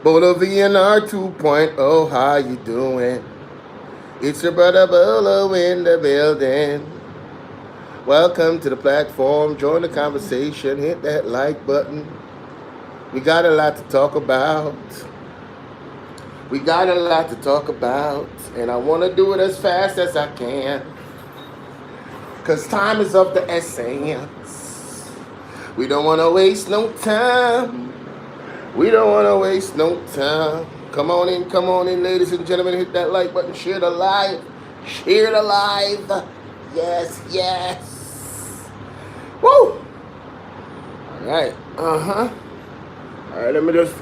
Bolo VNR 2.0, how you doing? It's your brother Bolo in the building. Welcome to the platform. Join the conversation. Hit that like button. We got a lot to talk about. And I want to do it as fast as I can. Because time is of the essence. We don't want to waste no time. Come on in, ladies and gentlemen. Hit that like button. Share the live. Yes. Woo! All right. All right, let me just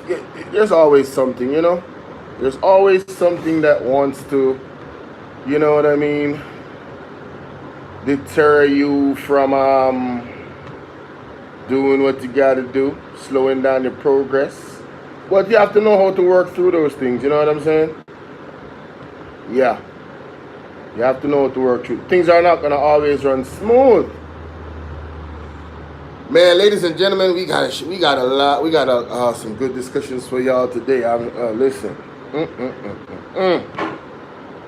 there's always something, There's always something that wants to, you know what I mean, deter you from doing what you got to do, slowing down your progress. But you have to know how to work through those things, you know what I'm saying? Yeah. You have to know how to work through. Things are not going to always run smooth. Man, ladies and gentlemen, we got some good discussions for y'all today. Listen.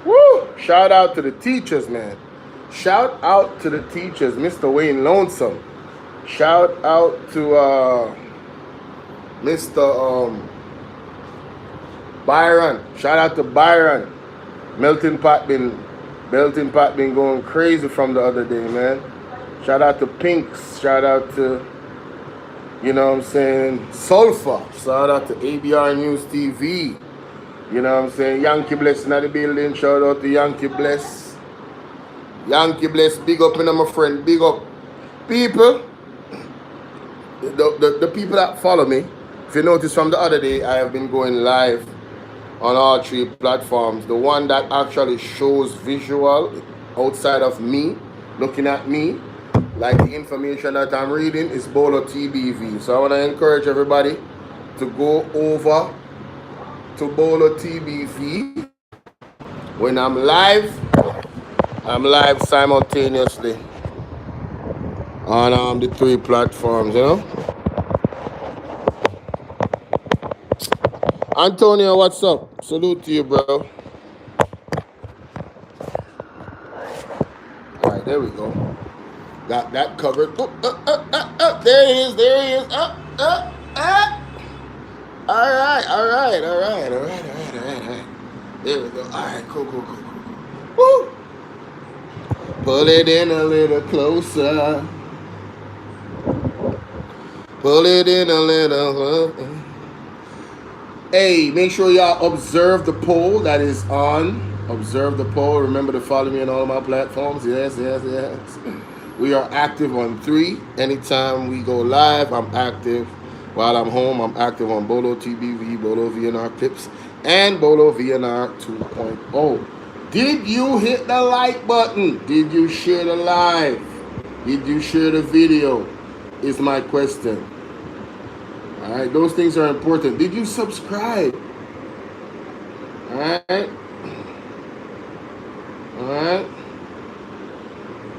Woo! Shout out to the teachers, man. Shout out to the teachers, Mr. Wayne Lonesome. Shout out to Mr. Byron. Shout out to Byron. Melting pot been going crazy from the other day, man. Shout out to Pinks. Shout out to, you know what I'm saying, Sulfur. Shout out to ABR News TV. You know what I'm saying? Yankee Bless in the building. Shout out to Yankee Bless. Yankee Bless, big up, my friend. Big up. People, the people that follow me, if you notice from the other day, I have been going live on all 3 platforms. The one that actually shows visual outside of me, looking at me, like the information that I'm reading, is Bolo TBV. So I want to encourage everybody to go over to Bolo TBV. When I'm live simultaneously on the 3 platforms, Antonio, what's up? Salute to you, bro. All right, there we go. Got that covered. There he is. All right. There we go. All right, cool. Woo! Pull it in a little closer. Hey, make sure y'all observe the poll that is on. Observe the poll. Remember to follow me on all of my platforms. Yes. We are active on 3. Anytime we go live, I'm active. While I'm home, I'm active on Bolo TBV, Bolo VNR Clips, and Bolo VNR 2.0. Did you hit the like button? Did you share the live? Did you share the video? Is my question. All right, those things are important. Did you subscribe? All right.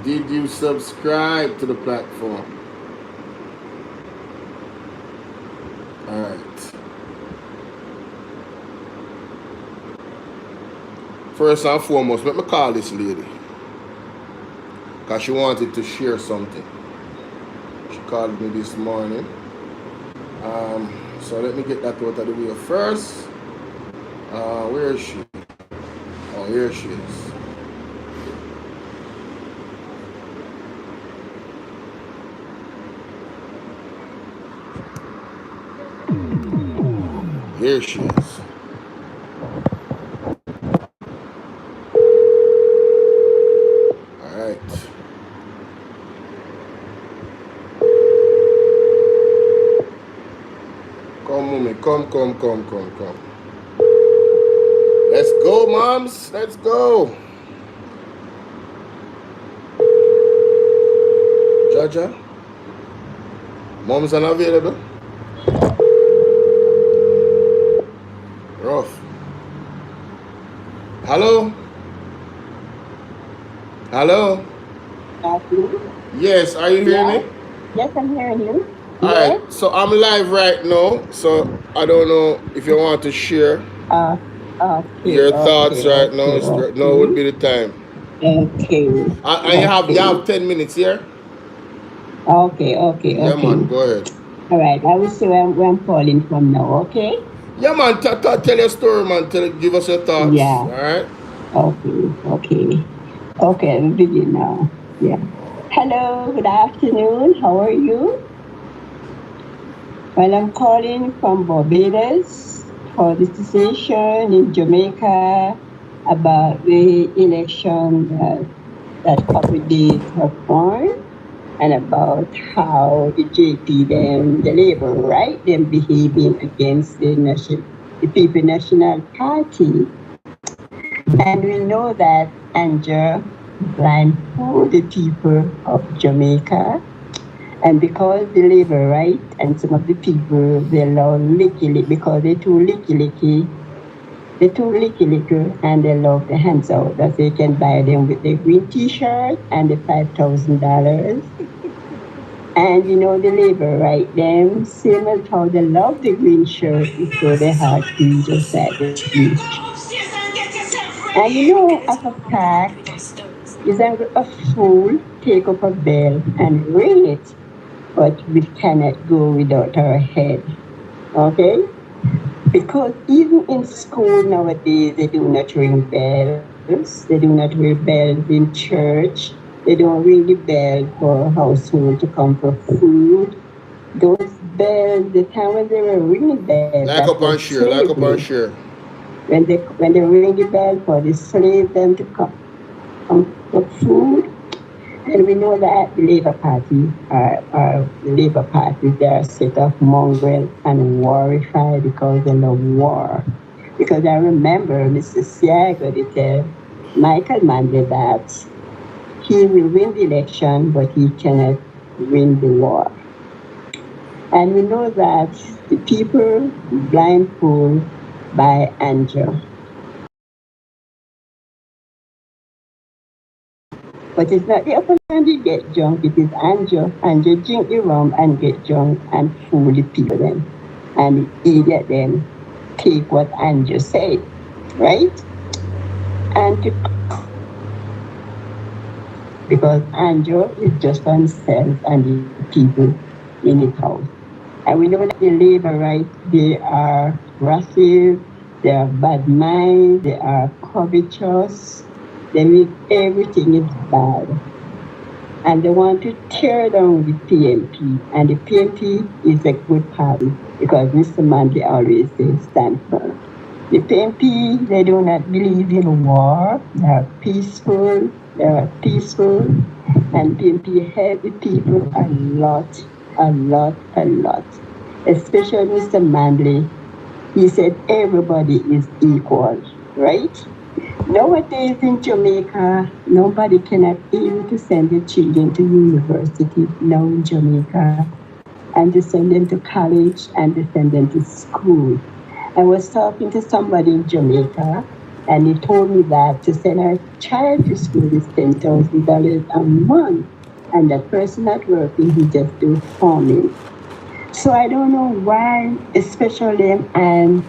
Did you subscribe to the platform? All right. First and foremost, let me call this lady, because she wanted to share something. She called me this morning. So let me get that out of the way first. Where is she? Oh, here she is. Here she is. All right. Come, mommy. Come. Let's go, moms. Let's go. Jaja. Mom's unavailable. Rough. Hello? Yes, are you hearing me? Yes, I'm hearing you. All right, so I'm live right now. So I don't know if you want to share Uh, okay, your thoughts okay, right now. okay, Now would okay, be the time. okay, And you okay, have 10 minutes here. okay, okay, Yeah, okay. man. Go ahead. All right, I will say where I'm calling from now, okay? Yeah, man. Tell your story, man. Give us your thoughts. Yeah, All right. okay, okay. Okay, I'll begin now. Yeah. Hello, good afternoon. How are you? Well, I'm calling from Barbados for the decision in Jamaica about the election that couple days have gone, and about how the JP them, the Labour, right, them behaving against the People National Party. And we know that Andrew blindfolded the people of Jamaica. And because the labor right and some of the people they love licky lick because they're too licky and they love the hands out that they can buy them with the green t-shirt and the $5,000. And the labor right them same as how they love the green shirt so they have to just at the beach. And as a fact, is a fool take up a bell and ring it, but we cannot go without our head. Okay? Because even in school nowadays, they do not ring bells. They do not ring bells in church. They don't ring the bell for household to come for food. Those bells, the time when they were ringing bells, that Like was up and share. Like up slavery. and share. When they ring the bell for the slave them to come for food, and we know that the Labour Party they are a set of mongrel and warrified because they love war. Because I remember Mr. Siago they tell Michael Manley that he will win the election, but he cannot win the war. And we know that the people blindfolded by Andrew. But it's not the opponent that get drunk, it is Andrew. Andrew drink the rum and get drunk and fool the people then. And the idiot then take what Andrew said, right? And because Andrew is just for himself and the people in his house. And we know that the labor right, they are racist, they are bad minds, they are covetous, they make everything is bad. And they want to tear down the PNP. And the PNP is a good party because Mr. Manley always says stand firm. The PNP, they do not believe in war. They are peaceful. And PNP help the people a lot, a lot, a lot. Especially Mr. Manley. He said everybody is equal, right? Nowadays in Jamaica, nobody cannot able to send their children to university now in Jamaica, and to send them to college and to send them to school. I was talking to somebody in Jamaica, and he told me that to send our child to school is $10,000 a month, and that person not working, he just do farming. So I don't know why, especially and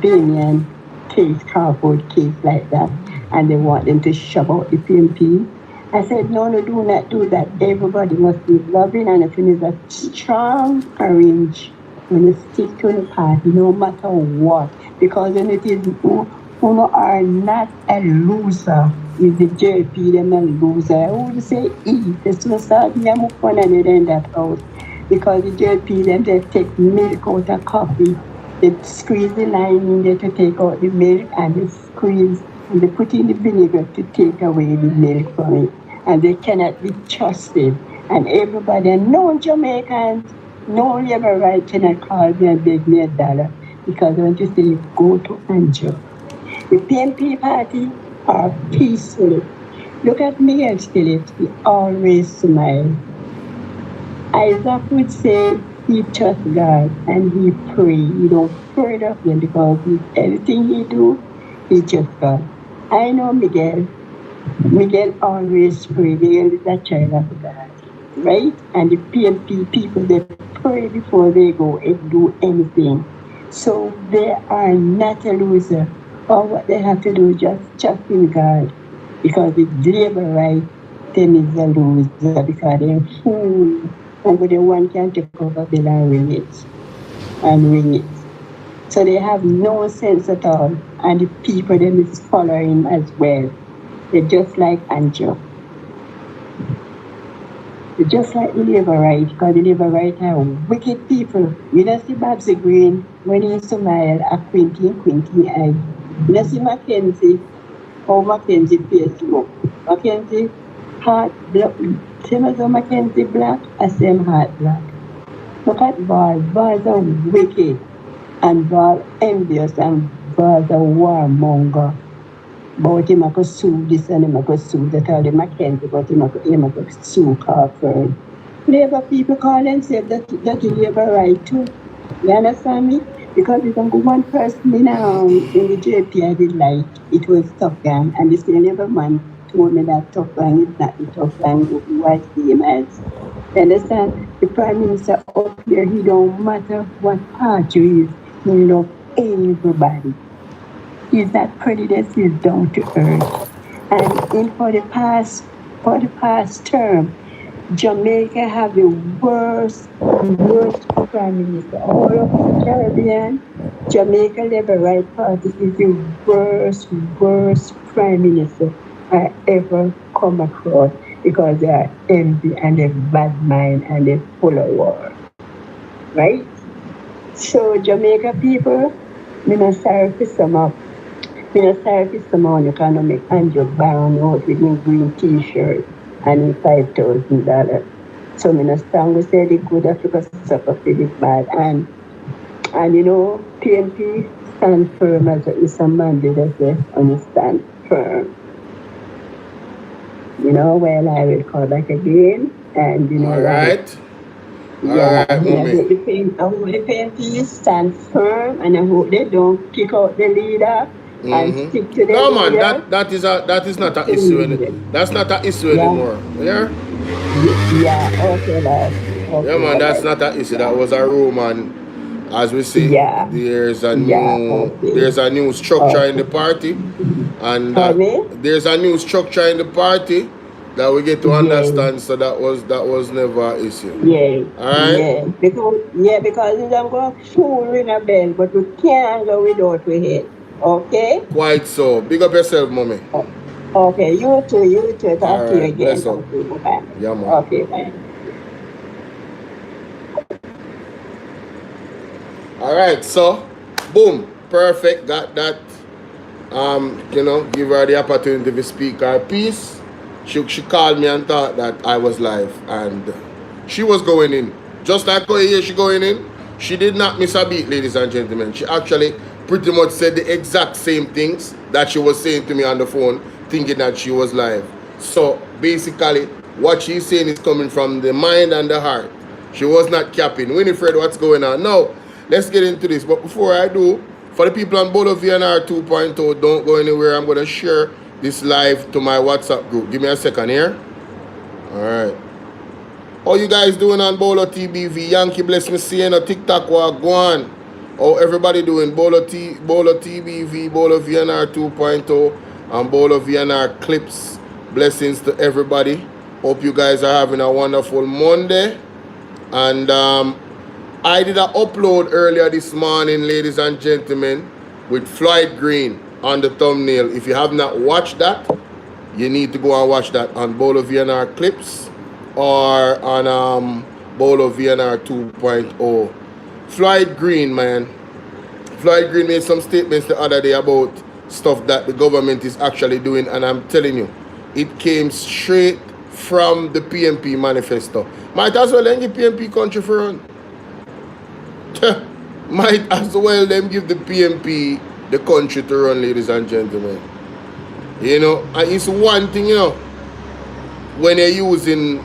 Damien case, cardboard case like that, and they want them to shove out the PMP. I said, no, no, do not do that. Everybody must be loving, and if it is a strong orange, when you stick to the party, no matter what, because when it is who are not a loser, is the JP them a loser. Who would say eat? The society I'm fun and in that house. Because the JP them they take milk out of coffee. They squeeze the lime in there to take out the milk, and they squeeze and they put in the vinegar to take away the milk from it. And they cannot be trusted. And everybody, no Jamaicans, no labor right cannot call me and beg me $1. Because I want to say, go to Anjo. The PMP party are peaceful. Look at me and Phillips, he always smile. Isaac would say he trusts God and he pray. He don't afraid of them because everything he do, he just God. I know Miguel. Miguel always pray. Miguel is a child of God, right? And the PMP people, they pray before they go and do anything. So they are not a loser. All what they have to do is just trust in God. Because if labor right, then is a loser because they're fool. And the one can take over bill and ring it. And ring it. So they have no sense at all. And the people them is following as well. They're just like Andrew. They're just like the Labour right, because the Labour right are wicked people. You don't see Babsy Green when he smile at Quinty eye. You don't see Mackenzie, how Mackenzie face look. Mackenzie heart black, same as how Mackenzie black, as same heart black. Look at Ball. Balls are wicked. And Ball envious and Ball's a warmonger. But him I could sue this and him I could sue that all the Mackenzie, but him I could sue Crawford. Labour people call themselves that Labour right too. You understand me? Because it's only one person in the JP I did like, it was Top Gang, and this Labour man told me that Top Gang is not the Top Gang who I see him as. You understand? The Prime Minister up here, he don't matter what party he is, he loves everybody. He's not prejudice, he's down to earth. And for the past term, Jamaica have the worst prime minister. All of the Caribbean, Jamaica Labour Right Party is the worst prime minister I ever come across, because they are empty and they're bad mind and they're full of war. Right? So Jamaica people, I'm not sorry for some up. I'm not sorry for some on economic Andrew Barron out with his green t-shirt and $5,000. So I'm not strong to say the good Africa suffer for the bad. And you know, PNP stand firm as a man did say, and he stand firm. You know, well, I will call back again, and you know, All right. yeah, All right, mommy. I hope the PNP stand firm, and I hope they don't kick out the leader and stick to the No man, leader. that is not an issue. That's not an issue Yeah, anymore. Yeah? yeah, okay, lad. Yeah Okay, man, that's lad. not an issue. That was a Roman. As we see, Yeah, there's a yeah, okay. new structure in the Okay. party, and Pardon me? there's a new structure in the party that we get to Yeah, understand. So that was never an issue. yeah, All right. because it's I'm going to fool ring a bell, but we can't go without we head. Okay? Quite so. Big up yourself, mommy. Okay, you too. Talk All to you right. again. Bless up. Okay, bye. Yeah man. Okay, bye. All right. So, boom, perfect. Got that. You know, give her the opportunity to speak her piece. She called me and thought that I was live, and she was going in. Just like how here she going in, she did not miss a beat, ladies and gentlemen. She actually pretty much said the exact same things that she was saying to me on the phone, thinking that she was live. So basically, what she's saying is coming from the mind and the heart. She was not capping. Winifred, what's going on? Now, let's get into this. But before I do, for the people on Bolo VNR 2.0, don't go anywhere. I'm going to share this live to my WhatsApp group. Give me a second here. All right. How you guys doing on Bolo TBV? Yankee bless me seeing a TikTok walk go on. How everybody doing? Bolo TBV, Bolo VNR 2.0, and Bolo VNR clips. Blessings to everybody. Hope you guys are having a wonderful Monday. And I did an upload earlier this morning, ladies and gentlemen, with Floyd Green on the thumbnail. If you have not watched that, you need to go and watch that on Bolo VNR clips or on Bolo VNR 2.0. Floyd Green, man. Floyd Green made some statements the other day about stuff that the government is actually doing, and I'm telling you, it came straight from the PMP manifesto. Might as well then give PMP country for run. Might as well them give the PMP the country to run, ladies and gentlemen. You know, and it's one thing, you know, when you're using,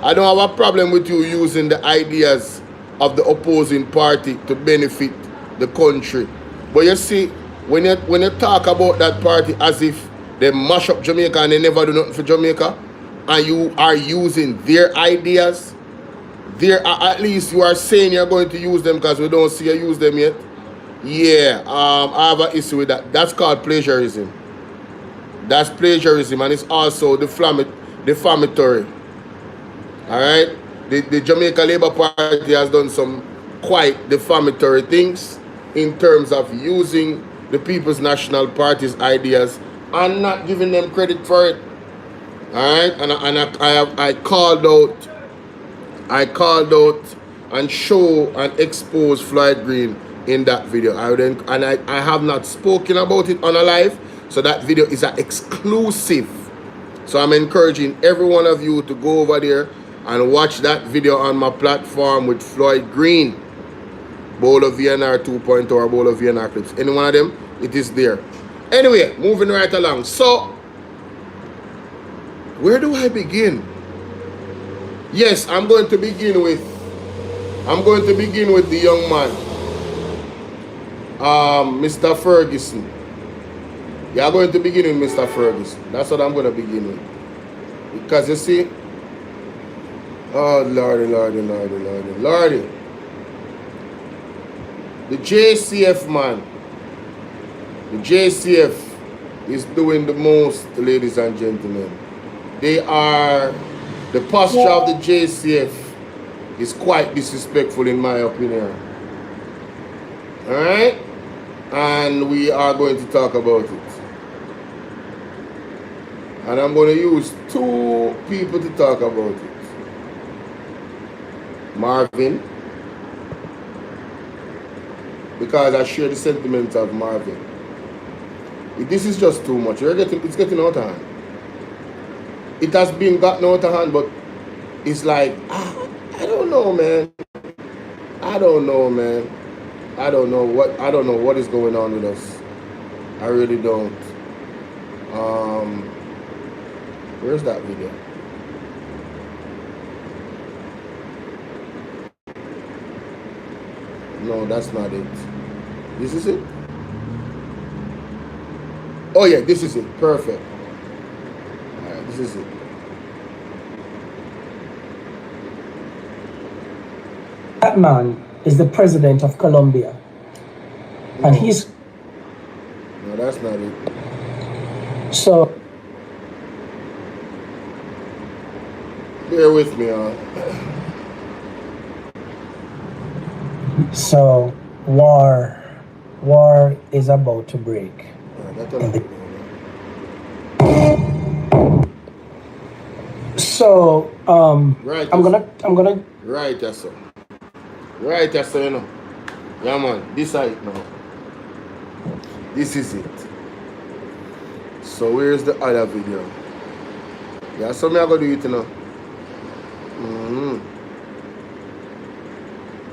I don't have a problem with you using the ideas of the opposing party to benefit the country. But you see, when you talk about that party as if they mash up Jamaica and they never do nothing for Jamaica, and you are using their ideas, there are, at least you are saying you're going to use them because we don't see you use them yet. Yeah, I have an issue with that. That's called plagiarism. That's plagiarism, and it's also defamatory. All right, the Jamaica Labour Party has done some quite defamatory things in terms of using the People's National Party's ideas and not giving them credit for it. All right, and I called out and show and expose Floyd Green in that video. I have not spoken about it on a live, so that video is an exclusive. So I'm encouraging every one of you to go over there and watch that video on my platform with Floyd Green, Bolo VNR 2.0 or Bolo VNR clips. Any one of them, it is there. Anyway, moving right along. So, where do I begin? Yes, I'm going to begin with the young man, Mr. Ferguson. Yeah, I'm going to begin with Mr. Ferguson. That's what I'm going to begin with. Because you see, oh Lordy. The JCF, man. The JCF is doing the most, ladies and gentlemen. The posture of the JCF is quite disrespectful in my opinion. Alright? And we are going to talk about it. And I'm going to use two people to talk about it. Marvin, because I share the sentiments of Marvin. This is just too much. It's getting out of hand. It has been gotten out of hand, but it's like, I don't know, man. I don't know what is going on with us. I really don't. Where's that video? No, that's not it. This is it? Oh yeah, this is it. Perfect. Alright, this is it. That man is the president of Colombia. No. And he's... No, that's not it. So... Bear with me, So, war is about to break. So, right, I'm gonna. Right, yes, sir. Right, yes, sir. You know. Yeah, man. This is it now. This is it. So where's the other video? Yeah, so me I go do it, you know.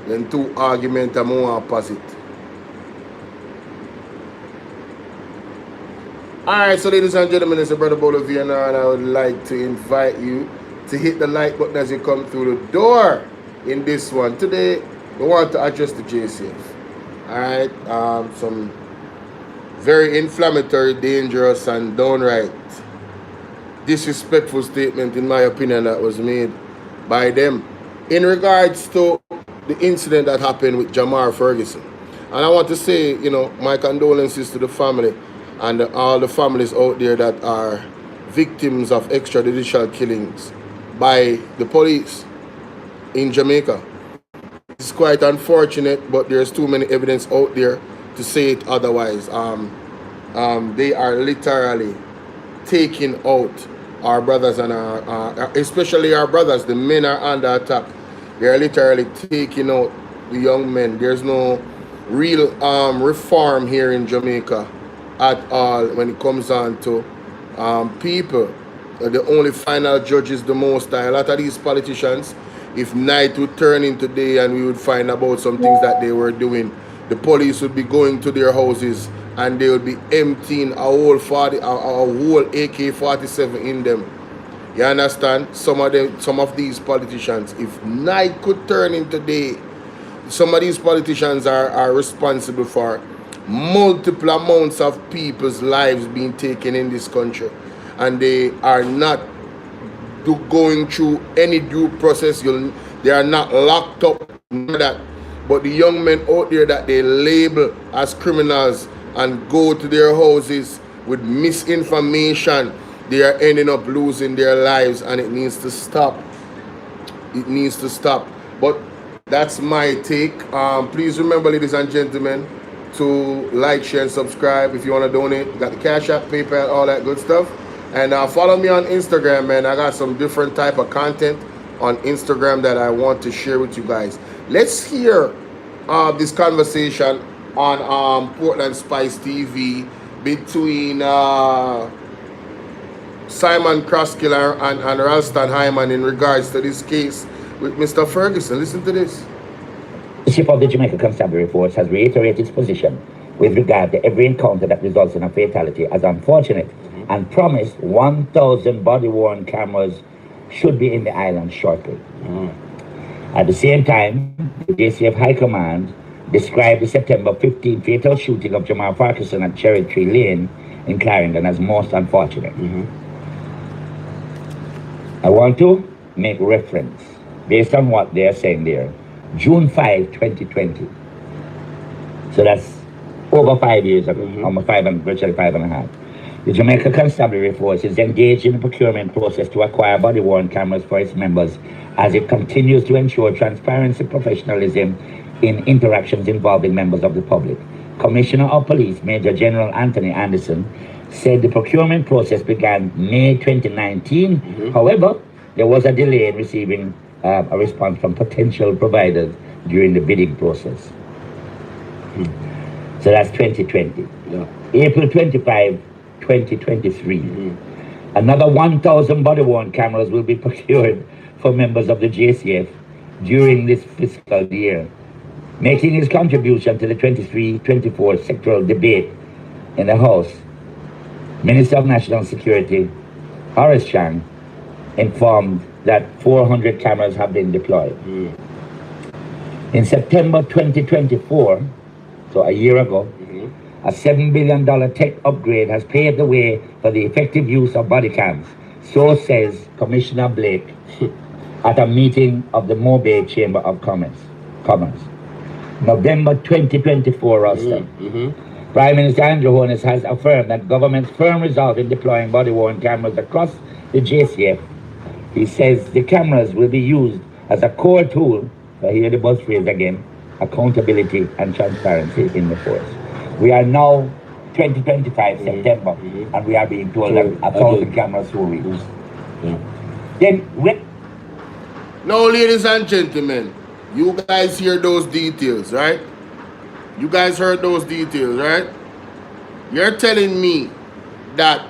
Then two arguments I'm going to pass it. Alright, so ladies and gentlemen, it's your brother Bolo VNR, and I would like to invite you to hit the like button as you come through the door in this one. Today, we want to address the JCF. Alright, some very inflammatory, dangerous, and downright disrespectful statement, in my opinion, that was made by them in regards to the incident that happened with Jamar Ferguson. And I want to say, you know, my condolences to the family and all the families out there that are victims of extrajudicial killings by the police in Jamaica. It's quite unfortunate, but there's too many evidence out there to say it otherwise. They are literally taking out our brothers and especially our brothers. The men are under attack. They are literally taking out the young men. There's no real reform here in Jamaica at all when it comes on to people. The only final judge is the Most High. A lot of these politicians, if night would turn into day and we would find about some things that they were doing, the police would be going to their houses and they would be emptying a whole AK-47 in them. You understand? Some of these politicians, if night could turn into day, some of these politicians are responsible for multiple amounts of people's lives being taken in this country, and they are not going through any due process. They are not locked up, none of that. But the young men out there that they label as criminals and go to their houses with misinformation, they are ending up losing their lives, and it needs to stop. It needs to stop. But that's my take. Please remember, ladies and gentlemen, to like, share, and subscribe. If you want to donate, you got the Cash App, PayPal, all that good stuff. And follow me on Instagram, man. I got some different type of content on Instagram that I want to share with you guys. Let's hear this conversation on Portland Spice TV between Simon Crosskiller and Ralston Hyman in regards to this case with Mr. Ferguson. Listen to this. The chief of the Jamaica Constabulary Force has reiterated its position with regard to every encounter that results in a fatality as unfortunate and promised 1,000 body-worn cameras should be in the island shortly. At the same time, the JCF High Command described the September 15 fatal shooting of Jamal Farquharson at Cherry Tree Lane in Clarendon as most unfortunate. I want to make reference, based on what they are saying there, June 5, 2020. So that's over 5 years ago, almost virtually 5.5. The Jamaica Constabulary Force is engaged in the procurement process to acquire body-worn cameras for its members as it continues to ensure transparency, professionalism in interactions involving members of the public. Commissioner of Police, Major General Anthony Anderson, said the procurement process began May 2019. However, there was a delay in receiving a response from potential providers during the bidding process. So that's 2020. April 25, 2023. Another 1,000 body-worn cameras will be procured for members of the JCF during this fiscal year. Making his contribution to the 23-24 sectoral debate in the House, Minister of National Security, Horace Chang, informed that 400 cameras have been deployed. In September 2024, so a year ago, a $7 billion tech upgrade has paved the way for the effective use of body cams. So says Commissioner Blake at a meeting of the Mobay Chamber of Commerce. November 2024, Ralston. Prime Minister Andrew Holness has affirmed that government's firm resolve in deploying body-worn cameras across the JCF. He says the cameras will be used as a core tool, I hear the buzz phrase again, accountability and transparency in the force. We are now 2025 September, and we are being told that 1,000 cameras will be used. Then, now, ladies and gentlemen, you guys hear those details, right? You guys heard those details, right? You're telling me that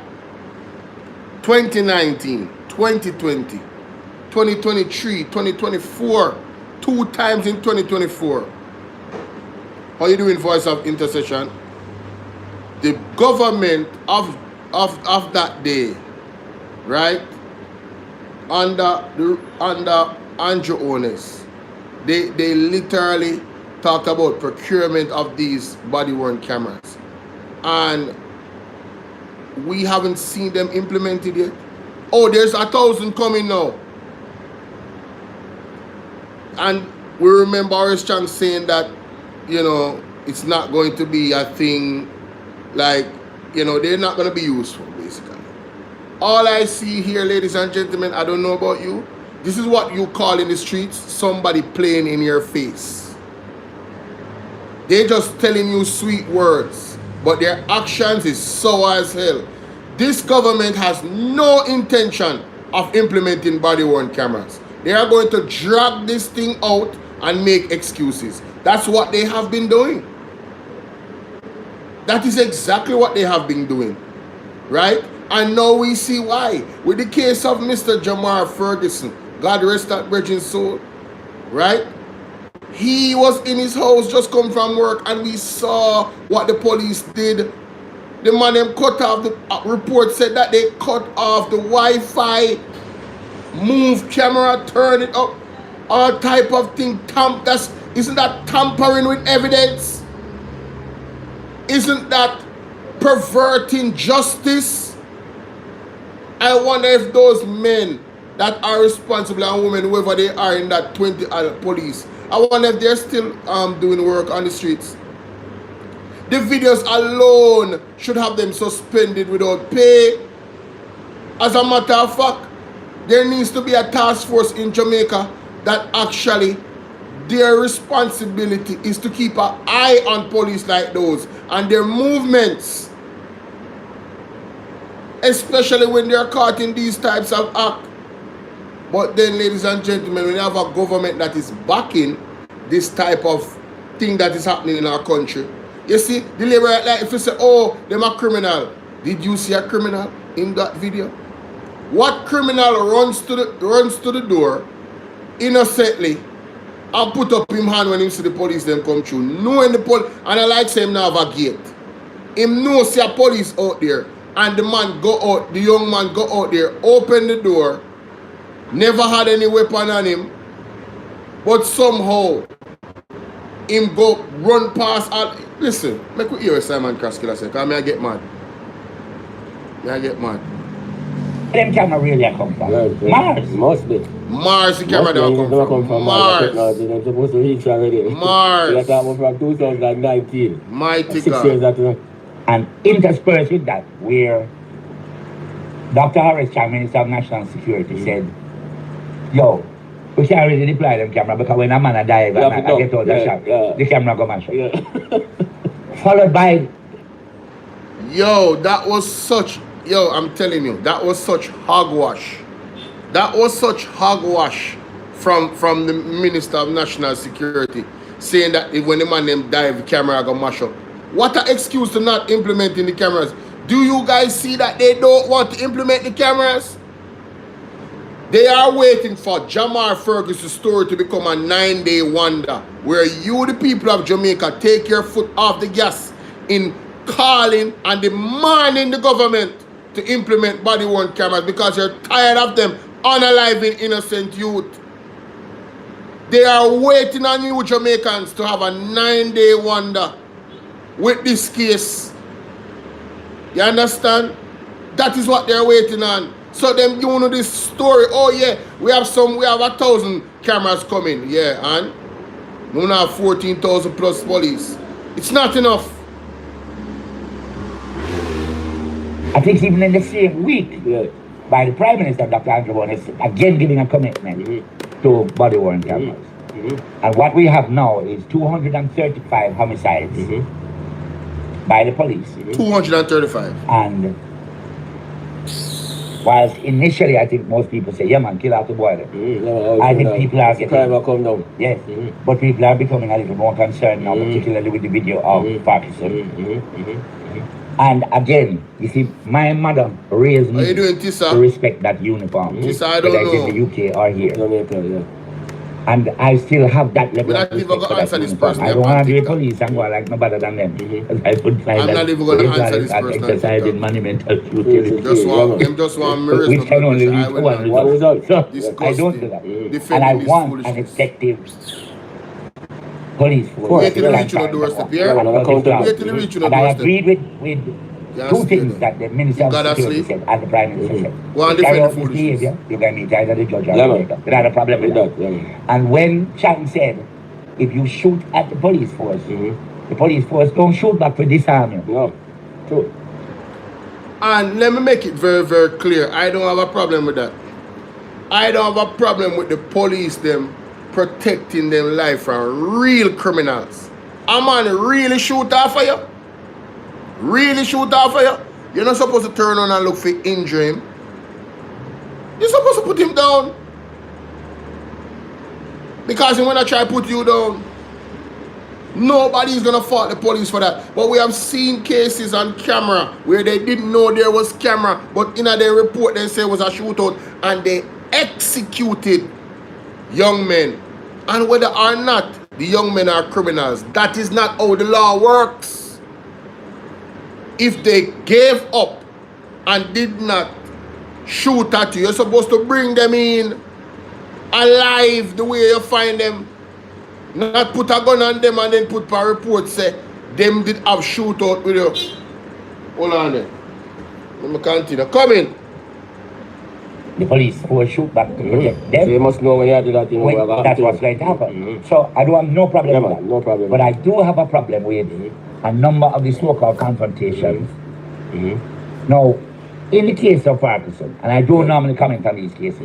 2019, 2020, 2023, 2024, 2 times in 2024. How you doing, Voice of Intercession? The government of that day, right? Under Andrew Holness, they literally talked about procurement of these body-worn cameras, and we haven't seen them implemented yet. Oh, there's 1,000 coming now. And we remember Horace Chang saying that, you know, it's not going to be a thing like, you know, they're not going to be useful, basically. All I see here, ladies and gentlemen, I don't know about you, this is what you call in the streets somebody playing in your face. They're just telling you sweet words, but their actions is sour as hell. This government has no intention of implementing body-worn cameras. They are going to drag this thing out and make excuses. That's what they have been doing. That is exactly what they have been doing, right? And now we see why. With the case of Mr. Jamar Ferguson, God rest that virgin's soul, right? He was in his house, just come from work, and we saw what the police did. The man them cut off, the report said that they cut off the Wi-Fi, move camera, turn it up, all type of thing. Isn't that tampering with evidence? Isn't that perverting justice? I wonder if those men that are responsible, and women, whoever they are in that 20 police. I wonder if they're still doing work on the streets. The videos alone should have them suspended without pay. As a matter of fact, there needs to be a task force in Jamaica that actually their responsibility is to keep an eye on police like those and their movements, especially when they are caught in these types of acts. But then, ladies and gentlemen, when you have a government that is backing this type of thing that is happening in our country, you see, the labor, like if you say, oh, them a criminal. Did you see a criminal in that video? What criminal runs to the door innocently and put up him hand when him see the police them come through, knowing the police, and I like say him now have a gate. Him know see a police out there, and the man go out, the young man go out there, open the door, never had any weapon on him, but somehow him go run past all. Listen, make we hear Simon Kraskiller say, because I get mad. I get mad. Them camera really come from? Mars. Must be. Mars, the camera don't come from. Mars. They're supposed to reach already. Mars. They're talking from 2019. Mighty 6 God. years after. And interspersed with that, where Dr. Harris, Minister of National Security, said, yo, we can't really deploy them camera because when a man a dive and I get out the shot, the camera go mash up. Followed by... Yo, that was such... Yo, I'm telling you, that was such hogwash. That was such hogwash from the Minister of National Security, saying that when the man them dive, the camera go mash up. What an excuse to not implementing the cameras. Do you guys see that they don't want to implement the cameras? They are waiting for Jamar Ferguson's story to become a 9-day wonder, where you, the people of Jamaica, take your foot off the gas in calling and demanding the government to implement body-worn cameras because you're tired of them unaliving innocent youth. They are waiting on you Jamaicans to have a 9-day wonder with this case. You understand? That is what they're waiting on. So them, you know this story, oh yeah, we have 1,000 cameras coming, yeah, and we now have 14,000 plus police. It's not enough. I think even in the same week, by the Prime Minister, Dr. Andrew Bowen, is again giving a commitment to body-worn cameras. And what we have now is 235 homicides by the police. 235. And whilst initially I think most people say, yeah man, kill out the boy. I think people are getting... Crime will come down. Yes. But people are becoming a little more concerned now, particularly with the video of Pakistan. And again, you see, my mother raised me to respect that uniform. Tissa, I don't know. Whether it's in the UK or here. And I still have that level of respect for that uniform. I don't want to be a police and go like no better than them. I would find I'm not even going to answer this person. Exercising monumental futility. Just want me Which can only lead to one result. So I don't do that. Defending and I want an effective police force. Wait till the reach your doorstep, yeah? Wait till the reach your And I doorstep. agreed with two things that the Minister of Security said and the Prime Minister said. Go on, Carry defend out the this foolishness. behavior, you're going to meet either the judge or the later. They had a problem with that. And when Chang said, if you shoot at the police force, the police force don't shoot back to disarm you. No. True. And let me make it very, very clear. I don't have a problem with that. I don't have a problem with the police them protecting them life from real criminals. A man really shoot off of you? Really shoot off of you? You're not supposed to turn on and look for injury him. You're supposed to put him down. Because when I try to put you down, nobody's gonna fault the police for that. But we have seen cases on camera where they didn't know there was camera, but in their report they say it was a shootout and they executed young men. And whether or not the young men are criminals, that is not how the law works. If they gave up and did not shoot at you, you're supposed to bring them in alive the way you find them. Not put a gun on them and then put a report say them did have shootout with you. Hold on there. Let me continue. Come in. The police force shoot back to protect So them. you must know when you do that, you know, Well, that's what's going to happen. So I don't have no problem Yeah, with man, that. no problem. But I do have a problem with a number of the so-called confrontations. Now, in the case of Parkinson, and I don't normally comment on these cases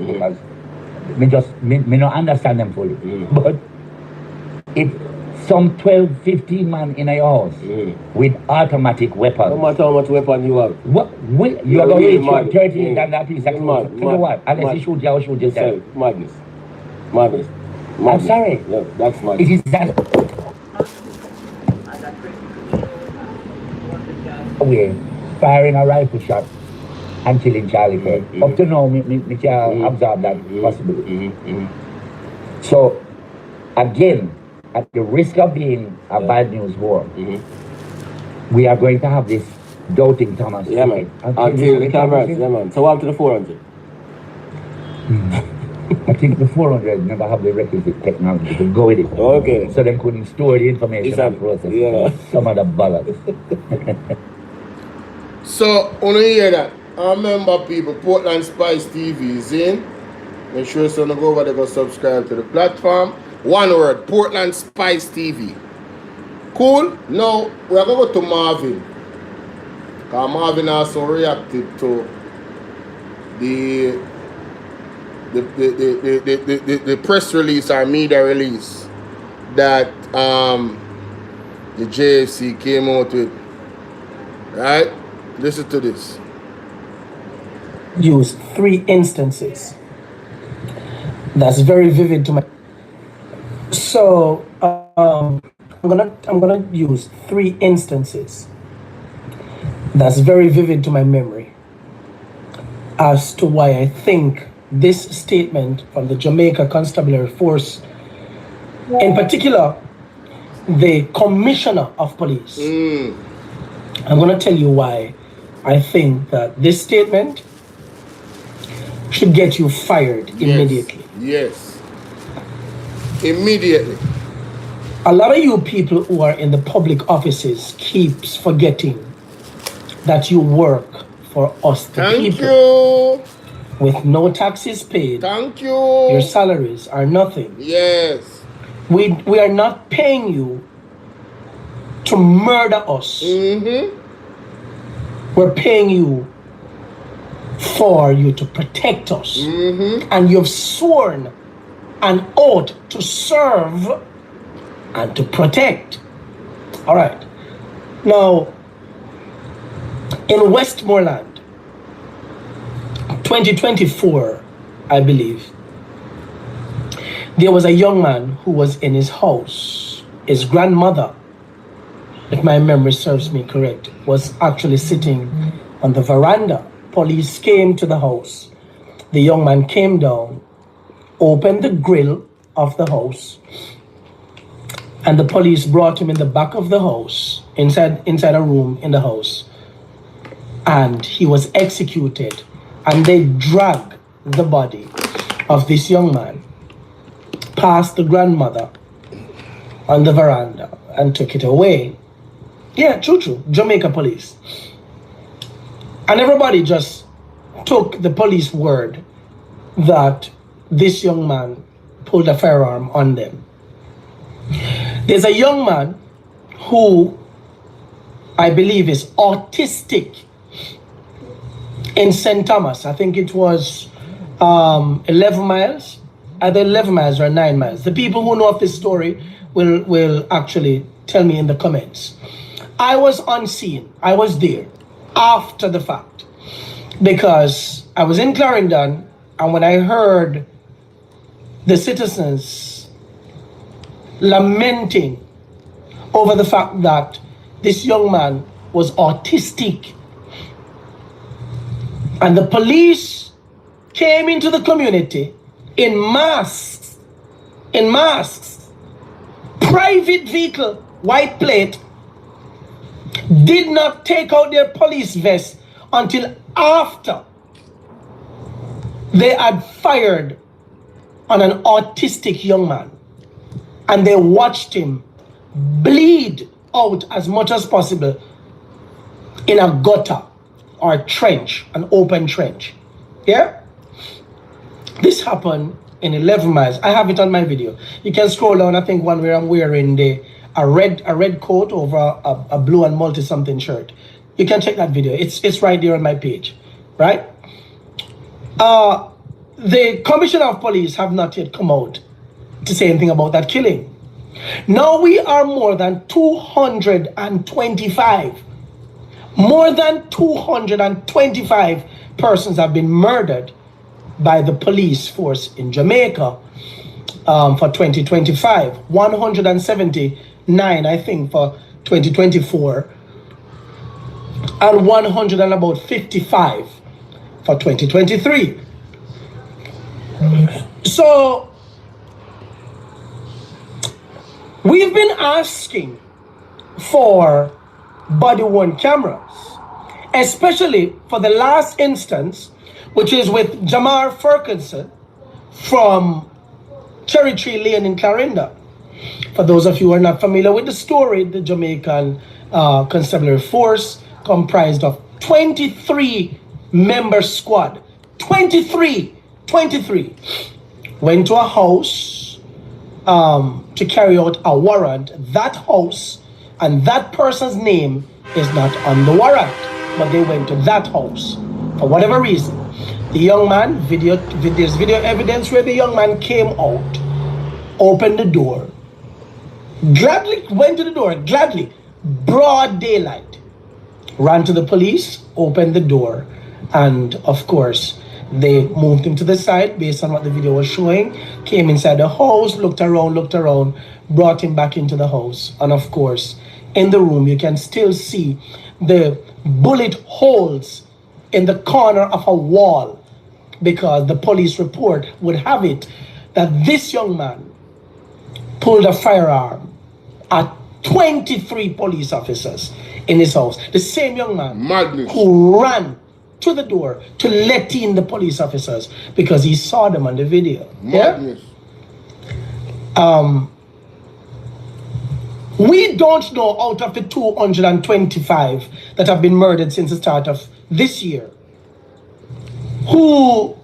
because me not understand them fully. But if some 12, 15 man in a house with automatic weapons. No matter how much weapon you have. You are going to reach 38 mad. and that piece of You're clothes. mad, Tell you what, unless mad. you shoot you, I'll shoot yourself. Yourself. Madness. I'm sorry. Yeah, that's madness. It is that way, firing a rifle shot and killing Charlie Kirk. Up to now, me can absorb that possibility. So, again, at the risk of being a bad news war, we are going to have this doubting Thomas. Yeah, man. Until the cameras, yeah, man. So up to the 400. I think the 400 never have the requisite technology to go with it. Okay. So they couldn't store the information and process it. Yeah. Some of the ballots. So, when you hear that, I remember people, Portland Spice TV is in. Make sure you go over there, go subscribe to the platform. One word, Portland Spice TV. Cool? Now, we are going to go to Marvin. Because Marvin also reacted to the press release or media release that the JFC came out with. Right? Listen to this. Use 3 instances. That's very vivid to my. So I'm gonna use 3 instances. That's very vivid to my memory as to why I think this statement from the Jamaica Constabulary Force, in particular, the Commissioner of Police. I'm gonna tell you why I think that this statement should get you fired immediately. Yes. Immediately. A lot of you people who are in the public offices keeps forgetting that you work for us, the Thank people, you. with no taxes paid. Thank you. Your salaries are nothing. Yes. We are not paying you to murder us. We're paying you for you to protect us. And you've sworn an oath to serve and to protect. All right. Now, in Westmoreland, 2024, I believe, there was a young man who was in his house. His grandmother, if my memory serves me correct, was actually sitting on the veranda. Police came to the house. The young man came down, opened the grill of the house, and the police brought him in the back of the house, inside a room in the house, and he was executed. And they dragged the body of this young man past the grandmother on the veranda and took it away. Yeah, true. Jamaica police. And everybody just took the police word that this young man pulled a firearm on them. There's a young man who I believe is autistic in St. Thomas. I think it was 11 miles, either 11 miles or 9 miles. The people who know of this story will actually tell me in the comments. I was on scene. I was there after the fact because I was in Clarendon, and when I heard the citizens lamenting over the fact that this young man was autistic, and the police came into the community in masks, private vehicle, white plate, did not take out their police vests until after they had fired on an autistic young man, and they watched him bleed out as much as possible in a gutter or trench, an open trench. Yeah? This happened in 11 miles. I have it on my video. You can scroll down. I think one where I'm wearing a red coat over a blue and multi something shirt. You can check that video. It's right there on my page, right? The Commissioner of Police have not yet come out to say anything about that killing. Now we are more than 225. More than 225 persons have been murdered by the police force in Jamaica for 2025. 179, I think, for 2024. And 155 for 2023. So we've been asking for body-worn cameras, especially for the last instance, which is with Jamar Ferguson from Cherry Tree Lane in Clarinda. For those of you who are not familiar with the story, the Jamaican constabulary force comprised of 23 member squad. 23 went to a house to carry out a warrant. That house and that person's name is not on the warrant, but they went to that house for whatever reason. The young man, there's video evidence where the young man came out, opened the door, gladly went to the door, gladly, broad daylight, ran to the police, opened the door, and of course, they moved him to the side based on what the video was showing, came inside the house, looked around, brought him back into the house. And of course, in the room, you can still see the bullet holes in the corner of a wall, because the police report would have it that this young man pulled a firearm at 23 police officers in his house. The same young man who ran to the door to let in the police officers because he saw them on the video. Madness. Yeah? We don't know, out of the 225 that have been murdered since the start of this year, who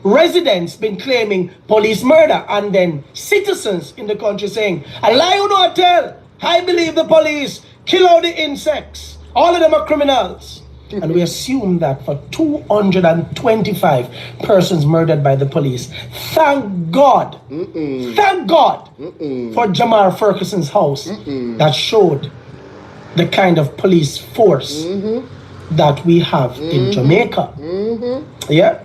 residents been claiming police murder, and then citizens in the country saying, a lie you not tell, I believe the police, kill all the insects, all of them are criminals. And we assume that for 225 persons murdered by the police, thank God for Jamar Ferguson's house that showed the kind of police force that we have in Jamaica. Yeah.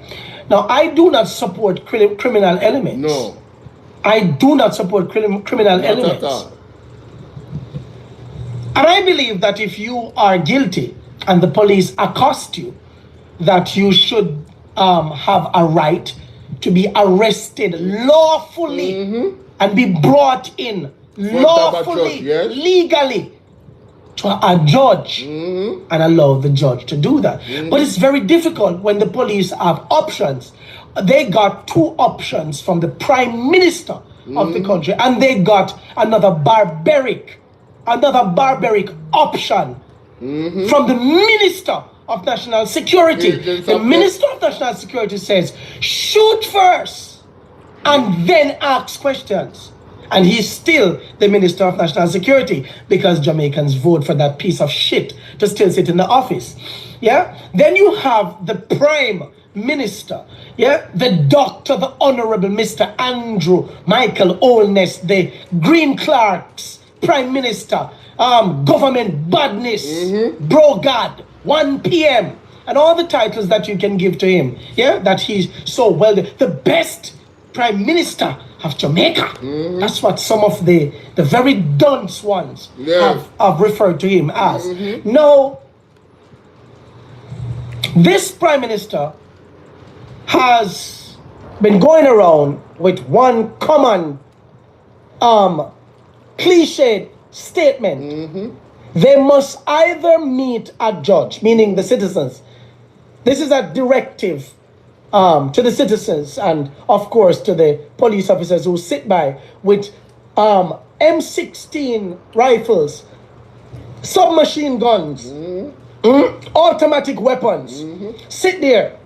Now, I do not support criminal elements. No. I do not support criminal elements. And I believe that if you are guilty and the police accost you, that you should have a right to be arrested lawfully and be brought in lawfully, legally to a judge and allow the judge to do that. But it's very difficult when the police have options. They got 2 options from the Prime Minister of the country, and they got another barbaric option from the Minister of National Security. The Minister of National Security says, shoot first and then ask questions. And he's still the Minister of National Security because Jamaicans vote for that piece of shit to still sit in the office. Yeah? Then you have the Prime Minister, yeah? The Doctor, the Honorable Mr. Andrew Michael Olness, the Green Clerks Prime Minister, government badness, bro God, 1 p.m. and all the titles that you can give to him, yeah, that he's so well, the best Prime Minister of Jamaica. That's what some of the very dunce ones have referred to him as. No, this Prime Minister has been going around with one common cliched statement. They must either meet a judge, meaning the citizens. This is a directive to the citizens and of course to the police officers who sit by with M16 rifles, submachine guns, automatic weapons. Sit there.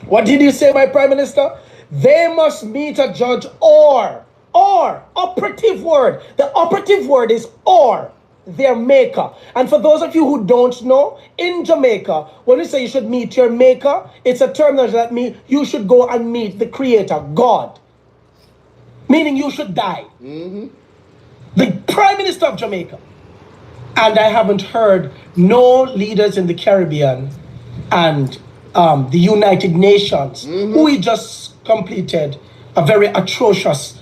What did you say, my Prime Minister? They must meet a judge or operative word. The operative word is or their maker. And for those of you who don't know, in Jamaica, when we say you should meet your maker, it's a term that means you should go and meet the creator, God. Meaning you should die. The Prime Minister of Jamaica. And I haven't heard no leaders in the Caribbean and the United Nations, who we just completed a very atrocious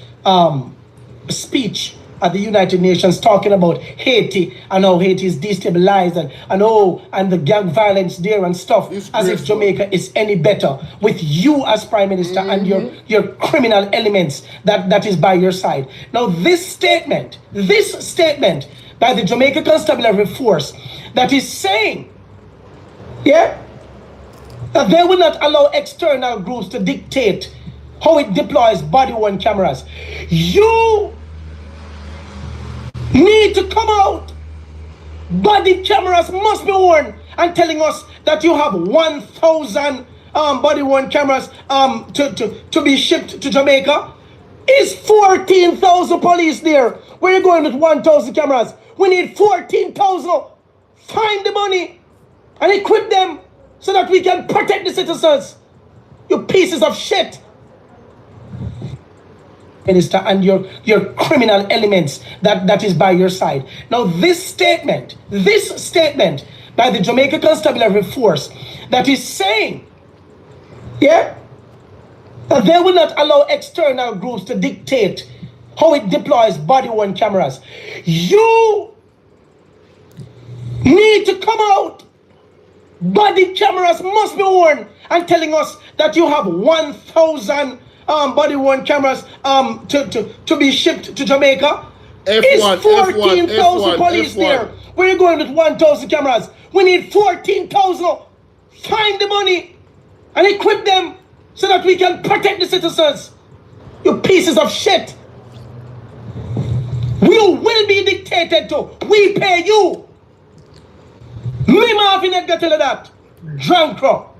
speech at the United Nations talking about Haiti and how Haiti is destabilized and the gang violence there and stuff, as if Jamaica is any better with you as Prime Minister and your criminal elements that is by your side. Now this statement by the Jamaica Constabulary Force that is saying, that they will not allow external groups to dictate how it deploys body-worn cameras. You need to come out. Body cameras must be worn, and telling us that you have 1,000 body-worn cameras to be shipped to Jamaica. Is 14,000 police there? Where are you going with 1,000 cameras? We need 14,000. Find the money and equip them so that we can protect the citizens. You pieces of shit. Minister and your criminal elements that is by your side. Now this statement by the Jamaica Constabulary Force that is saying, that they will not allow external groups to dictate how it deploys body-worn cameras. You need to come out. Body cameras must be worn, and telling us that you have 1,000 body-worn cameras to be shipped to Jamaica. Is 14,000 police there? Where are you going with 1,000 cameras? We need 14,000. Find the money and equip them so that we can protect the citizens. You pieces of shit. You will be dictated to. We pay you. Me Marvin and get that. Drunk rock.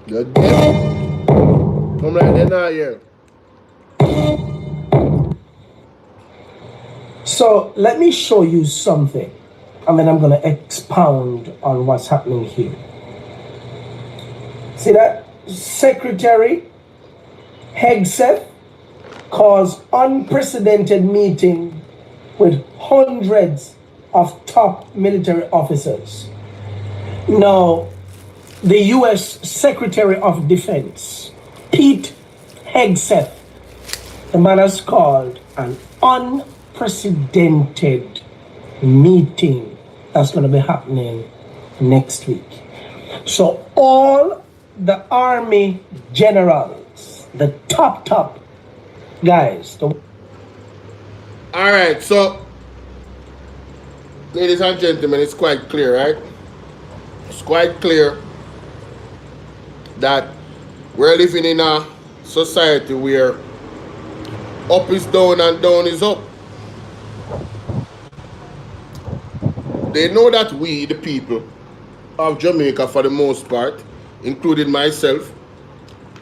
Good. Come right there now, here. So let me show you something, and then I'm going to expound on what's happening here. See that? Secretary Hegseth caused unprecedented meeting with hundreds of top military officers. Now, the U.S. Secretary of Defense, Pete Hegseth, the man has called an unprecedented meeting that's going to be happening next week. So all the army generals, the top guys. All right, so ladies and gentlemen, it's quite clear, right? It's quite clear that we're living in a society where up is down and down is up. They know that we, the people of Jamaica, for the most part, including myself,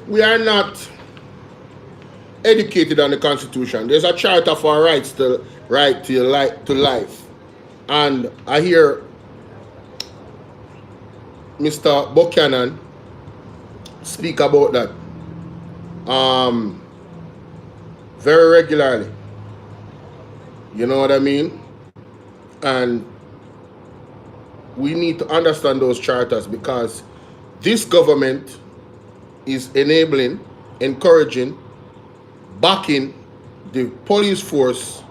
we are not educated on the Constitution. There's a charter for our rights to life. And I hear Mr. Buchanan speak about that very regularly. You know what I mean? And we need to understand those charters, because this government is enabling, encouraging, backing the police force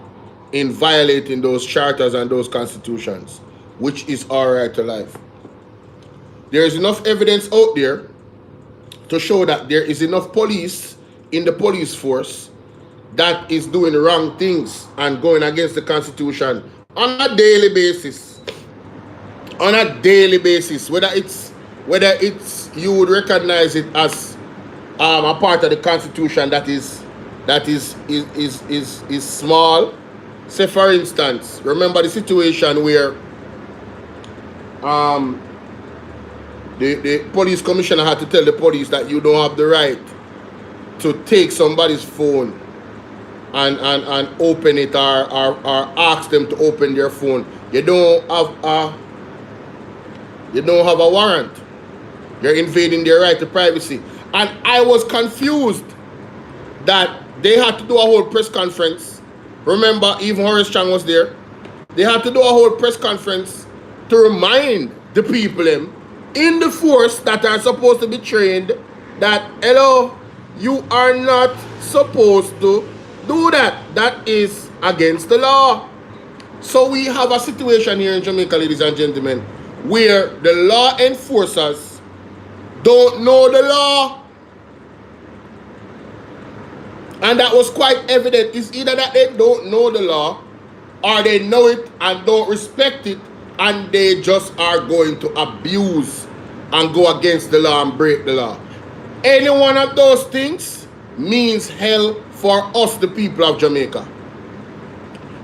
in violating those charters and those constitutions, which is our right to life. There is enough evidence out there to show that there is enough police in the police force that is doing wrong things and going against the Constitution on a daily basis. On a daily basis, whether it's you would recognize it as a part of the Constitution that is small. Say for instance, remember the situation where the police commissioner had to tell the police that you don't have the right to take somebody's phone and open it or ask them to open their phone, you don't have a warrant. You're invading their right to privacy. And I was confused that they had to do a whole press conference. Remember, even Horace Chang was there. They had to do a whole press conference to remind the people in the force that are supposed to be trained that, hello, you are not supposed to do that. That is against the law. So we have a situation here in Jamaica, ladies and gentlemen, where the law enforcers don't know the law. And that was quite evident. It's either that they don't know the law or they know it and don't respect it, and they just are going to abuse and go against the law and break the law. Any one of those things means hell for us, the people of Jamaica.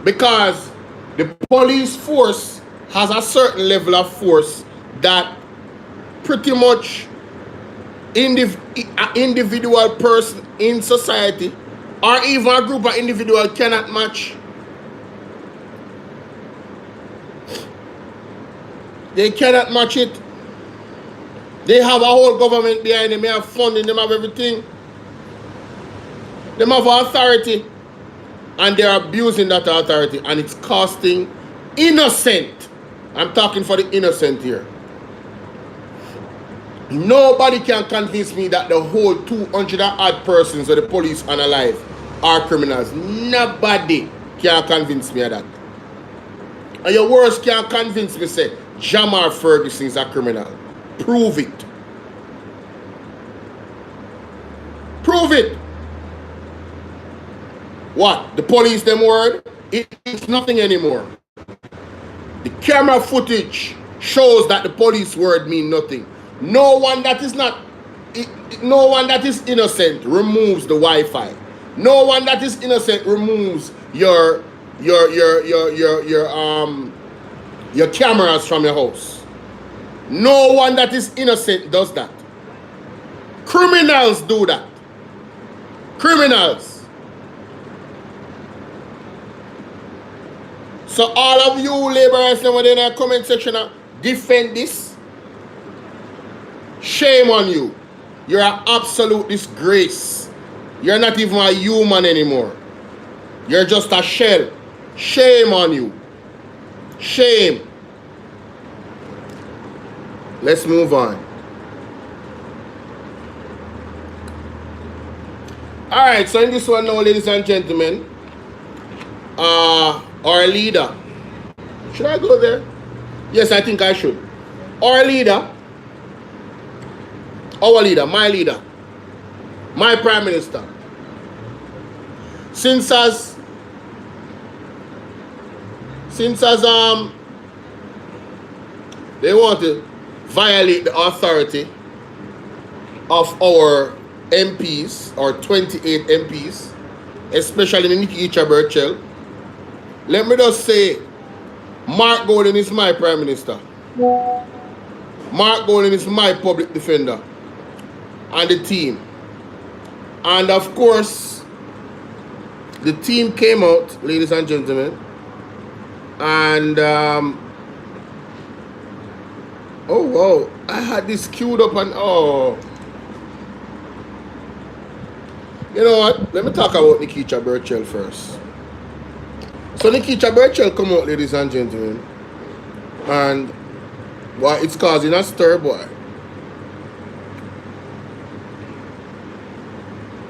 Because the police force has a certain level of force that pretty much an individual person in society or even a group of individuals cannot match. They cannot match it. They have a whole government behind them. They have funding. They have everything. They have authority. And they are abusing that authority. And it's costing innocent. I'm talking for the innocent here. Nobody can convince me that the whole 200 odd persons of the police unalive are criminals. Nobody can convince me of that. And your worst can't convince me, say, Jamal Ferguson is a criminal. Prove it. Prove it. What? The police, them word? It means nothing anymore. The camera footage shows that the police word mean nothing. No one that is innocent removes the Wi-Fi. No one that is innocent removes your cameras from your house. No one that is innocent does that. Criminals do that. Criminals. So all of you laborers in the comment section defend this. Shame on you. You're an absolute disgrace. You're not even a human anymore. You're just a shell. Shame on you. Shame. Let's move on. Alright, so in this one now, ladies and gentlemen, our leader. Should I go there? Yes, I think I should. Our leader, my leader, my prime minister, since as they want to violate the authority of our MPs, or 28 MPs, especially Nikki Burchell. Let me just say, Mark Golden is my prime minister. Mark Golden is my public defender and the team. And of course, the team came out, ladies and gentlemen, and oh wow, I had this queued up and oh. You know what? Let me talk about Nikita Burchell first. So Nikita Burchell come out, ladies and gentlemen, and boy, it's causing a stir, boy.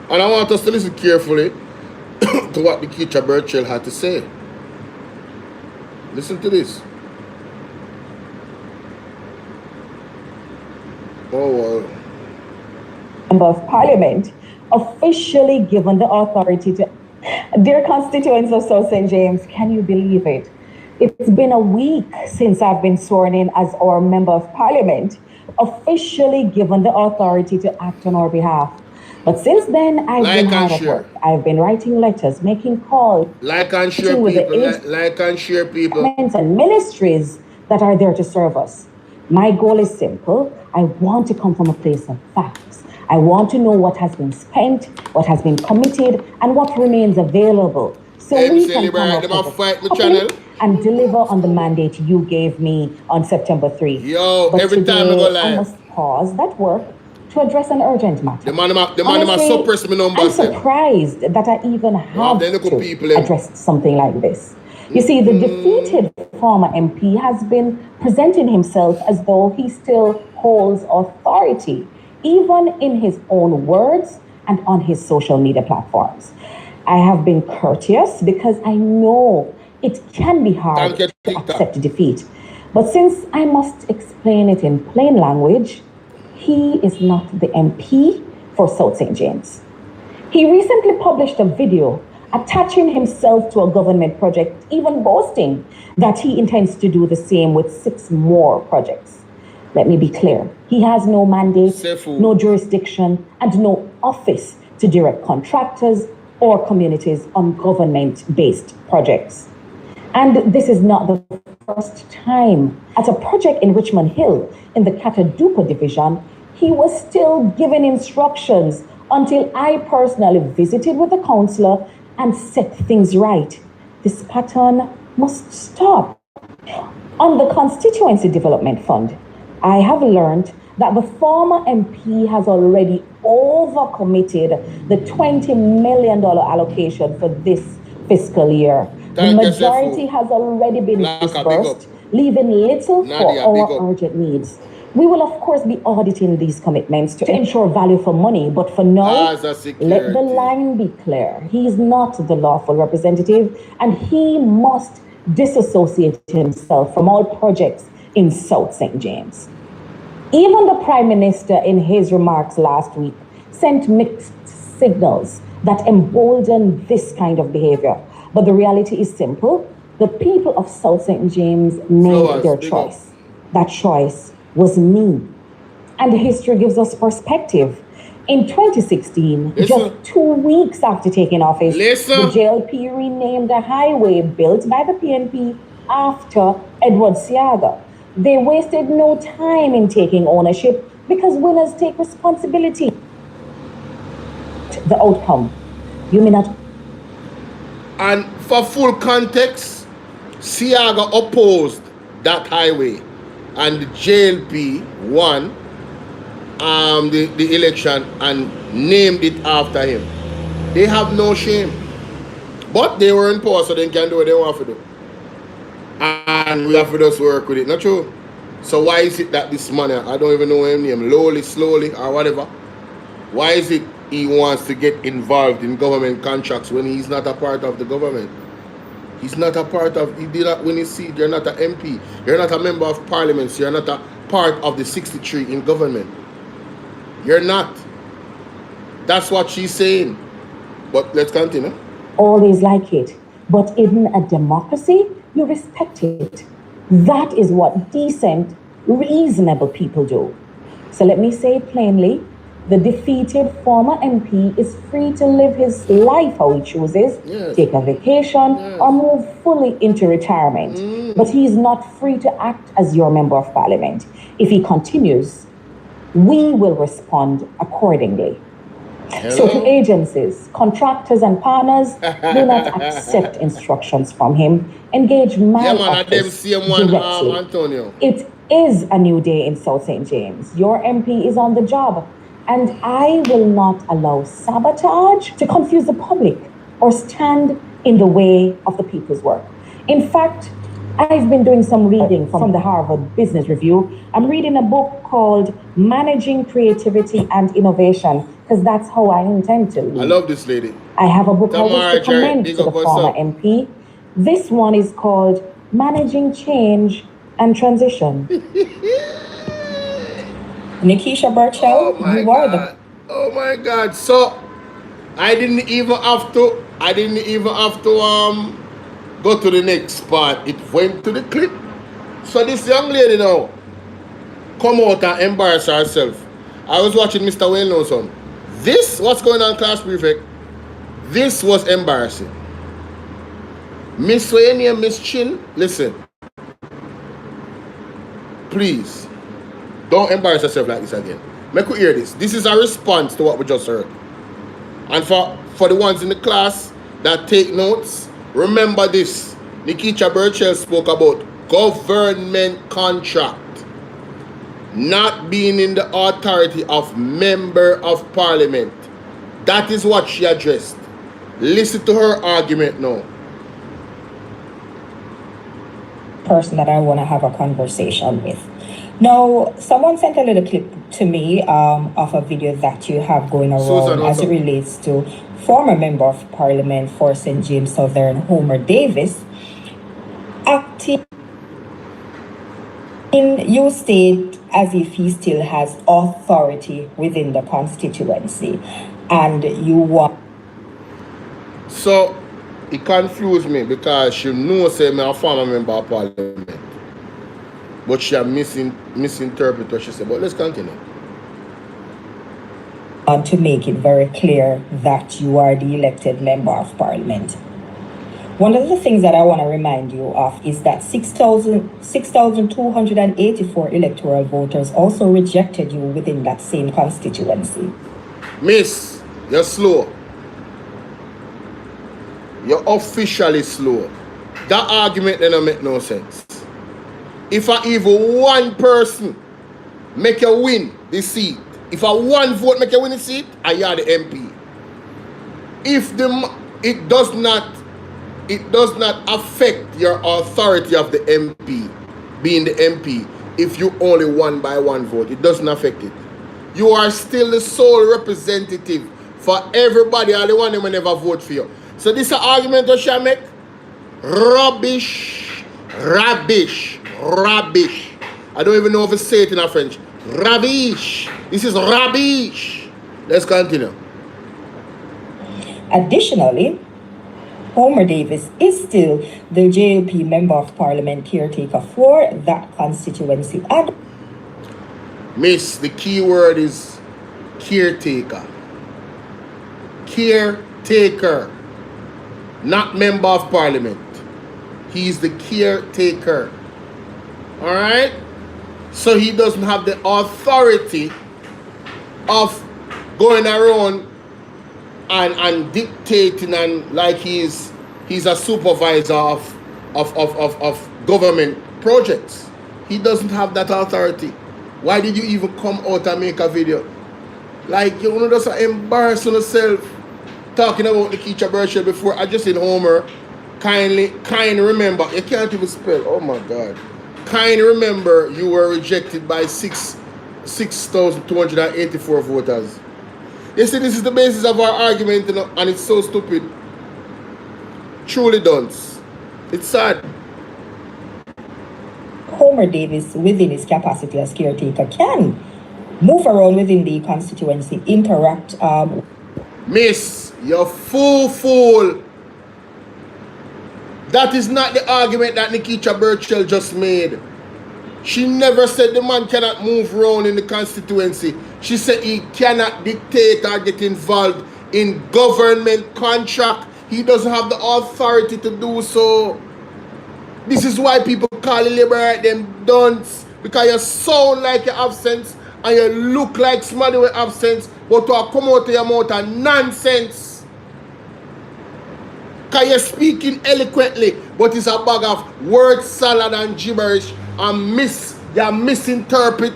And I want us to listen carefully to what Nikita Burchell had to say. Listen to this. Oh well. Member of Parliament officially given the authority to dear constituents of South St. James, can you believe it? It's been a week since I've been sworn in as our Member of Parliament, officially given the authority to act on our behalf. But since then, I've been hard at work. I've been writing letters, making calls, like and share people, like and share people, and ministries that are there to serve us. My goal is simple. I want to come from a place of facts. I want to know what has been spent, what has been committed, and what remains available. So we can come up with and deliver on the mandate you gave me on September 3. Yo, but every today, time I go live, I must pause that work to address an urgent matter. The man suppress me numbers. I'm surprised that I even have to address something like this. You see, the defeated former MP has been presenting himself as though he still holds authority, even in his own words and on his social media platforms. I have been courteous because I know it can be hard to accept defeat. But since I must explain it in plain language, he is not the MP for South St. James. He recently published a video attaching himself to a government project, even boasting that he intends to do the same with 6 more projects. Let me be clear. He has no mandate, no jurisdiction, and no office to direct contractors or communities on government-based projects. And this is not the first time. At a project in Richmond Hill in the Catadupa division, he was still giving instructions until I personally visited with the councillor and set things right. This pattern must stop. On the Constituency Development Fund, I have learned that the former MP has already overcommitted the $20 million allocation for this fiscal year. The majority has already been disbursed, leaving little for our urgent needs. We will, of course, be auditing these commitments to ensure value for money, but for now, let the line be clear. He is not the lawful representative, and he must disassociate himself from all projects in South St. James. Even the Prime Minister, in his remarks last week, sent mixed signals that embolden this kind of behavior. But the reality is simple. The people of South St. James made their choice. That choice was me. And history gives us perspective. In 2016, just 2 weeks after taking office, the JLP renamed a highway built by the PNP after Edward Siaga. They wasted no time in taking ownership because winners take responsibility. The outcome, you may not. And for full context, Siaga opposed that highway, and the JLP won the election and named it after him. They have no shame, but they were in power, so they can do what they want to do, and we have to just work with it. Not true? So why is it that this man, I don't even know his name, Lowly, Slowly, or whatever, why is it he wants to get involved in government contracts when he's not a part of the government? He's not a part of, he did not, when you see, you're not an MP, you're not a member of parliament, so you're not a part of the 63 in government. You're not. That's what she's saying. But let's continue. Always like it. But in a democracy, you respect it. That is what decent, reasonable people do. So let me say plainly, the defeated former MP is free to live his life how he chooses, take a vacation, or move fully into retirement. But he is not free to act as your member of parliament. If he continues, we will respond accordingly. So to agencies, contractors, and partners, do not accept instructions from him. Engage my office directly. It is a new day in South St. James. Your MP is on the job. And I will not allow sabotage to confuse the public or stand in the way of the people's work. In fact, I've been doing some reading from the Harvard Business Review. I'm reading a book called Managing Creativity and Innovation, because that's how I intend to lead. I love this lady. I have a book I wish to commend to the former MP. This one is called Managing Change and Transition. Nikisha Burchell, you are the... Oh my God! So I didn't even have to go to the next part. It went to the clip. So this young lady now come out and embarrass herself. I was watching Mr. Well-known son. This, what's going on, class prefect? This was embarrassing. Miss Wayne, Miss Chin, listen. Please. Don't embarrass yourself like this again. Make you hear this. This is a response to what we just heard. And for the ones in the class that take notes, remember this. Nikita Burchell spoke about government contract not being in the authority of member of parliament. That is what she addressed. Listen to her argument now. Person that I want to have a conversation with. Now, someone sent a little clip to me of a video that you have going around Susan, as it relates to former member of parliament for St. James Southern, Homer Davis, acting in you state as if he still has authority within the constituency, and you want. So it confused me because she knows I'm a former member of parliament. But she misinterpreted what she said. But let's continue. Want to make it very clear that you are the elected member of parliament. One of the things that I want to remind you of is that 6,284 electoral voters also rejected you within that same constituency. Miss, you're slow. You're officially slow. That argument doesn't make no sense. If even one person make you win the seat, if one vote make you win the seat, I are the MP. If it does not affect your authority of the MP, being the MP, if you only won by one vote, it doesn't affect it. You are still the sole representative for everybody, all the one who never vote for you. So this is an argument that shall make rubbish. I don't even know if I say it in French. Rubbish. This is rubbish. Let's continue. Additionally, Homer Davis is still the JLP Member of Parliament caretaker for that constituency. And Miss, the key word is caretaker. Caretaker. Not member of parliament. He's the caretaker. Alright? So he doesn't have the authority of going around and dictating and like he's a supervisor of government projects. He doesn't have that authority. Why did you even come out and make a video? Like, you know, just embarrass yourself talking about Nikita Burchell before. I just in Homer. Kindly remember, you can't even spell. Oh my God. Kindly remember you were rejected by 6,284 voters. You see, this is the basis of our argument, you know, and it's so stupid. Truly dunce. It's sad. Homer Davis, within his capacity as caretaker, can move around within the constituency, interact. Miss, you're fool. That is not the argument that Nikita Burchell just made. She never said the man cannot move around in the constituency. She said he cannot dictate or get involved in government contract. He doesn't have the authority to do so. This is why people call the liberate them dunce. Because you sound like your absence and you look like somebody with absence, but to come out of your mouth and nonsense. Because you're speaking eloquently, but it's a bag of word salad and gibberish and you misinterpret,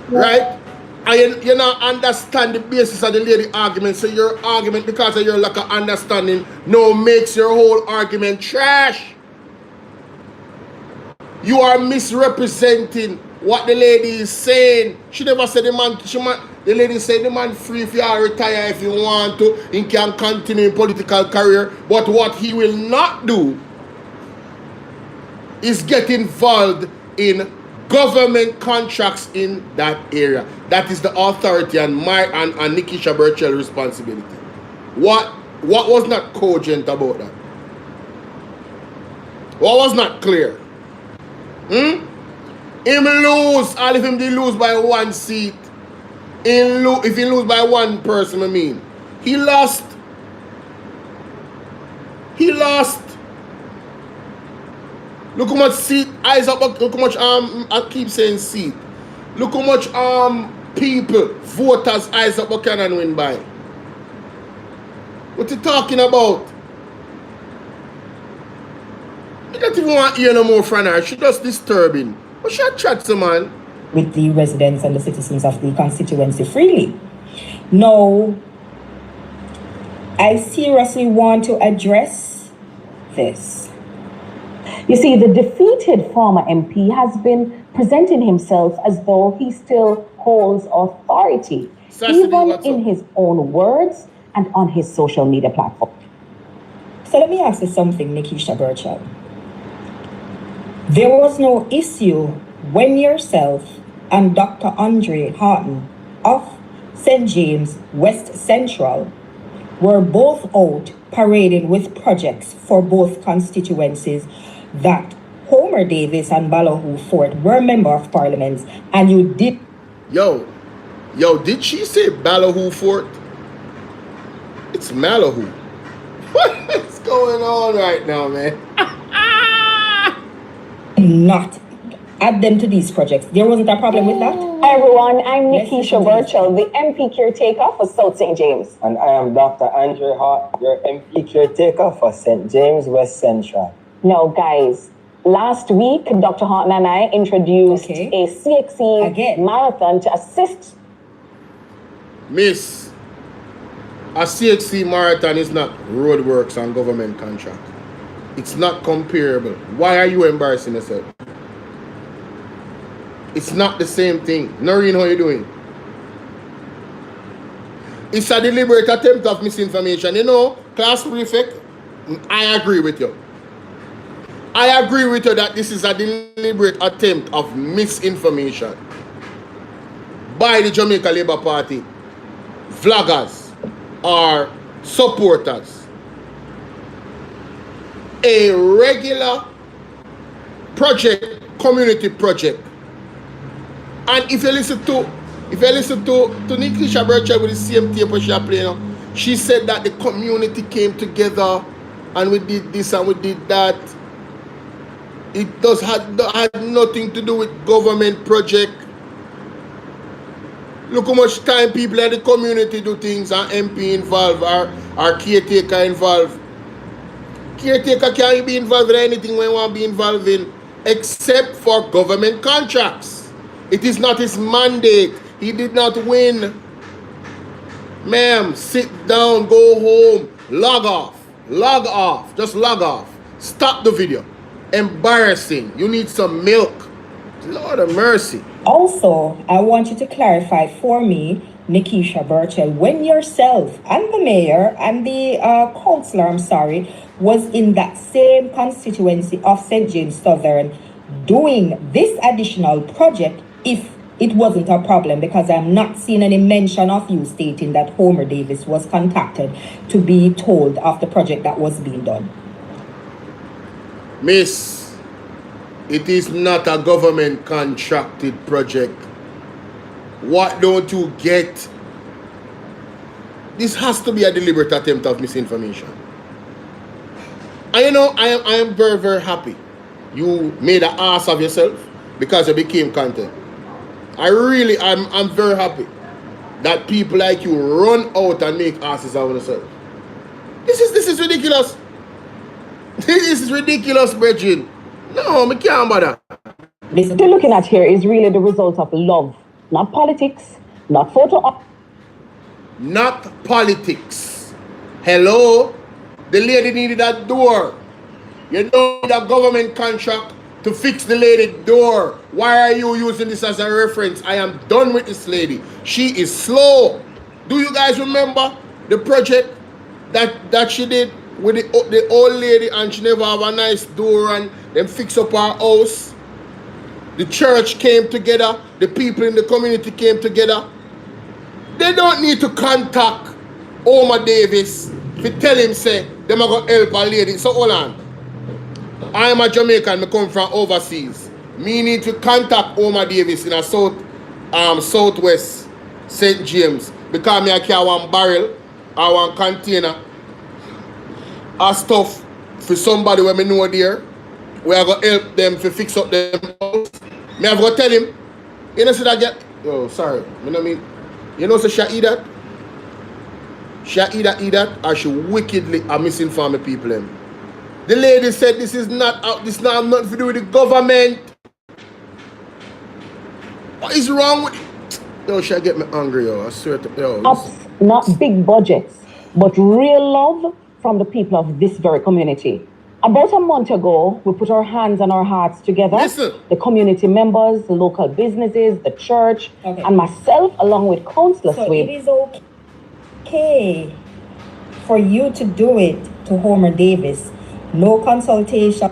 right? And you not understand the basis of the lady argument. So your argument, because of your lack of understanding, now makes your whole argument trash. You are misrepresenting what the lady is saying. She never said the lady said the man free if you are retire if you want to. He can continue in political career. But what he will not do is get involved in government contracts in that area. That is the authority and Nikita Burchell responsibility. What was not cogent about that? What was not clear? Him lose, all of him they lose by one seat. If he lose by one person, I mean. He lost. Look how much seat, eyes up, look how much, I keep saying seat. Look how much people, voters, Isaac Buchanan win by. What you talking about? You don't even want to hear no more from her. She just disturbing. But she chat to man. With the residents and the citizens of the constituency freely. Now, I seriously want to address this. You see, the defeated former MP has been presenting himself as though he still holds authority, even in his own words and on his social media platform. So let me ask you something, Nikisha Burchell. There was no issue when yourself and Dr. Andre Harton of St. James West Central were both out parading with projects for both constituencies that Homer Davis and Bolo Fort were member of parliaments, and you did. Yo, did she say Balo Fort? It's Malahoo. What's going on right now, man? Not add them to these projects. There wasn't a problem with that. Hi everyone, I'm Nikisha Burchell, the MP caretaker for South St. James. And I am Dr. Andre Hart, your MP caretaker for St. James West Central. Now guys, last week, Dr. Harton and I introduced a CXC marathon to assist. Miss, a CXC marathon is not roadworks and government contract. It's not comparable. Why are you embarrassing yourself? It's not the same thing. Noreen, how you doing? It's a deliberate attempt of misinformation. You know, class prefect, I agree with you. I agree with you that this is a deliberate attempt of misinformation by the Jamaica Labour Party, vloggers or supporters. A regular project, community project. And if you listen to Nikisha Burchell with the same tape she playing, she said that the community came together and we did this and we did that. It had nothing to do with government project. Look how much time people in the community do things, and MP involved, or caretaker involved. Caretaker can't be involved in anything when you want to be involved in, except for government contracts. It is not his mandate. He did not win. Ma'am, sit down, go home, log off, just log off. Stop the video. Embarrassing. You need some milk. Lord of mercy. Also, I want you to clarify for me, Nikisha Burchell, when yourself and the mayor and the councillor, was in that same constituency of St. James Southern doing this additional project, if it wasn't a problem, because I'm not seeing any mention of you stating that Homer Davis was contacted to be told of the project that was being done. Miss, it is not a government contracted project. What don't you get? This has to be a deliberate attempt of misinformation. And you know, I am very, very happy you made an ass of yourself because you became content. I'm very happy that people like you run out and make asses out of themselves. This is ridiculous. This is ridiculous, Bridget. No, I can't bother. What you're looking at here is really the result of love, not politics, not photo op. Not politics. Hello? The lady needed that door. You don't need a government contract to fix the lady door. Why are you using this as a reference? I am done with this lady. She is slow. Do you guys remember the project that she did with the old lady, and she never have a nice door and then fix up her house? The church came together. The people in the community came together. They don't need to contact Homer Davis to tell him, say, them are going to help a lady. So hold on. I am a Jamaican, I come from overseas. Me need to contact Homer Davis in a southwest St. James, because me I carry one barrel or one container of stuff for somebody where me know there. We are going to help them to fix up them house. Me have to tell him. You know, so that get. Oh, sorry. You know what I mean? You know, so she eat that? She eat that, or she wickedly are misinforming people. Them. The lady said this is not out. This not nothing to do with the government. What is wrong with it? Yo, she get me angry, yo. I swear to yo. Ups, not big budgets, but real love from the people of this very community. About a month ago, we put our hands and our hearts together. Listen. The community members, the local businesses, the church, and myself, along with Councillor Sweet. It is okay for you to do it to Homer Davis. No consultation.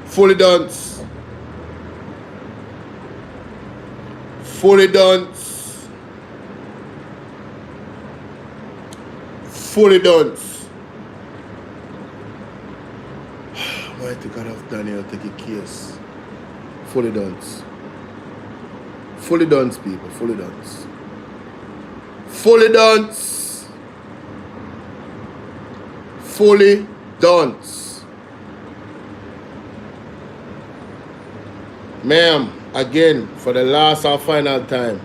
Fully done. Fully done. Fully done. Mighty God of Daniel, take a case. Fully done. Fully done, people. Fully done. Fully done. Fully done. Ma'am, again, for the last and final time,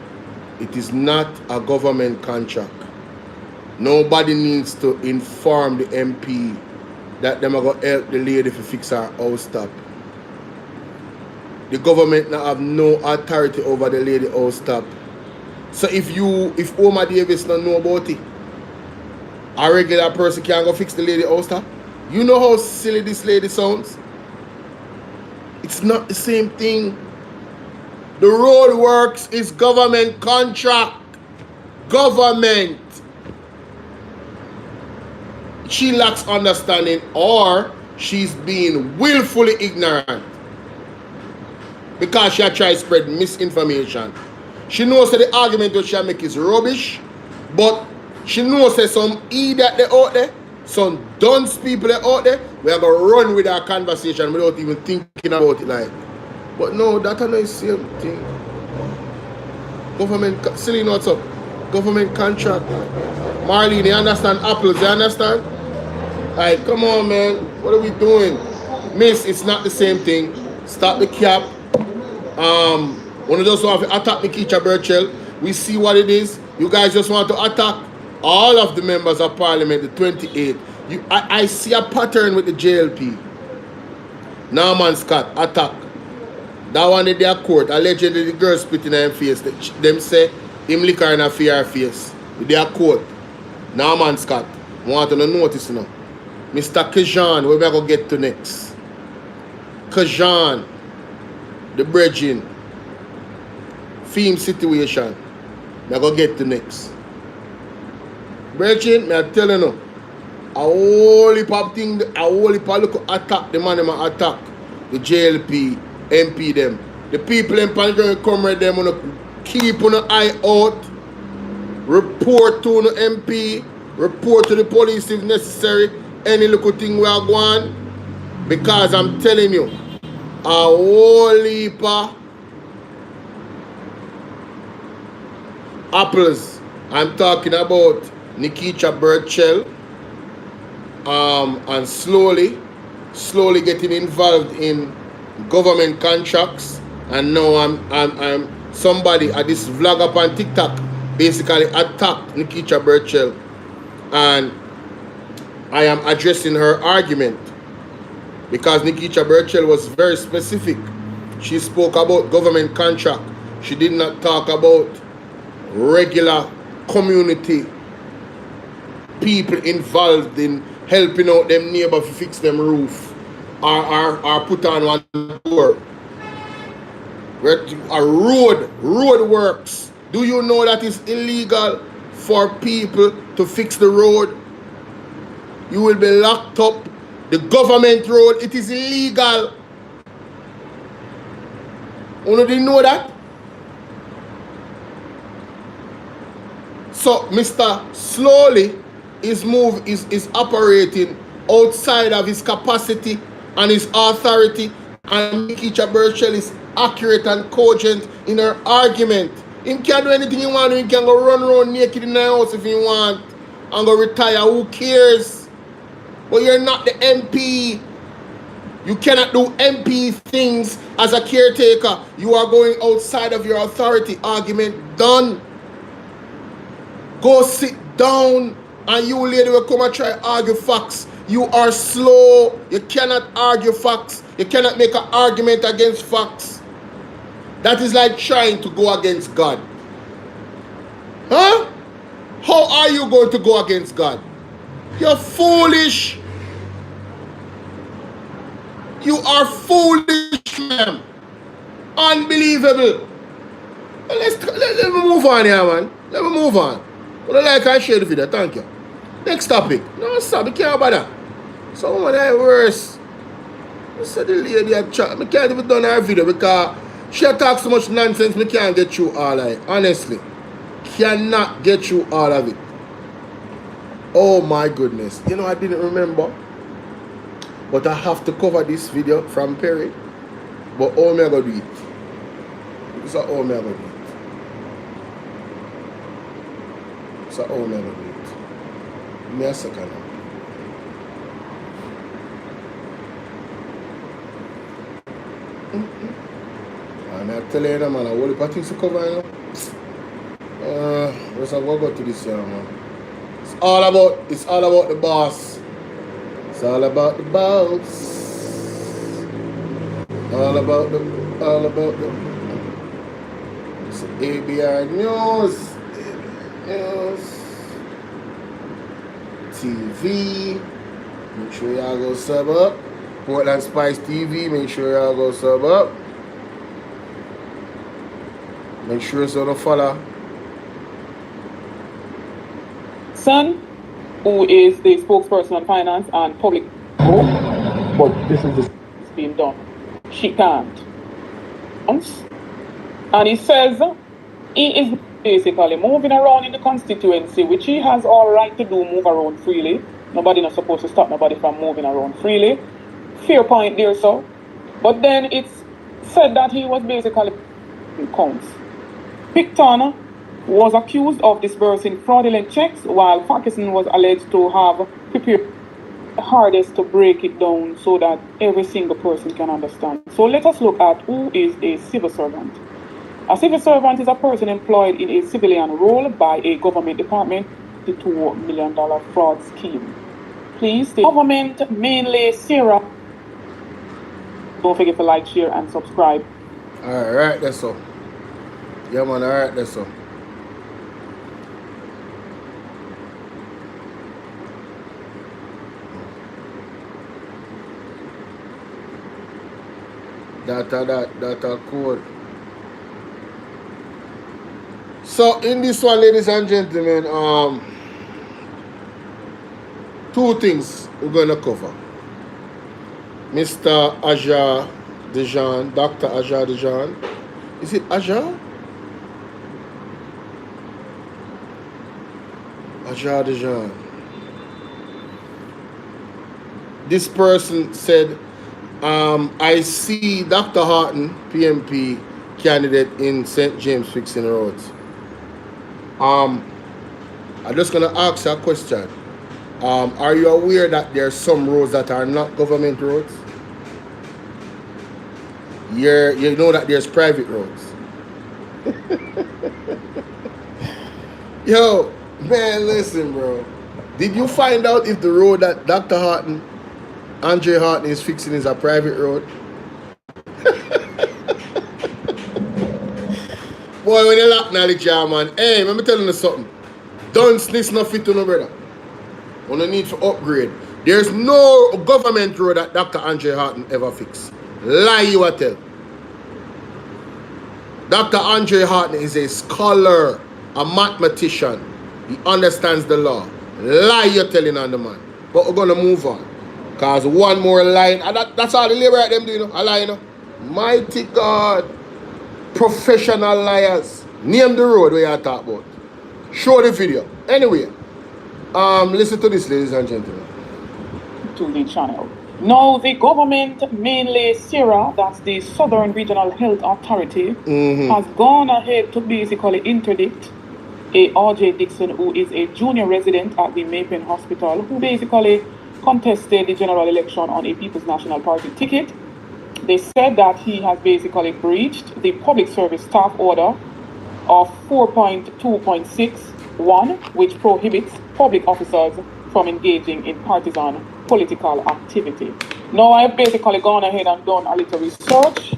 it is not a government contract. Nobody needs to inform the MP that them are going to help the lady to fix her house top. The government now have no authority over the lady house top. So if Homer Davis don't know about it, a regular person can't go fix the lady house top. You know how silly this lady sounds? It's not the same thing. The road works is government contract. Government. She lacks understanding or she's being willfully ignorant because she tries to spread misinformation. She knows that the argument that she make is rubbish, but she knows that some idiot they out there, some dunce people they out there, we are going to run with our conversation without even thinking about it like. But no, that's not the same thing. Government, silly what's up? Government contract. Marlene, you understand apples, you understand? Like, come on, man. What are we doing? Miss, it's not the same thing. Stop the cap. One of those who have attacked Nikita Burchell. We see what it is. You guys just want to attack all of the members of parliament, the 28. I see a pattern with the JLP. Norman Scott, attack. That one in their court, allegedly the girl spit in her face. Them say him lick her in her face. With their court. Norman Scott. Want to notice now. Mr. Kajan, where we are going to get to next. Kajan, the bridging, theme situation. We are going to get to next. Bridging, I tell you now, a whole heap of thing, a whole heap of look attack, the man them attack, the JLP, MP them. The people in Panjang come right them, keep on an eye out, report to the MP, report to the police if necessary. Any little thing we are going, because I'm telling you, a whole heap of apples. I'm talking about Nikita Burchell, and slowly getting involved in government contracts. And now I'm somebody at this vlog up on TikTok basically attacked Nikita Burchell, and I am addressing her argument because Nikita Burchell was very specific. She spoke about government contract. She did not talk about regular community people involved in helping out them neighbor to fix them roof or put on one door. A road works. Do you know that it's illegal for people to fix the road? You will be locked up. The government road, it is illegal. You didn't know that? So Mr. Slowly is operating outside of his capacity and his authority, and Nikita Burchell is accurate and cogent in her argument. He can do anything he wants. He can go run around naked in the house if he wants and go retire. Who cares? But you're not the MP. You cannot do MP things as a caretaker. You are going outside of your authority. Argument done. Go sit down, and you lady will come and try argue facts. You are slow. You cannot argue facts. You cannot make an argument against facts. That is like trying to go against God. Huh? How are you going to go against God? You're foolish. You are foolish, man. Unbelievable. Let me move on here, man. Let me move on. What I like, I share the video. Thank you. Next topic. No, stop. I can't bother. Someone that worse. I said the lady had chat. I can't even done her video because she talks so much nonsense. I can't get through all of it. Honestly. Cannot get through all of it. Oh my goodness. You know, I didn't remember. But I have to cover this video from Perry. But all me I going to do it. This is all me I going to do it. So all me I going to do it. Give me a second now. And I tell you, man, I will put things to cover, you know. Let's go to this here, man. It's all about the boss. It's all about the boss. All about the it's ABR News. TV. Make sure y'all go sub up. Portland Spice TV. Make sure y'all go sub up. Make sure it's on the follow. Son, who is the spokesperson on finance and public, But this is being done. She can't. And he says he is basically moving around in the constituency, which he has all right to do, move around freely. Nobody not supposed to stop nobody from moving around freely. Fair point there, so. But then it's said that he was basically counts. Picton was accused of disbursing fraudulent checks, while Parkinson was alleged to have prepared the hardest to break it down so that every single person can understand. So let us look at who is a civil servant. A civil servant is a person employed in a civilian role by a government department, the $2 million fraud scheme. Please, the government, mainly Sarah. Don't forget to like, share, and subscribe. Alright, that's all. Yeah, man, alright, that's all. Data code. So in this one, ladies and gentlemen, two things we're gonna cover. Mr. Aja Dejan, Dr. Aja Dejan. Is it Aja? Aja Dejan. This person said, I see Dr. Horton, PMP candidate in St. James fixing roads. I'm just gonna ask you a question. Are you aware that there are some roads that are not government roads? You know that there's private roads. Yo, man, listen, bro. Did you find out if the road that Dr. Horton, RJ Horton is fixing is a private road? Boy, when you lack knowledge, yeah, man. Hey, let me tell you something. Don't sniff no fit to no brother. On the need for upgrade. There's no government road that Dr. RJ Horton ever fixed. Lie you a tell. Dr. RJ Horton is a scholar, a mathematician. He understands the law. Lie you're telling on the man. But we're gonna move on. Cause one more line, and that's all the labor at them do, you know. A lie, you know. Mighty God. Professional liars. Name the road where you talk about. Show the video. Anyway, listen to this, ladies and gentlemen. To the channel. Now the government, mainly SERA, that's the Southern Regional Health Authority, has gone ahead to basically interdict a RJ Dixon, who is a junior resident at the Jamaican hospital, who basically contested the general election on a People's National Party ticket. They said that he has basically breached the public service staff order of 4.2.61, which prohibits public officers from engaging in partisan political activity. Now I've basically gone ahead and done a little research,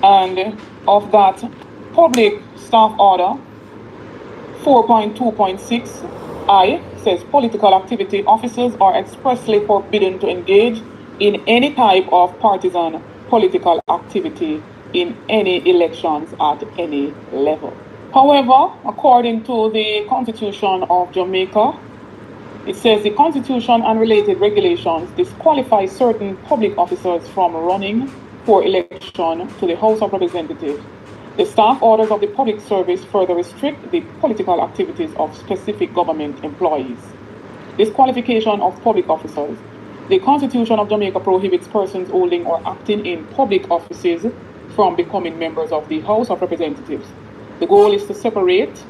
and of that public staff order 4.2.6I says political activity officers are expressly forbidden to engage in any type of partisan political activity in any elections at any level. However, according to the Constitution of Jamaica, it says the Constitution and related regulations disqualify certain public officers from running for election to the House of Representatives. The staff orders of the public service further restrict the political activities of specific government employees. Disqualification of public officers. The Constitution of Jamaica prohibits persons holding or acting in public offices from becoming members of the House of Representatives. The goal is to separate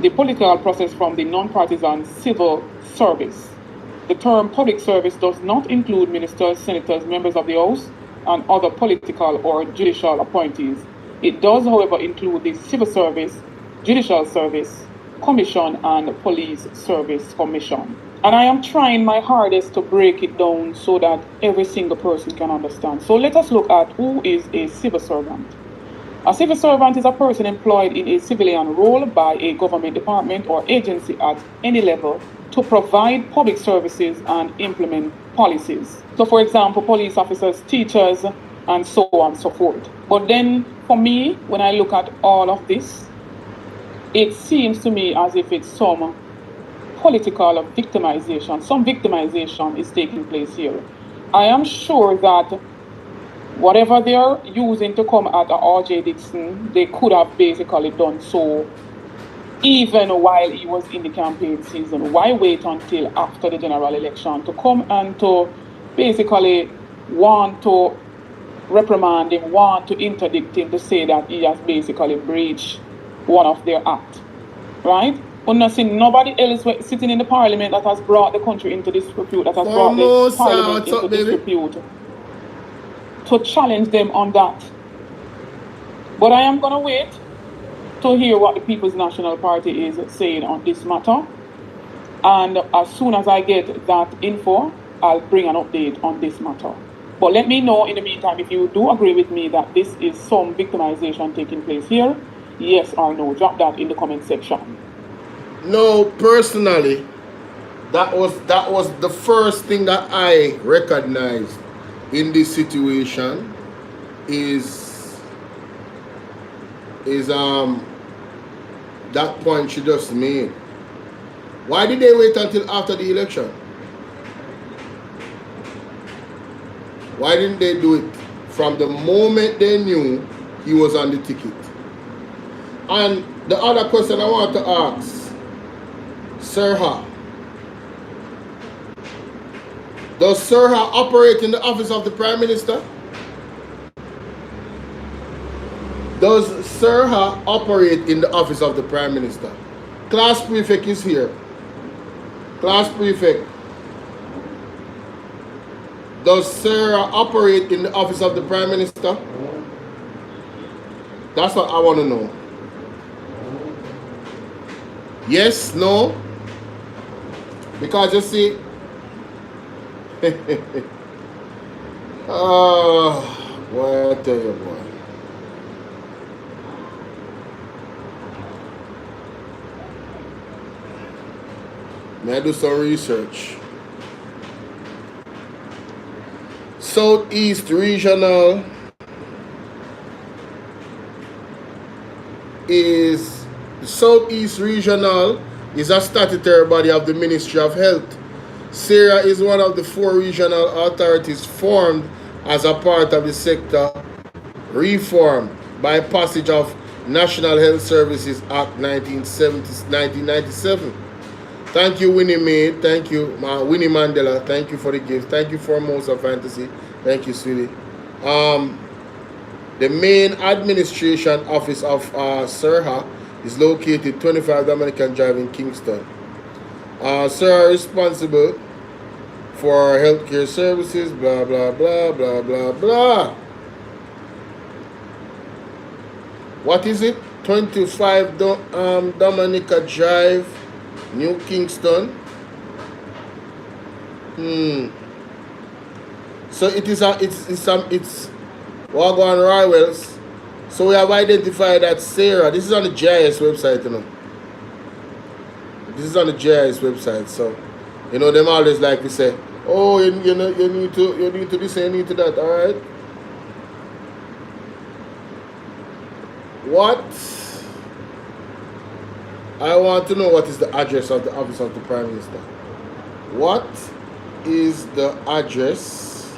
the political process from the non-partisan civil service. The term public service does not include ministers, senators, members of the House, and other political or judicial appointees. It does, however, include the civil service, judicial service, commission, and police service commission. And I am trying my hardest to break it down so that every single person can understand. So let us look at who is a civil servant. A civil servant is a person employed in a civilian role by a government department or agency at any level to provide public services and implement policies. So for example, police officers, teachers, and so on and so forth. But then for me, when I look at all of this, it seems to me as if it's some political victimization. Some victimization is taking place here. I am sure that whatever they're using to come at RJ Dixon, they could have basically done so even while he was in the campaign season. Why wait until after the general election to come and to basically want to reprimand him, want to interdict him, to say that he has basically breached one of their acts, right? We're not seeing nobody else sitting in the parliament that has brought the country into disrepute, that has brought the parliament into disrepute, to challenge them on that. But I am going to wait to hear what the People's National Party is saying on this matter. And as soon as I get that info, I'll bring an update on this matter. But let me know in the meantime if you do agree with me that this is some victimization taking place here. Yes or no. Drop that in the comment section. No, personally, that was the first thing that I recognized in this situation is that point she just made. Why did they wait until after the election? Why didn't they do it from the moment they knew he was on the ticket? And the other question I want to ask, Sirha, does Sirha operate in the office of the Prime Minister? Does Sirha operate in the office of the Prime Minister? Class Prefect is here. Class Prefect. Does Sirha operate in the office of the Prime Minister? That's what I want to know. Yes, no? Because you see, oh, boy, I tell you, boy. May I do some research? Southeast Regional is a statutory body of the Ministry of Health. Sirha is one of the 4 regional authorities formed as a part of the sector reform by passage of National Health Services Act 1997. Thank you, Winnie May. Thank you, Winnie Mandela. Thank you for the gift. Thank you for Mosa Fantasy. Thank you, sweetie. The main administration office of Sirha is located 25 Dominican Drive in Kingston. Sirha is responsible for healthcare services, blah, blah, blah, blah, blah, blah. What is it? 25 Dominica Drive, New Kingston. So it's Wagwan Rivals. So we have identified that Sarah. This is on the GIS website, you know. This is on the GIS website. So, you know, them always like to say, oh, you need to this, you need to that. All right. What? I want to know what is the address of the office of the Prime Minister. What is the address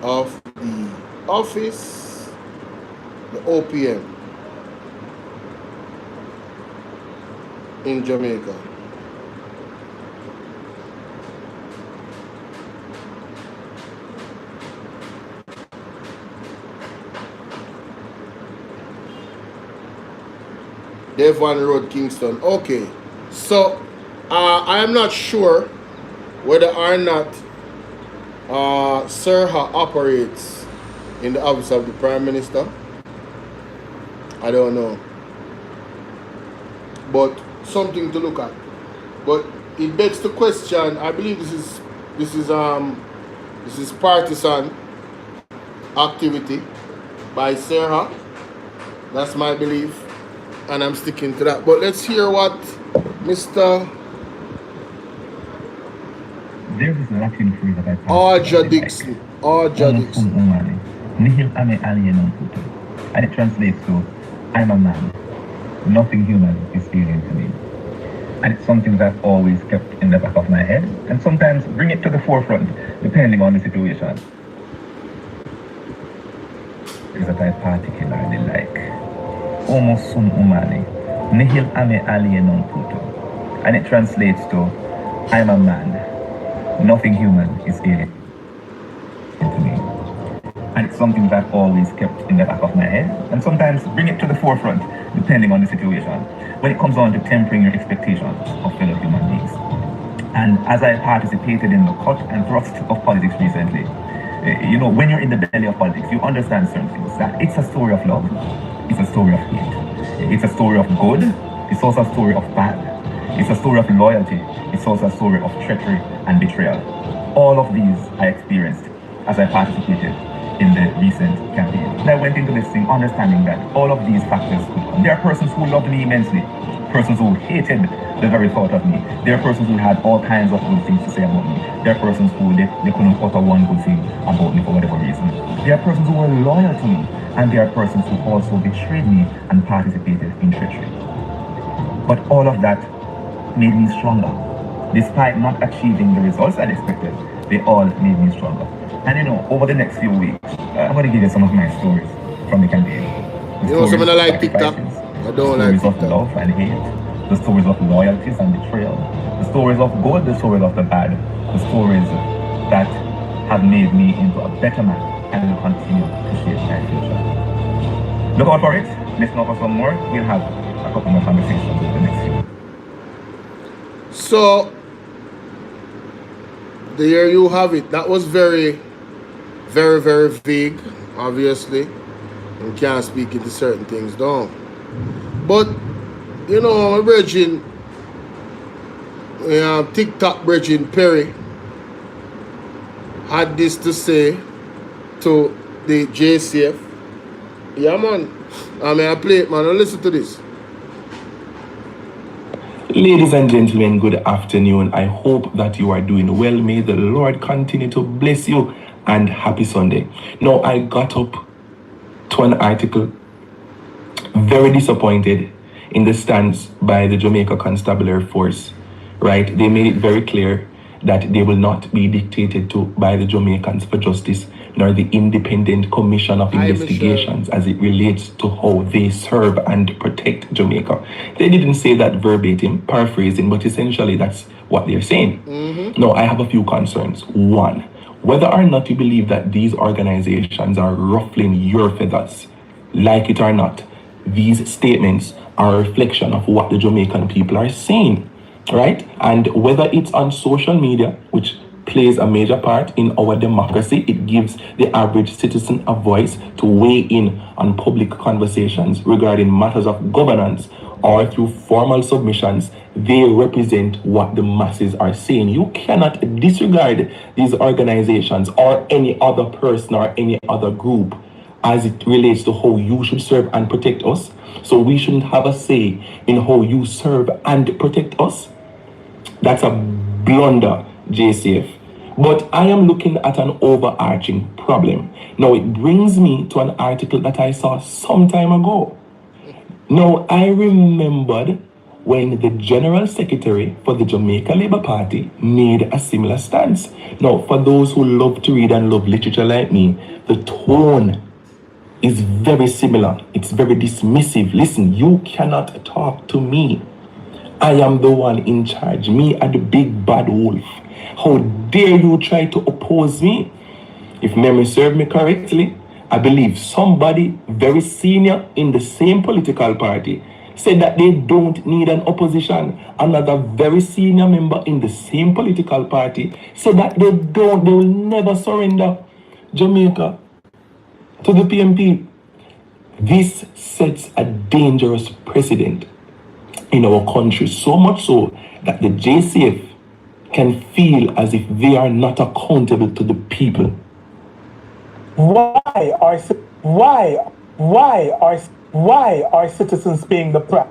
of the office, the OPM in Jamaica? Devon Road, Kingston. Okay, so I am not sure whether or not Serha operates in the office of the Prime Minister. I don't know, but something to look at. But it begs the question. I believe this is partisan activity by Serha. That's my belief, and I'm sticking to that. But let's hear what Mr. There is a Latin phrase that I RJ Dixon. RJ Dixon. And it translates to, I'm a man. Nothing human is alien to me. And it's something that I've always kept in the back of my head, and sometimes bring it to the forefront, depending on the situation. Is that I particularly like. Homo sum humani, nihil ame alienum puto. And it translates to, I'm a man. Nothing human is alien to me. And it's something that I've always kept in the back of my head, and sometimes bring it to the forefront, depending on the situation, when it comes on to tempering your expectations of fellow human beings. And as I participated in the cut and thrust of politics recently, you know, when you're in the belly of politics, you understand certain things, that it's a story of love, it's a story of hate, it's a story of good, it's also a story of bad, it's a story of loyalty, it's also a story of treachery and betrayal. All of these I experienced as I participated in the recent campaign. And I went into this thing understanding that all of these factors could come. There are persons who loved me immensely, persons who hated the very thought of me. There are persons who had all kinds of good things to say about me. There are persons who they couldn't utter one good thing about me for whatever reason. There are persons who were loyal to me, and there are persons who also betrayed me and participated in treachery. But all of that made me stronger. Despite not achieving the results I expected, they all made me stronger. And you know, over the next few weeks, I'm going to give you some of my stories from the campaign. You know, something I like TikTok. I don't like TikTok. The stories of love and hate, the stories of loyalties and betrayal, the stories of good, the stories of the bad, the stories that have made me into a better man and will continue to shape my future. Look out for it. Listen out for some more. We'll have a couple more conversations over the next few. So, there you have it. That was very, very, very vague, obviously. You can't speak into certain things down. But, you know, my brethren, TikTok brethren Perry had this to say to the JCF. Yeah, man. I mean, I play it, man. Now listen to this. Ladies and gentlemen, good afternoon. I hope that you are doing well. May the Lord continue to bless you, and happy Sunday. Now, I got up to an article very disappointed in the stance by the Jamaica Constabulary Force, right? They made it very clear that they will not be dictated to by the Jamaicans for Justice, nor the Independent Commission of Investigations as it relates to how they serve and protect Jamaica. They didn't say that verbatim, paraphrasing, but essentially that's what they're saying. Now, I have a few concerns. One, whether or not you believe that these organizations are ruffling your feathers, like it or not, these statements are a reflection of what the Jamaican people are saying. right? And whether it's on social media, which plays a major part in our democracy, it gives the average citizen a voice to weigh in on public conversations regarding matters of governance, or through formal submissions, they represent what the masses are saying. You cannot disregard these organizations or any other person or any other group as it relates to how you should serve and protect us. So we shouldn't have a say in how you serve and protect us. That's a blunder, JCF. But I am looking at an overarching problem. Now, it brings me to an article that I saw some time ago. Now, I remembered when the General Secretary for the Jamaica Labour Party made a similar stance. Now, for those who love to read and love literature like me, the tone is very similar. It's very dismissive. Listen, you cannot talk to me. I am the one in charge. Me are the big bad wolf. How dare you try to oppose me? If memory serves me correctly, I believe somebody very senior in the same political party said that they don't need an opposition. Another very senior member in the same political party said that they will never surrender Jamaica to the PMP. This sets a dangerous precedent in our country, so much so that the JCF can feel as if they are not accountable to the people. Why are citizens paying the price?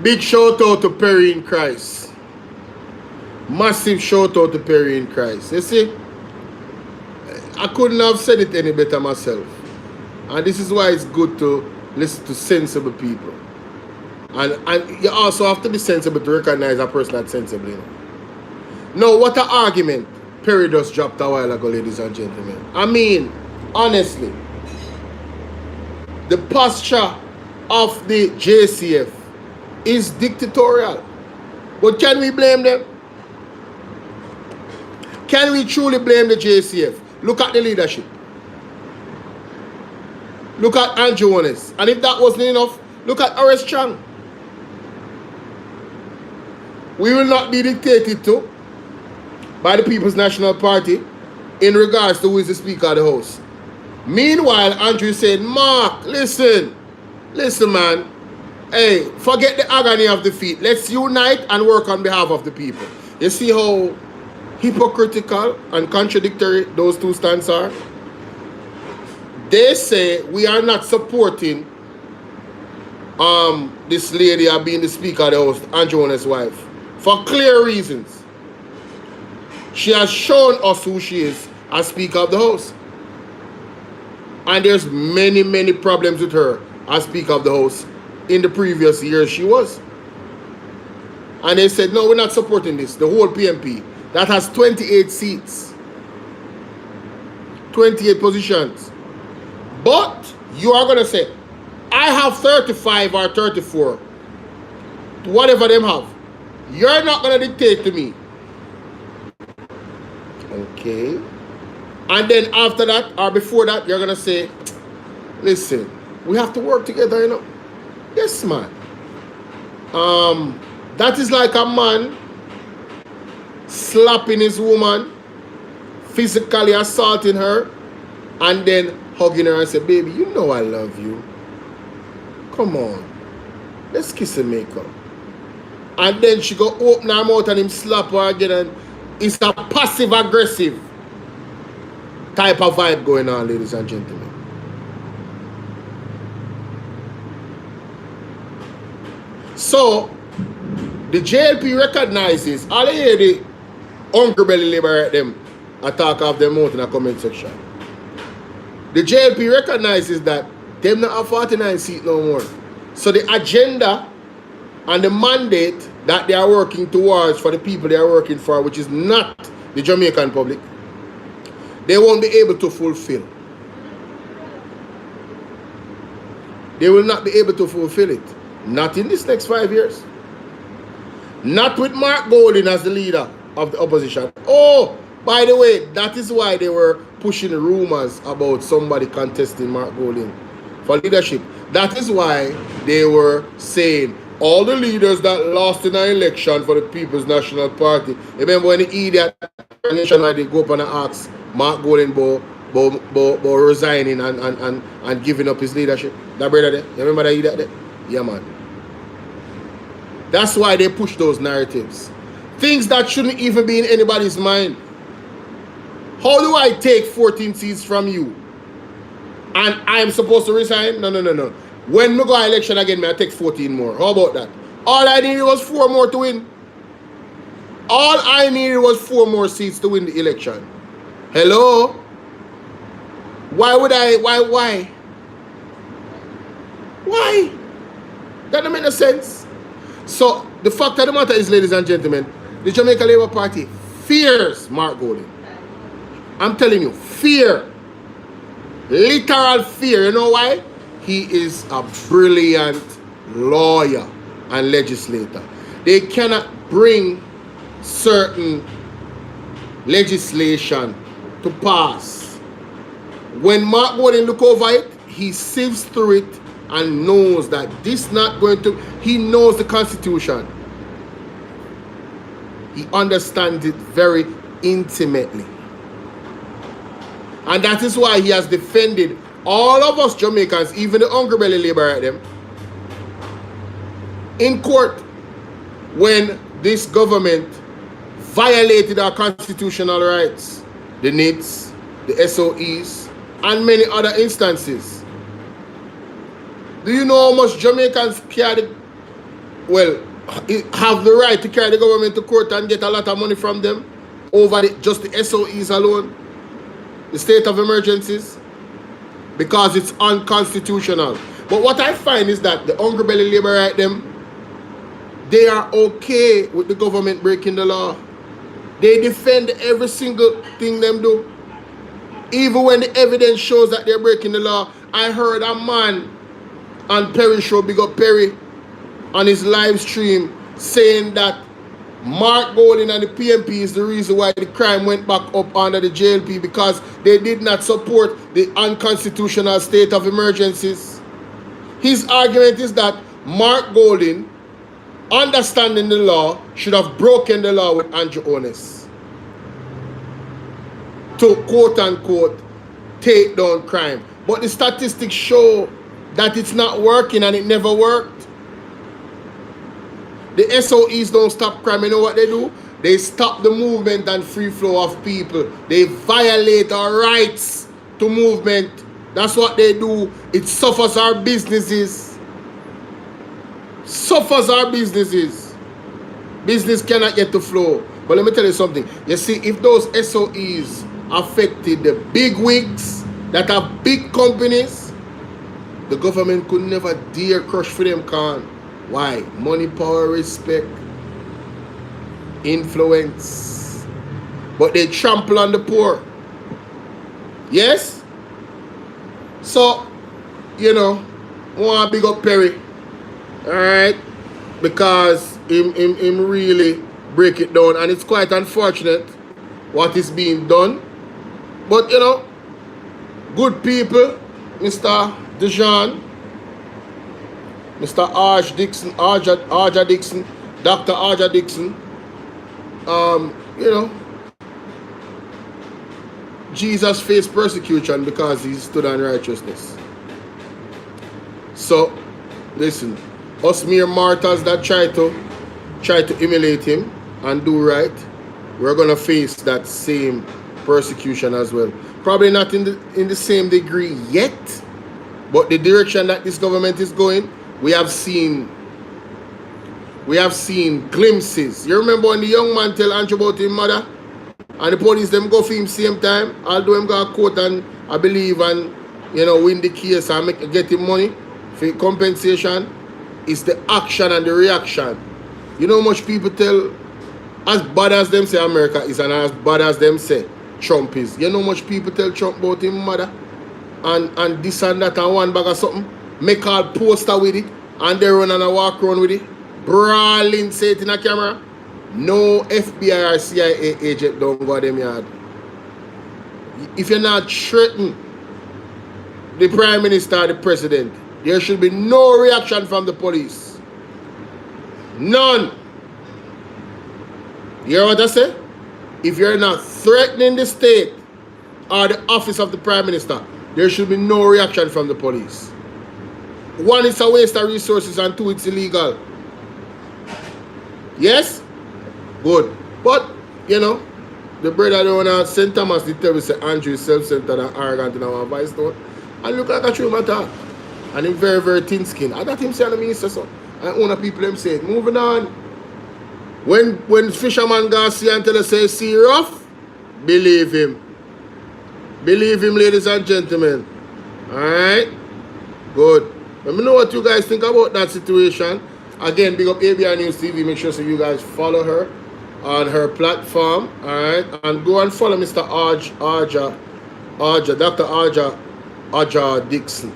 Big shout out to Perry in Christ. Massive shout out to Perry in Christ. You see, I couldn't have said it any better myself. And this is why it's good to listen to sensible people. And you also have to be sensible to recognize a person that's sensible. You know? Now, what an argument Perry just dropped a while ago, ladies and gentlemen. I mean, honestly, the posture of the JCF is dictatorial. But can we blame them? Can we truly blame the JCF? Look at the leadership. Look at Andrew Honest. And if that wasn't enough, look at Horace Chang. We will not be dictated to by the People's National Party in regards to who is the Speaker of the House. Meanwhile, Andrew said, Mark, listen, man. Hey, forget the agony of defeat. Let's unite and work on behalf of the people. You see how hypocritical and contradictory those two stands are? They say we are not supporting this lady being the Speaker of the House, Andrew Honest's wife, for clear reasons. She has shown us who she is as Speaker of the House. And there's many problems with her as Speaker of the House in the previous years she was. And they said, no, we're not supporting this. The whole PMP, that has 28 seats. 28 positions. But you are going to say, I have 35 or 34. Whatever them have. You're not going to dictate to me. Okay. And then after that or before that, you're going to say, listen, we have to work together, you know. Yes, man. That is like a man slapping his woman, physically assaulting her, and then hugging her and say, baby, you know I love you. Come on. Let's kiss and make up. And then she go open her mouth and him slap her again, and it's a passive-aggressive type of vibe going on, ladies and gentlemen. So, the JLP recognizes, all you hear the hungry belly liberate them attack off their mouth in the comment section. The JLP recognizes that them not have 49 seats no more. So the agenda and the mandate that they are working towards for the people they are working for, which is not the Jamaican public, they won't be able to fulfill. They will not be able to fulfill it. Not in this next 5 years. Not with Mark Golding as the leader of the opposition. Oh, by the way, that is why they were pushing rumors about somebody contesting Mark Golding for leadership. That is why they were saying all the leaders that lost in an election for the People's National Party. Remember when the idiot nationwide they go up and ask Mark Golden Bo resigning and giving up his leadership? That brother there? You remember that idiot there? Yeah, man. That's why they push those narratives. Things that shouldn't even be in anybody's mind. How do I take 14 seats from you and I am supposed to resign? No. When we go election again, I take 14 more. How about that? All I needed was 4 more to win. All I needed was 4 more seats to win the election. Hello? Why would I? Why? That don't make no sense. So, the fact of the matter is, ladies and gentlemen, the Jamaica Labour Party fears Mark Golden. I'm telling you, fear. Literal fear. You know why? He is a brilliant lawyer and legislator. They cannot bring certain legislation to pass. When Mark Golden look over it, he sifts through it and knows that this not going to, he knows the Constitution. He understands it very intimately. And that is why he has defended all of us Jamaicans, even the hungry belly labor at them, in court when this government violated our constitutional rights, the NITs, the SOEs, and many other instances. Do you know how much Jamaicans have the right to carry the government to court and get a lot of money from them over just the SOEs alone, the state of emergencies? Because it's unconstitutional. But what I find is that the hungry belly labor right them, they are okay with the government breaking the law. They defend every single thing them do. Even when the evidence shows that they're breaking the law. I heard a man on Perry show, big up Perry, on his live stream saying that Mark Golden and the PMP is the reason why the crime went back up under the JLP, because they did not support the unconstitutional state of emergencies. His argument is that Mark Golden, understanding the law, should have broken the law with Andrew Onus to quote-unquote take down crime. But the statistics show that it's not working and it never worked. The SOEs don't stop crime. You know what they do? They stop the movement and free flow of people. They violate our rights to movement. That's what they do. It suffers our businesses. Suffers our businesses. Business cannot get to flow. But let me tell you something. You see, if those SOEs affected the big wigs that have big companies, the government could never dare crush for them, can. Why? Money, power, respect, influence. But they trample on the poor. Yes? So, you know, I want to big up Perry. Alright? Because him really break it down. And it's quite unfortunate what is being done. But, you know, good people, Mr. Dejan, Mr. RJ Dixon, RJ Dixon, Dr. RJ Dixon, you know, Jesus faced persecution because he stood on righteousness. So, listen, us mere mortals that try to emulate him and do right, we're gonna face that same persecution as well. Probably not in the same degree yet, but the direction that this government is going, we have seen glimpses. You remember when the young man tell Andrew about his mother, and the police them go for him same time, although him go to court and I believe and you know win the case and get him money for compensation. It's the action and the reaction. You know how much people tell, as bad as them say America is and as bad as them say Trump is. You know how much people tell Trump about his mother and this and that and one bag of something. Make all poster with it and they run and a walk around with it. Brawling, say it in a camera. No FBI or CIA agent don't go to them yard. If you're not threatened the Prime Minister or the President, there should be no reaction from the police. None. You hear what I say? If you're not threatening the state or the office of the Prime Minister, there should be no reaction from the police. One, it's a waste of resources, and two, it's illegal. Yes? Good. But, you know, the brother down at St. Thomas did tell me say Andrew is self-centered and arrogant in our vice note. And look like a true matter. And him very, very thin skin. I thought him say the minister so. And one of people him say it. Moving on. When Fisherman Garcia and tell us say see rough, believe him. Believe him, ladies and gentlemen. Alright? Good. Let me know what you guys think about that situation. Again, big up ABI News TV. Make sure so you guys follow her on her platform. Alright? And go and follow Mr. Dr. RJ Dixon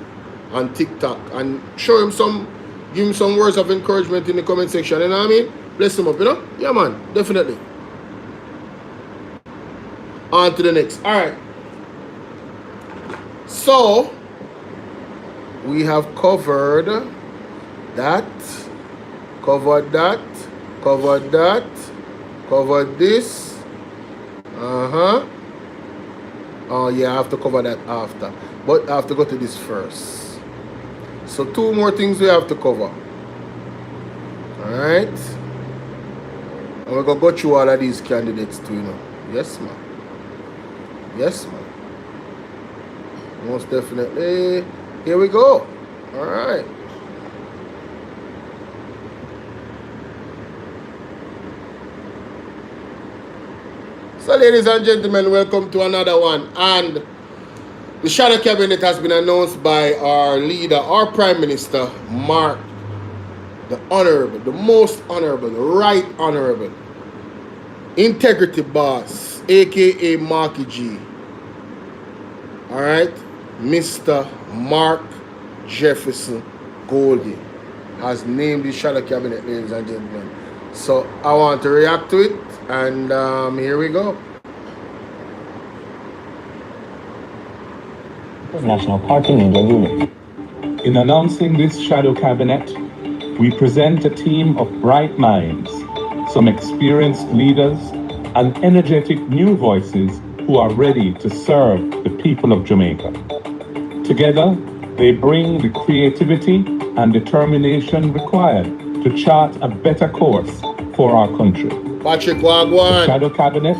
on TikTok. And show him give him some words of encouragement in the comment section. You know what I mean? Bless him up, you know? Yeah, man. Definitely. On to the next. Alright. So, we have covered that, covered this. Oh yeah, I have to cover that after, but I have to go to this first. So 2 more things we have to cover. Alright, and we're gonna go through all of these candidates too, you know. Yes, man. Yes, man. Most definitely. Here we go. All right. So, ladies and gentlemen, welcome to another one. And the shadow cabinet has been announced by our leader, our Prime Minister, Mark, the Honorable, the Most Honorable, the Right Honorable, Integrity Boss, aka Marky G. All right. Mr. Mark Jefferson Goldie has named the shadow cabinet, ladies and gentlemen. So I want to react to it, and here we go. National Party Media Unit. In announcing this shadow cabinet, we present a team of bright minds, some experienced leaders, and energetic new voices who are ready to serve the people of Jamaica. Together, they bring the creativity and determination required to chart a better course for our country. Patrick Wagwan. The Shadow Cabinet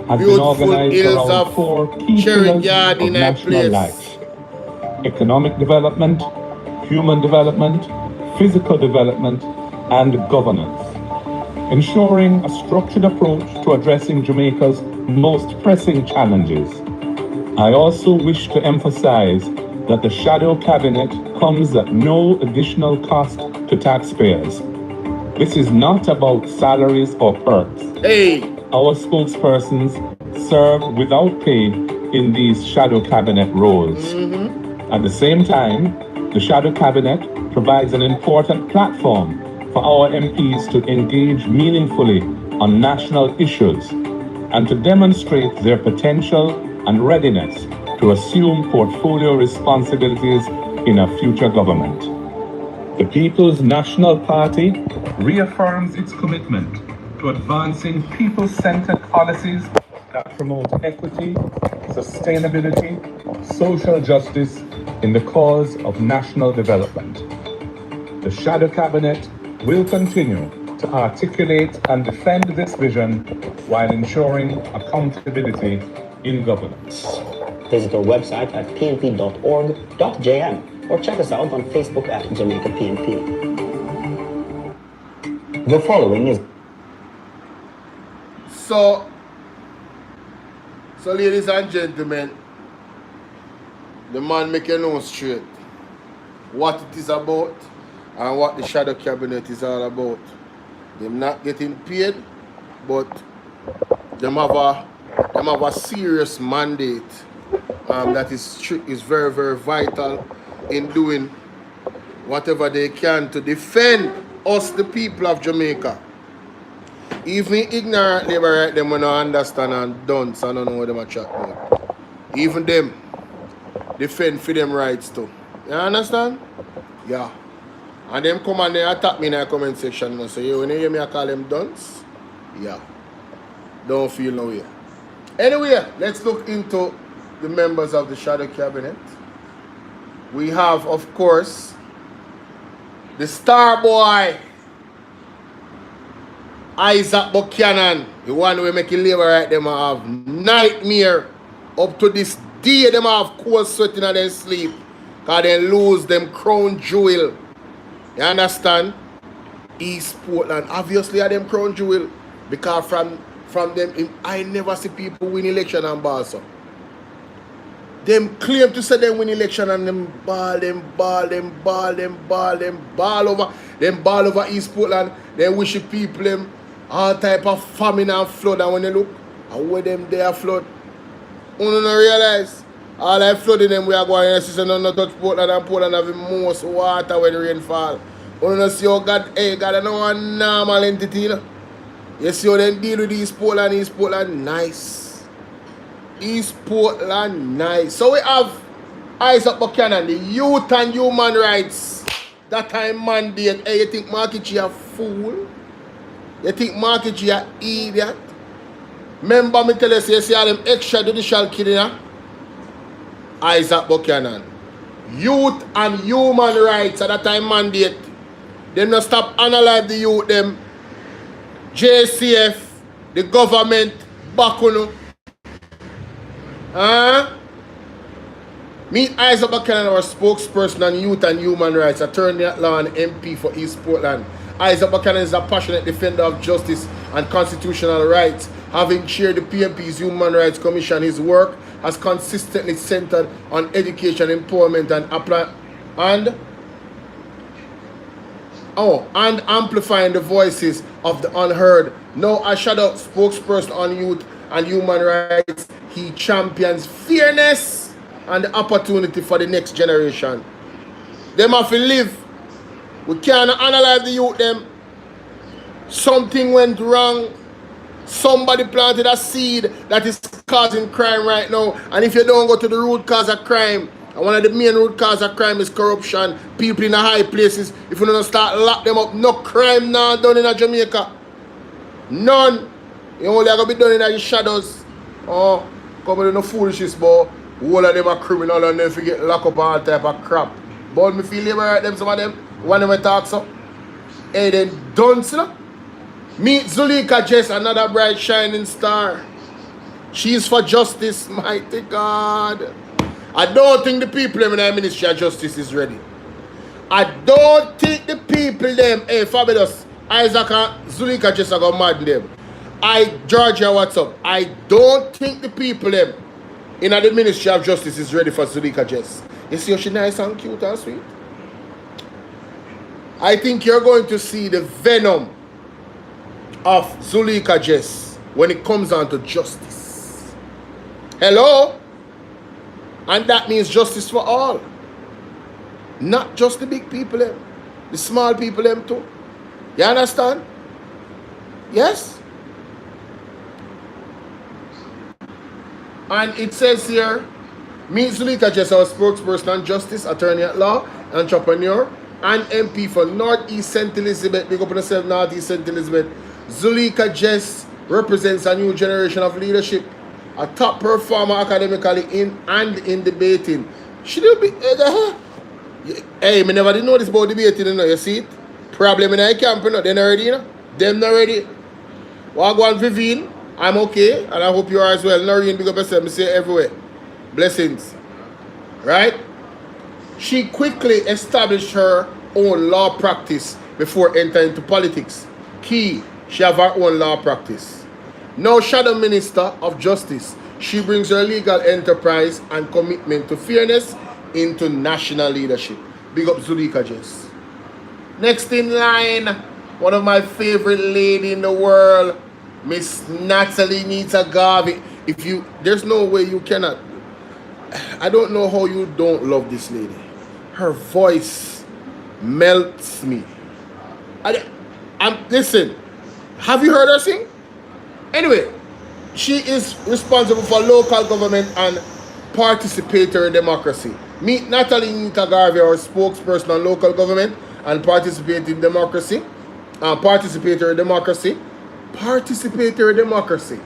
has been organized around 4 key pillars of national life: economic development, human development, physical development, and governance, ensuring a structured approach to addressing Jamaica's most pressing challenges. I also wish to emphasize that the shadow cabinet comes at no additional cost to taxpayers. This is not about salaries or perks. Hey! Our spokespersons serve without pay in these shadow cabinet roles. At the same time, the shadow cabinet provides an important platform for our MPs to engage meaningfully on national issues and to demonstrate their potential and readiness to assume portfolio responsibilities in a future government. The People's National Party reaffirms its commitment to advancing people-centered policies that promote equity, sustainability, social justice in the cause of national development. The Shadow Cabinet will continue to articulate and defend this vision while ensuring accountability in governance. Visit our website at pnp.org.jm or check us out on Facebook at Jamaica PNP. The following is... So ladies and gentlemen, the man make you know straight what it is about and what the shadow cabinet is all about. Them not getting paid, but them have a serious mandate that is very, very vital in doing whatever they can to defend us, the people of Jamaica. Even ignorantly, right, them when I understand and dunce, I don't know what them are chatting about. Even them. defend for them rights too. You understand? Yeah. And them come and they attack me in the comment section. You know? So when you hear me I call them dunce, yeah. Don't feel no way. Anyway, let's look into the members of the shadow cabinet. We have, of course, the star boy, Isaac Buchanan, the one who make it labor right, them have nightmare. Up to this day, them have cold sweating and they sleep. Because they lose them crown jewel. You understand? East Portland, obviously are them crown jewel. Because from them, I never see people win election and ball so. Them claim to say them win election and them ball over East Portland. They wish the people them all type of famine and flood, and when they look, and where them there flood. You don't realize all that flooding them we are going to see no touch Portland, and Portland have the most water when the rain fall. You don't see how God, God is not a normal entity. You know? You see how they deal with East Portland nice. East Portland nice. So we have Isaac Buchanan, the Youth and Human Rights. That time mandate. Hey, you think Market a fool? You think Market a idiot? Remember me tell you see all them extrajudicial killing, huh? Isaac Buchanan. Youth and Human Rights at that time mandate. They not stop analyze the youth them. JCF, the government, back on you. Meet Isaac Buchanan, our spokesperson on Youth and Human Rights, attorney at law and MP for East Portland. Isaac Buchanan is a passionate defender of justice and constitutional rights. Having chaired the PMP's Human Rights Commission, his work has consistently centered on education, empowerment, and amplifying the voices of the unheard. Now, a shadow spokesperson on youth and human rights, he champions fairness and the opportunity for the next generation. Them have to live. We can't analyze the youth them. Something went wrong. Somebody planted a seed that is causing crime right now. And if you don't go to the root cause of crime, and one of the main root cause of crime is corruption, people in the high places, if you don't start lock them up, no crime now done in Jamaica. None. You only going to be done in the shadows. Oh, come with no foolishness, boy. All of them are criminal and then forget lock up all type of crap. But me feel labor right them, some of them. One of them talk so. Hey, then dunce, no? Meet Zulika Jess, another bright shining star. She is for justice, mighty God. I don't think the people in the Ministry of Justice is ready. I don't think the people them, hey, fabulous, Isaac and Zulika Jess are going mad them. Georgia, what's up? I don't think the people them in the Ministry of Justice is ready for Zulika Jess. You see how she nice and cute and sweet? I think you're going to see the venom of Zulika Jess when it comes down to justice. Hello? And that means justice for all. Not just the big people them. The small people them too. You understand? Yes? And it says here, meet Zulika Jess, our spokesperson on justice, attorney at law, entrepreneur, and MP for Northeast St. Elizabeth. Big up on yourself, Northeast St. Elizabeth. Zulika Jess represents a new generation of leadership, a top performer academically in debating. She will be. Hey, me never did know this about debating, you know. You see it? Problem in the camp, you know. They're not ready, you know. Them not ready. Wagwan Vivian, I'm okay, and I hope you are as well. Noreen, big up yourself. Me say it everywhere. Blessings. Right? She quickly established her own law practice before entering into politics. Key, she have her own law practice. Now Shadow Minister of Justice, she brings her legal enterprise and commitment to fairness into national leadership. Big up Zulika Jess. Next in line, one of my favorite lady in the world, Miss Natalie Nita Garvey. There's no way you cannot. I don't know how you don't love this lady. Her voice melts me. Listen, have you heard her sing? Anyway, she is responsible for local government and participatory democracy. Meet Natalie Nita-Garvey, our spokesperson on local government and participating democracy. Participatory democracy. Participatory democracy.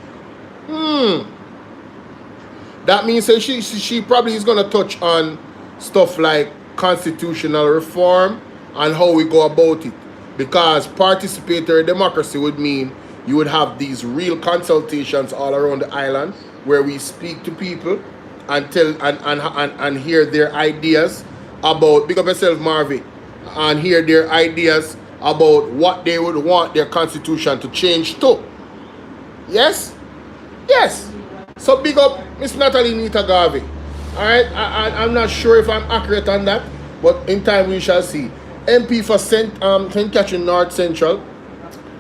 That means that she probably is going to touch on stuff like constitutional reform and how we go about it. Because participatory democracy would mean you would have these real consultations all around the island where we speak to people and tell and hear their ideas about, big up yourself, Marvy, and hear their ideas about what they would want their constitution to change to. Yes? Yes. So big up Miss Natalie Nita-Garvey. Alright? I'm not sure if I'm accurate on that, but in time we shall see. MP for St. Catherine North Central,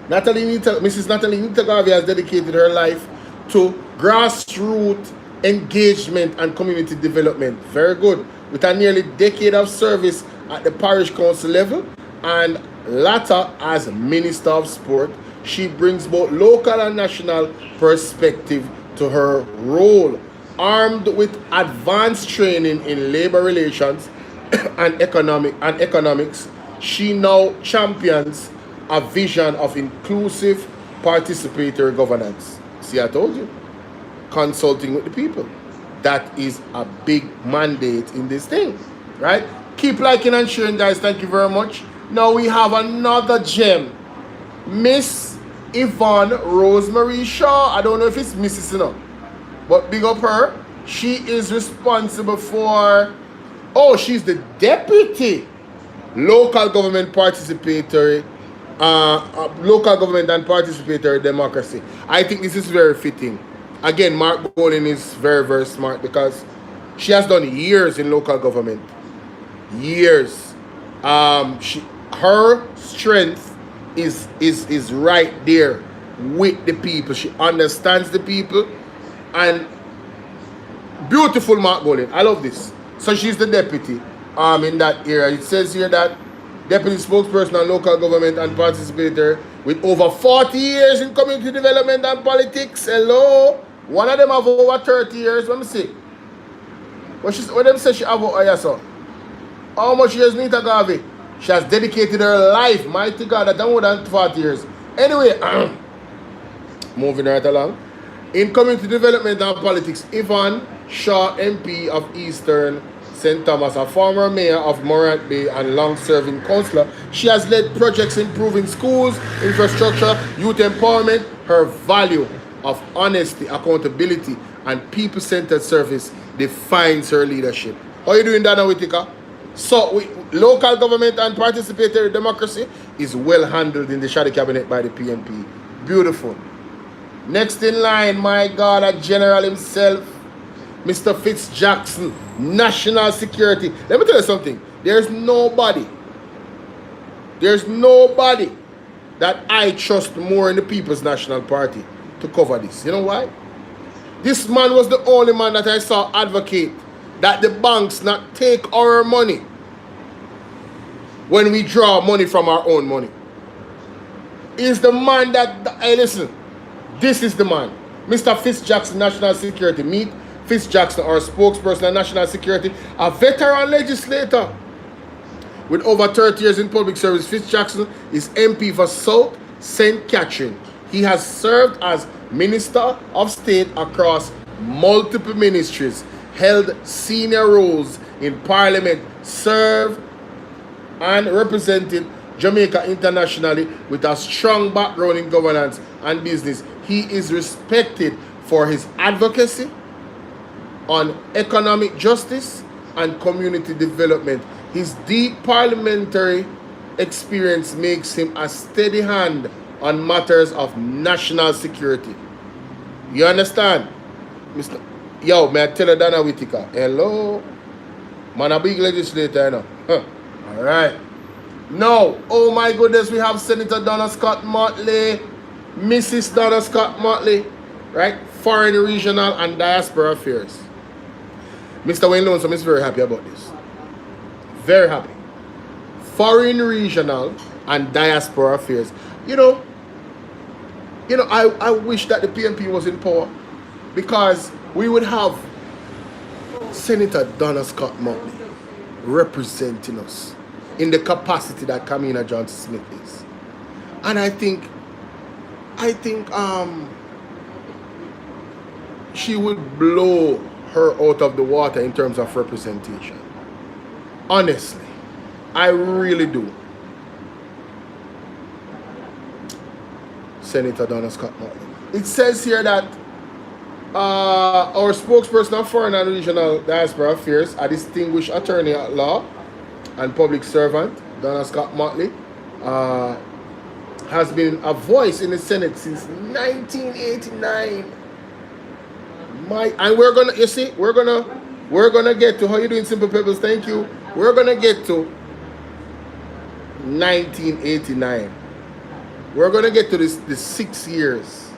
Mrs. Natalie Nita-Garvey has dedicated her life to grassroots engagement and community development. Very good. With a nearly decade of service at the parish council level and latter as Minister of Sport, she brings both local and national perspective to her role. Armed with advanced training in labor relations and economics, she now champions a vision of inclusive participatory governance. See, I told you. Consulting with the people. That is a big mandate in this thing. Right? Keep liking and sharing, guys. Thank you very much. Now we have another gem. Miss Yvonne Rosemary Shaw. I don't know if it's Mrs. Enough, but big up her. She is responsible for, she's the deputy local government participatory, local government and participatory democracy. I think this is very fitting. Again, Mark Bolin is very, very smart because she has done years in local government. Years. Her strength is right there with the people. She understands the people. And beautiful Mark Bolin. I love this. So she's the deputy in that area. It says here that deputy spokesperson on local government and participator with over 40 years in community development and politics. Hello. One of them have over 30 years. Let me see. What them say she have over so? How much years Nita Garvey? She has dedicated her life. Mighty God, that's more than 40 years. Anyway, moving right along. In community development and politics, Yvonne Shaw, MP of Eastern St. Thomas, a former mayor of Morant Bay and long-serving councillor, she has led projects improving schools, infrastructure, youth empowerment. Her value of honesty, accountability, and people-centered service defines her leadership. How are you doing that now, Witika? So, local government and participatory democracy is well handled in the shadow cabinet by the PNP. Beautiful. Next in line, my God, a general himself, Mr. Fitz Jackson, National Security. Let me tell you something. There's nobody that I trust more in the People's National Party to cover this. You know why? This man was the only man that I saw advocate that the banks not take our money when we draw money from our own money. Is the man that, hey listen, this is the man. Mr. Fitz Jackson, National Security. Meet Fitz Jackson, our spokesperson on National Security, a veteran legislator with over 30 years in public service. Fitz Jackson is MP for South St. Catherine. He has served as Minister of State across multiple ministries, held senior roles in Parliament, served and represented Jamaica internationally with a strong background in governance and business. He is respected for his advocacy on economic justice and community development. His deep parliamentary experience makes him a steady hand on matters of national security. You understand? Mr. Yo, may I tell you Dana Whittaker? Hello? Man, a big legislator, you know. Huh. All right. Now, oh my goodness, we have Senator Donna Scott Motley, Mrs. Donna Scott Motley, right? Foreign, regional, and diaspora affairs. Mr. Wayne Lonesome is very happy about this. Very happy. Foreign, regional, and diaspora affairs. You know, I wish that the PNP was in power because we would have Senator Donna Scott Motley representing us in the capacity that Kamina Johnson Smith is. And I think she would blow her out of the water in terms of representation. Honestly, I really do. Senator Donna Scott Motley. It says here that our spokesperson of Foreign and Regional Diaspora Affairs, a distinguished attorney at law and public servant, Donna Scott Motley, has been a voice in the Senate since 1989. And we're gonna, you see, we're gonna get to, how you doing, Simple Pebbles? Thank you. We're gonna get to 1989. We're gonna get to the 6 years.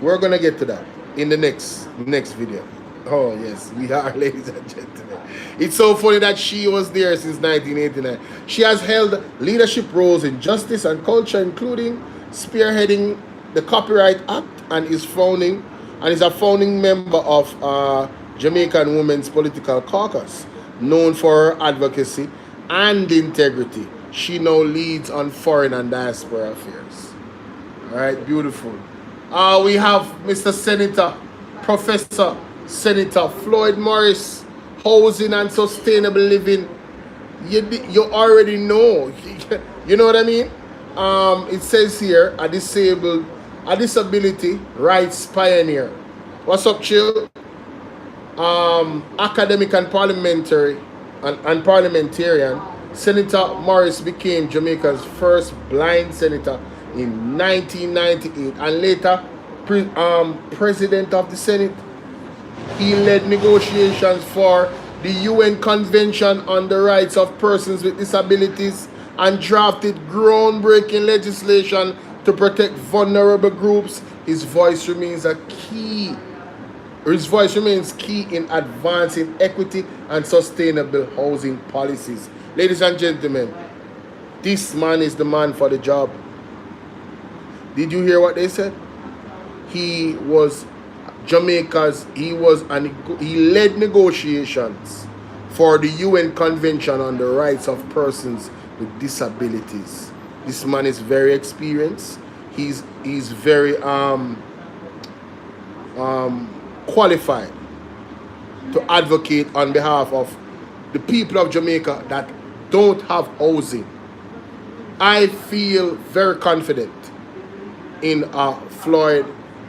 We're gonna get to that in the next video. Oh yes, we are, ladies and gentlemen. It's so funny that she was there since 1989. She has held leadership roles in justice and culture, including spearheading the Copyright Act, and is a founding member of Jamaican Women's Political Caucus, known for her advocacy and integrity. She now leads on foreign and diaspora affairs. All right, beautiful. We have Mr. Senator, Professor Senator Floyd Morris, housing and sustainable living. You already know. You know what I mean? It says here, a disability rights pioneer. What's up, chill? Academic and parliamentarian, Senator Morris became Jamaica's first blind senator in 1998 and later president of the Senate. He led negotiations for the UN Convention on the Rights of Persons with Disabilities and drafted groundbreaking legislation to protect vulnerable groups. His voice remains key in advancing equity and sustainable housing policies. Ladies and gentlemen, this man is the man for the job. Did you hear what they said? He was Jamaica's, he led negotiations for the UN Convention on the Rights of Persons with Disabilities. This man is very experienced. He's very qualified to advocate on behalf of the people of Jamaica that don't have housing. I feel very confident in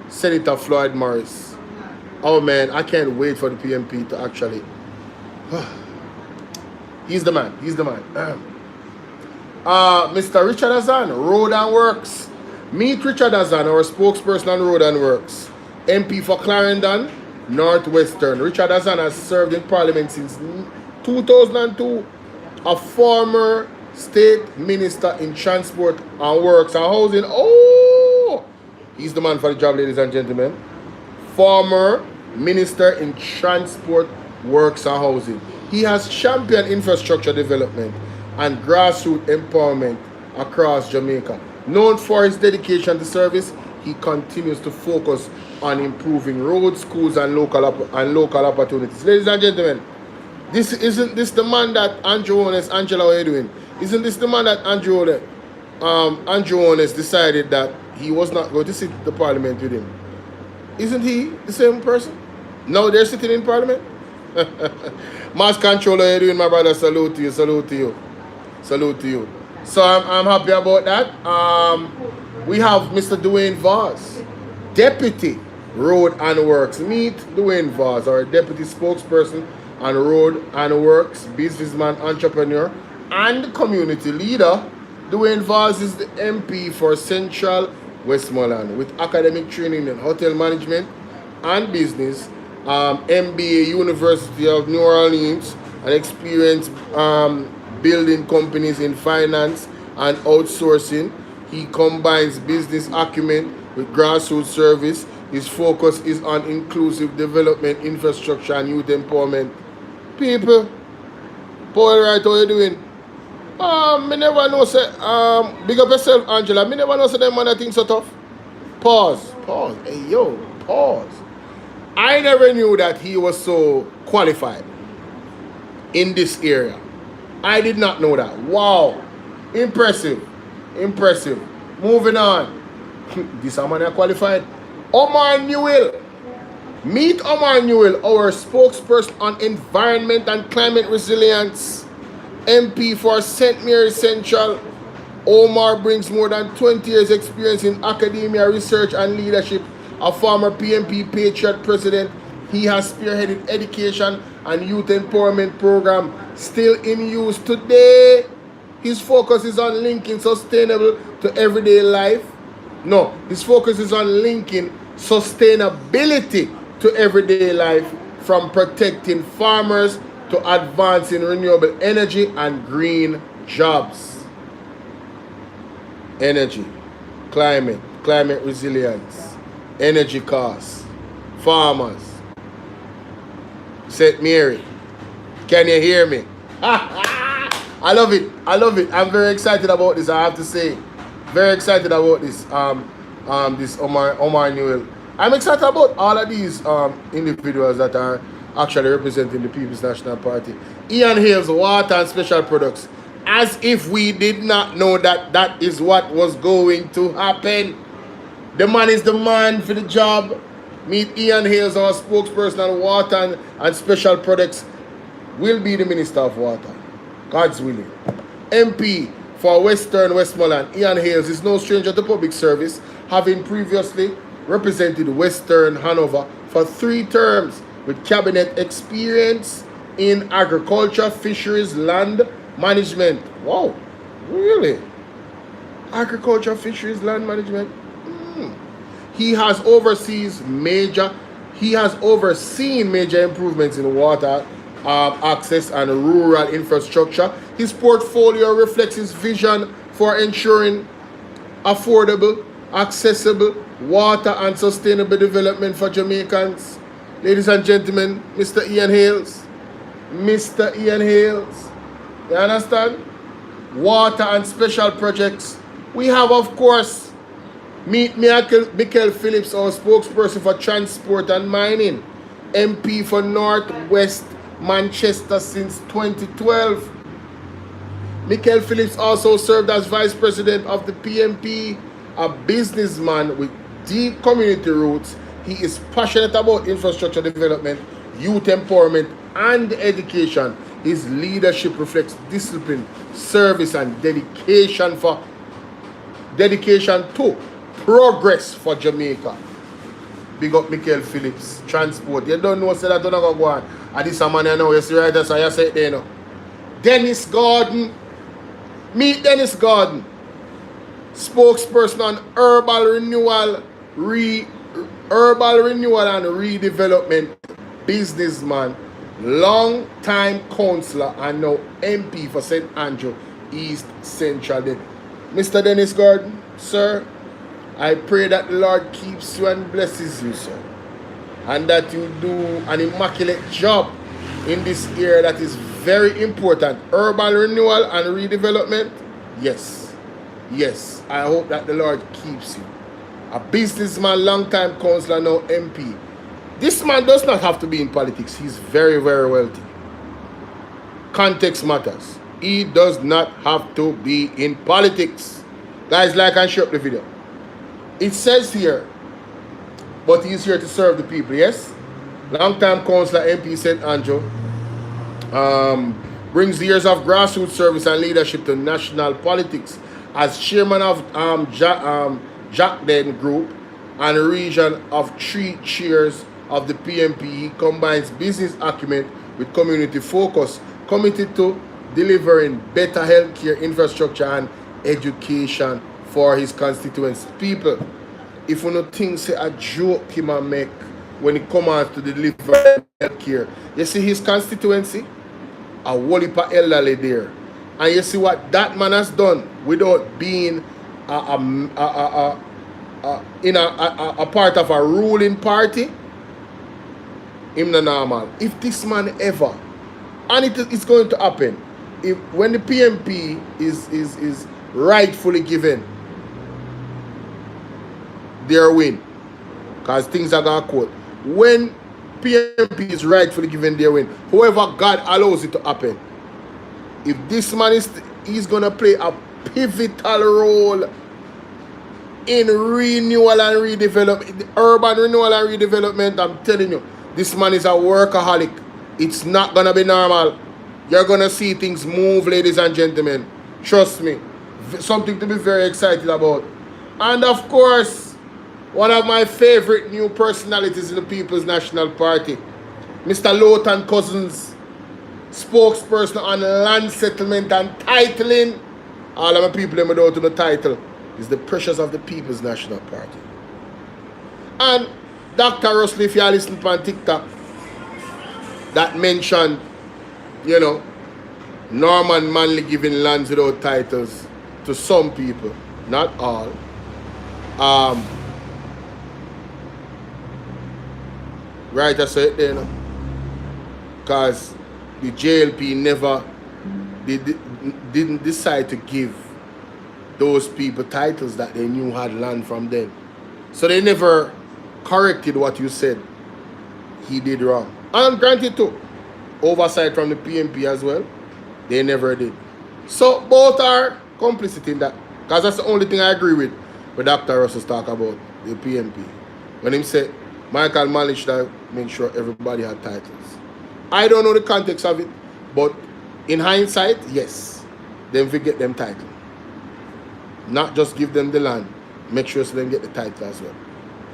Senator Floyd Morris. Oh man, I can't wait for the PMP to actually. He's the man. He's the man. Mr. Richard Azan, Road and Works. Meet Richard Azan, our spokesperson on Road and Works. MP for Clarendon, Northwestern. Richard Azan has served in Parliament since 2002. A former state minister in transport and works and housing. Oh, he's the man for the job, ladies and gentlemen. Former minister in transport, works and housing. He has championed infrastructure development and grassroots empowerment across Jamaica. Known for his dedication to service, he continues to focus on improving roads, schools, and local opportunities. Ladies and gentlemen, isn't this the man that Andrew Honest, Angela, how are you doing? Isn't this the man that Andrew Honest decided that he was not going to sit in the parliament with him? Isn't he the same person? Now they're sitting in parliament? Mass controller, how are you doing, my brother? Salute to you, salute to you, salute to you. So I'm happy about that. We have Mr. Dwayne Vaz, Deputy Road and Works. Meet Dwayne Vaz, our Deputy Spokesperson on Road and Works, businessman, entrepreneur, and community leader. Dwayne Vaz is the MP for Central Westmoreland with academic training in hotel management and business, MBA, University of New Orleans, and experience building companies in finance and outsourcing. He combines business acumen with grassroots service. His focus is on inclusive development, infrastructure, and youth empowerment. People, Paul, right, how you doing? Me never know, say, big up yourself, Angela. Me never know, say, them man that think so tough. Pause. Hey, yo, pause. I never knew that he was so qualified in this area. I did not know that. Wow. Impressive. Impressive. Moving on. This man are qualified. Omar Newell. Meet Omar Newell, our spokesperson on environment and climate resilience. MP for St. Mary's Central. Omar brings more than 20 years experience in academia, research and leadership. A former PMP Patriot president, he has spearheaded education and youth empowerment program still in use today. His focus is on linking sustainable to everyday life. No, his focus is on linking sustainability to everyday life, from protecting farmers to advancing renewable energy and green jobs. Energy, climate resilience, energy costs, farmers. St. Mary, can you hear me? I love it. I love it. I'm very excited about this. I have to say, very excited about this. This Omar Newell. I'm excited about all of these individuals that are actually representing the People's National Party. Ian Hales, water and special products. As if we did not know that that is what was going to happen. The man is the man for the job. Meet Ian Hales, our spokesperson on water and special products. Will be the Minister of Water. God's willing. MP for Western Westmoreland, Ian Hales is no stranger to public service, having previously represented Western Hanover for 3 terms with cabinet experience in agriculture, fisheries, land management. Wow, really? Agriculture, fisheries, land management. He has overseen major improvements in water access and rural infrastructure. His portfolio reflects his vision for ensuring affordable, accessible water and sustainable development for Jamaicans. Ladies and gentlemen, Mr. Ian Hales. Mr. Ian Hales. You understand? Water and special projects. We have, of course, meet Michael Phillips, our spokesperson for transport and mining. MP for North West Manchester since 2012. Michael Phillips also served as vice president of the PMP, a businessman with deep community roots. He is passionate about infrastructure development, youth empowerment, and education. His leadership reflects discipline, service, and dedication to progress for Jamaica. Big up Michael Phillips, transport. You don't know, say that don't go on. And this man you know, you see right there, so you say it there now. Dennis Gordon. Meet Dennis Gordon, spokesperson on herbal renewal and redevelopment, businessman, long-time councillor, and now MP for St. Andrew East Central. Mr. Dennis Gordon, sir, I pray that the Lord keeps you and blesses you, sir, and that you do an immaculate job in this area that is very important. Urban renewal and redevelopment. Yes. Yes. I hope that the Lord keeps you. A businessman, long-time councillor, now MP. This man does not have to be in politics. He's very, very wealthy. Context matters. He does not have to be in politics. Guys, like and share the video. It says here, but he's here to serve the people, yes? Long-time councillor, MP St. Andrew. Brings years of grassroots service and leadership to national politics. As chairman of Jack Den Group and region of 3 chairs of the PMP, he combines business acumen with community focus, committed to delivering better healthcare infrastructure and education for his constituents. People, if you don't think say a joke he might make when it comes out to deliver healthcare, you see his constituency, a whole heap of elderly there, and you see what that man has done without being a part of a ruling party. Him not normal. If this man ever, and it's going to happen, if when the PMP is rightfully given their win, because things are going to quote, when PMP is rightfully given their win. However, God allows it to happen. If this man he's gonna play a pivotal role in renewal and redevelopment, urban renewal and redevelopment. I'm telling you, this man is a workaholic. It's not gonna be normal. You're gonna see things move, ladies and gentlemen. Trust me. Something to be very excited about. And of course, one of my favorite new personalities in the People's National Party, Mr. Lowton Cousins, spokesperson on land settlement and titling. All of my people that don't know the title is the pressures of the People's National Party. And Dr. Russell, if you listen to on TikTok, that mentioned, you know, Norman Manley giving lands without titles to some people, not all. Right, I said there, you know, because the JLP never didn't decide to give those people titles that they knew had land from them. So they never corrected what you said he did wrong. And granted too, oversight from the PMP as well, they never did. So both are complicit in that. Because that's the only thing I agree with when Dr. Russell talk about the PMP. When he said Michael Manley should make sure everybody had titles. I don't know the context of it, but in hindsight, yes, then we get them title. Not just give them the land, make sure so they get the title as well.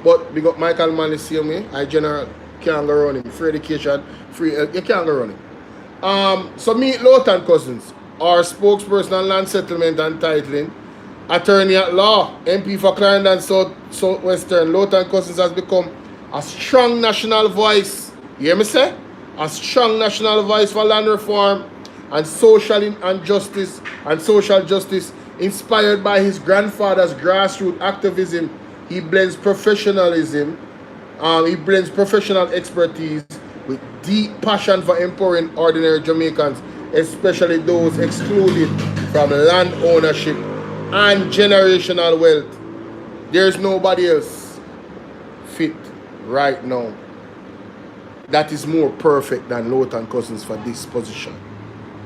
But we got Michael Manley same way. I general can't go run him. Free education, free you can't go run him. So meet Lowton Cousins, our spokesperson on land settlement and titling, attorney at law, MP for Clarendon Southwestern. Lowton Cousins has become a strong national voice. You hear me say? A strong national voice for land reform and social justice, inspired by his grandfather's grassroots activism. He blends professionalism, he blends professional expertise with deep passion for empowering ordinary Jamaicans, especially those excluded from land ownership and generational wealth. There's nobody else fit right now that is more perfect than Lowton Cousins for this position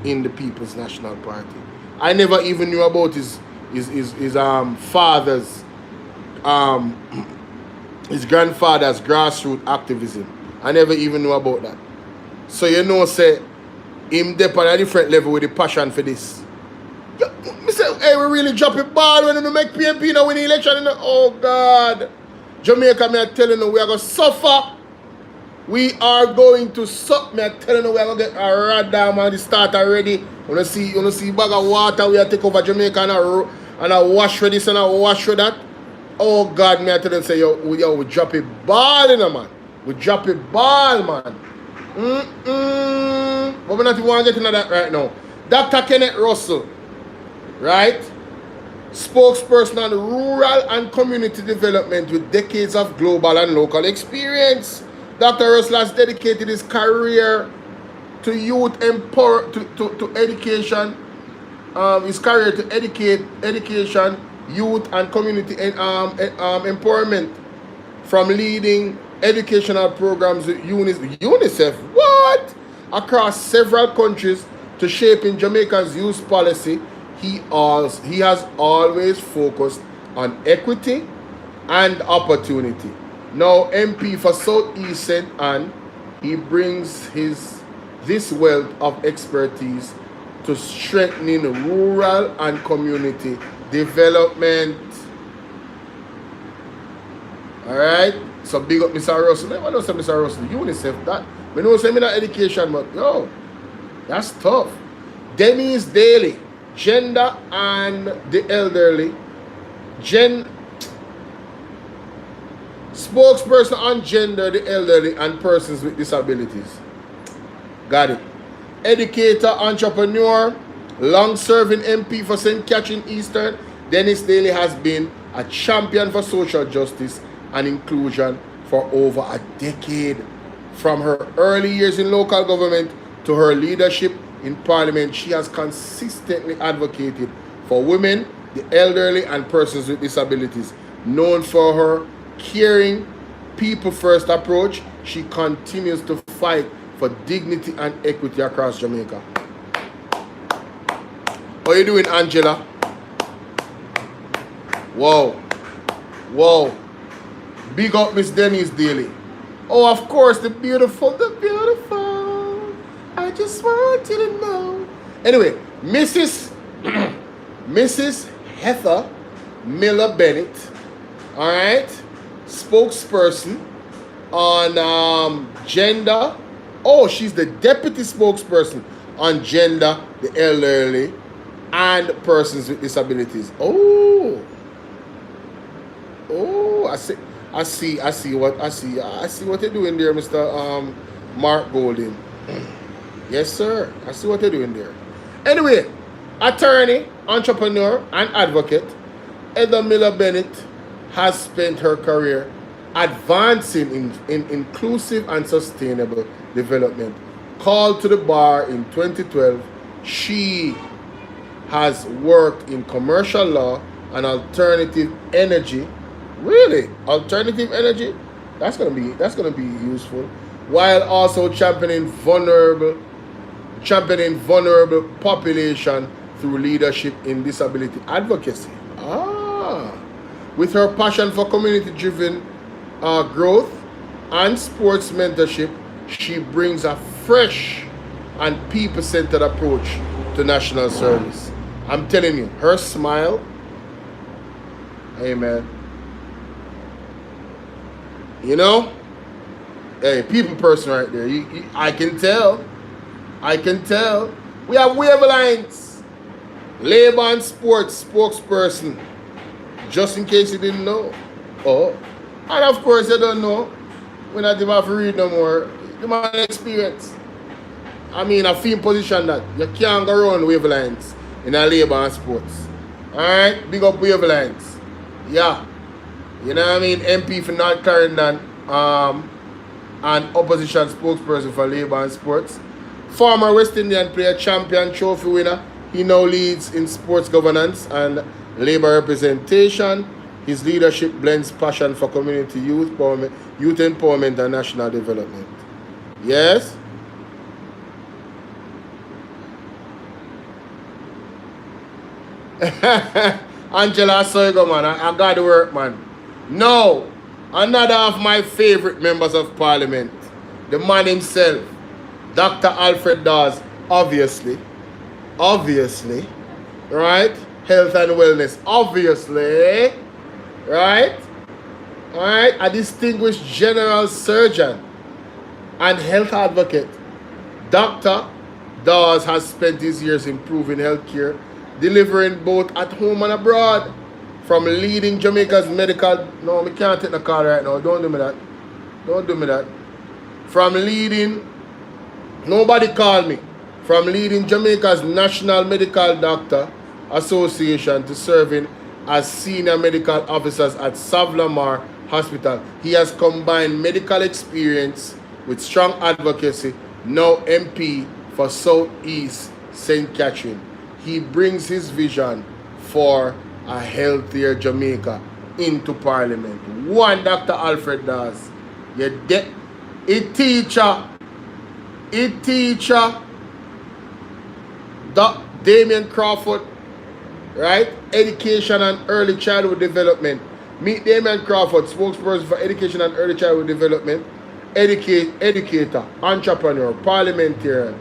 in the People's National Party. I never even knew about his father's his grandfather's grassroots activism. I never even knew about that. So you know, say him dep on a different level with the passion for this. Me say, hey, we really drop a ball when we make PMP now win the election. Oh God, Jamaica, me I telling you, we are gonna suffer. We are going to suck. Me I telling you, we are gonna get a rad down on the start already. You see bag of water we are take over Jamaica and I wash for this and I wash for that. Oh God, me I tell them say yo we drop a ball in a man. We drop a ball, man. But we not even want to get into that right now. Dr. Kenneth Russell, right? Spokesperson on rural and community development with decades of global and local experience. Dr. Russell has dedicated his career to youth to education. His career to education, youth and community empowerment, from leading educational programs with UNICEF, what? Across several countries to shaping Jamaica's youth policy. He has always focused on equity and opportunity. Now MP for Southeast St. Anne, he brings this wealth of expertise to strengthening rural and community development. Alright? So big up Mr. Russell. What else Mr. Russell? UNICEF that. We know say me not education, but yo, that's tough. Denise Daly, gender and the elderly. Spokesperson on gender, the elderly, and persons with disabilities. Got it. Educator, entrepreneur, long-serving MP for St. Catherine Eastern, Denise Daly has been a champion for social justice and inclusion for over a decade. From her early years in local government to her leadership in Parliament, she has consistently advocated for women, the elderly, and persons with disabilities. Known for her caring, people-first approach, she continues to fight for dignity and equity across Jamaica. How you doing, Angela? Wow. Wow. Big up Miss Denise Daly. Oh, of course, the beautiful. I just want you to know. Anyway, Mrs. Heather Miller Bennett, all right, spokesperson on gender. Oh, she's the deputy spokesperson on gender, the elderly, and persons with disabilities. Oh, I see what you're doing there, Mr. Mark Golding. Yes, sir. I see what you're doing there. Anyway, attorney, entrepreneur, and advocate, Heather Miller Bennett has spent her career advancing in inclusive and sustainable development. Called to the bar in 2012, she has worked in commercial law and alternative energy. Really? Alternative energy? That's gonna be useful. While also championing vulnerable population through leadership in disability advocacy. With her passion for community-driven growth and sports mentorship, she brings a fresh and people-centered approach to national service. I'm telling you, her smile, hey man, you know, hey, people person right there. I can tell. We have Wavelines, Labor and Sports spokesperson, just in case you didn't know. Oh, and of course you don't know. We're not even have to read no more. The man experience. I mean, a film position that you can't go around Wavelines in a Labor and Sports. Alright, big up Wavelines. Yeah. You know what I mean? MP for North Clarendon, and opposition spokesperson for Labour and Sports. Former West Indian player, champion, trophy winner. He now leads in sports governance and labor representation. His leadership blends passion for community youth empowerment and national development. Yes? Angela, I saw you go, man. I got to work, man. No, another of my favorite members of parliament, the man himself, Dr. Alfred Dawes, obviously, right? Health and wellness, obviously, right? All right, a distinguished general surgeon and health advocate. Dr. Dawes has spent his years improving healthcare, delivering both at home and abroad. From leading Jamaica's medical... No, we can't take the call right now. Don't do me that. From leading... Nobody call me. From leading Jamaica's National Medical Doctor Association to serving as senior medical officers at Savlamar Hospital. He has combined medical experience with strong advocacy, now MP for Southeast St. Catherine. He brings his vision for a healthier Jamaica into Parliament. One, Dr. Alfred Dawes. It teacher, Damien Crawford, right? Education and early childhood development. Meet Damien Crawford, spokesperson for education and early childhood development, educator, entrepreneur, parliamentarian.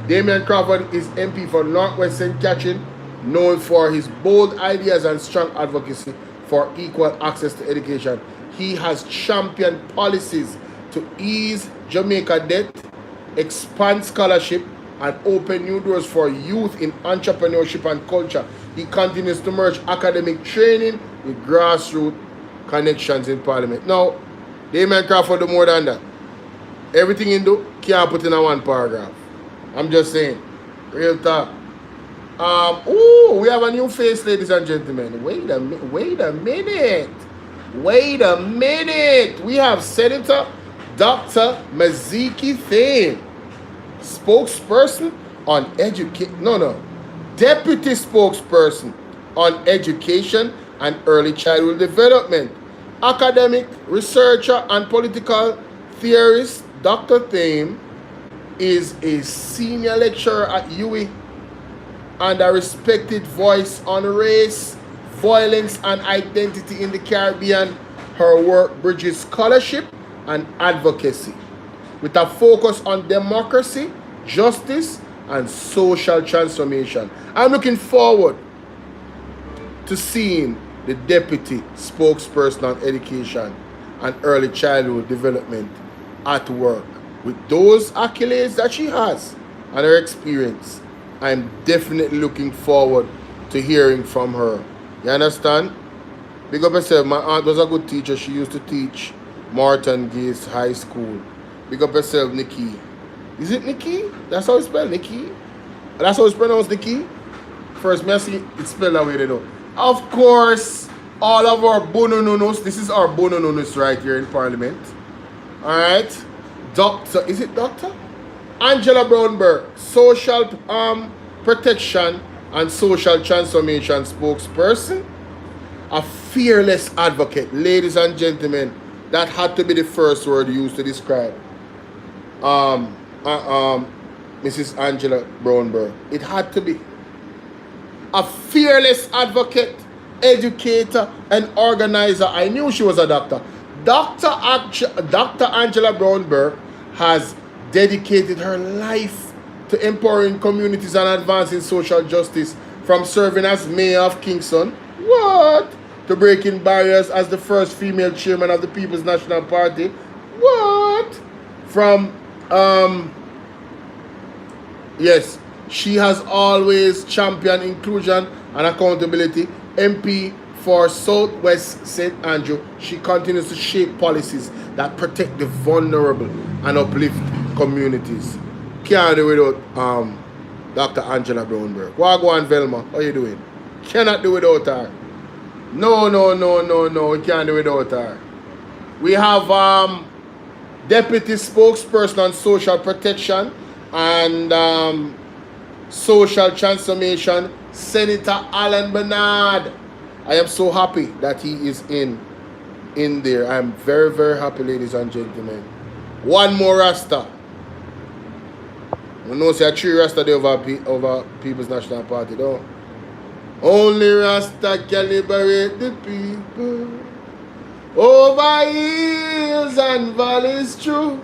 Damien Crawford is MP for Northwest St. Catherine, known for his bold ideas and strong advocacy for equal access to education. He has championed policies to ease Jamaica debt, expand scholarship, and open new doors for youth in entrepreneurship and culture. He continues to merge academic training with grassroots connections in Parliament. Now, Damien Crawford do more than that. Everything he do, can't put in a one paragraph. I'm just saying. Real talk. We have a new face, ladies and gentlemen. Wait a minute. We have Senator Dr. Maziki Thane, spokesperson on deputy spokesperson on education and early childhood development, academic, researcher, and political theorist, Dr. Thame is a senior lecturer at UWI and a respected voice on race, violence, and identity in the Caribbean. Her work bridges scholarship and advocacy with a focus on democracy, justice, and social transformation. I'm looking forward to seeing the Deputy Spokesperson on Education and Early Childhood Development at work. With those accolades that she has and her experience, I'm definitely looking forward to hearing from her. You understand? Big up yourself. My aunt was a good teacher. She used to teach Martin Gates High School. Big up yourself, Nikki. Is it Nikki? That's how it's spelled, Nikki? That's how it's pronounced, Nikki? First, may I see it's spelled that way, they know. Of course, all of our bonononos. This is our bonononos right here in Parliament. Alright? Doctor, is it Doctor? Angela Brownberg, Social Protection and Social Transformation Spokesperson. A fearless advocate. Ladies and gentlemen, that had to be the first word used to describe Mrs. Angela Brownberg. It had to be. A fearless advocate, educator, and organizer. I knew she was a doctor. Dr. Angela Brownberg has dedicated her life to empowering communities and advancing social justice, from serving as mayor of Kingston, what? To breaking barriers as the first female chairman of the People's National Party, what? From, yes, she has always championed inclusion and accountability. MP for Southwest St. Andrew, she continues to shape policies that protect the vulnerable and uplift communities. Can't do without Dr. Angela Brownberg. Wagwan Velma, how you doing? Cannot do without her. No, we can't do without her. We have Deputy Spokesperson on Social Protection and Social Transformation, Senator Alan Bernard. I am so happy that he is in there. I am very, very happy, ladies and gentlemen. One more Rasta. We know say 3 Rasta there over People's National Party, though. Only Rasta can liberate the people. Over hills and valleys true.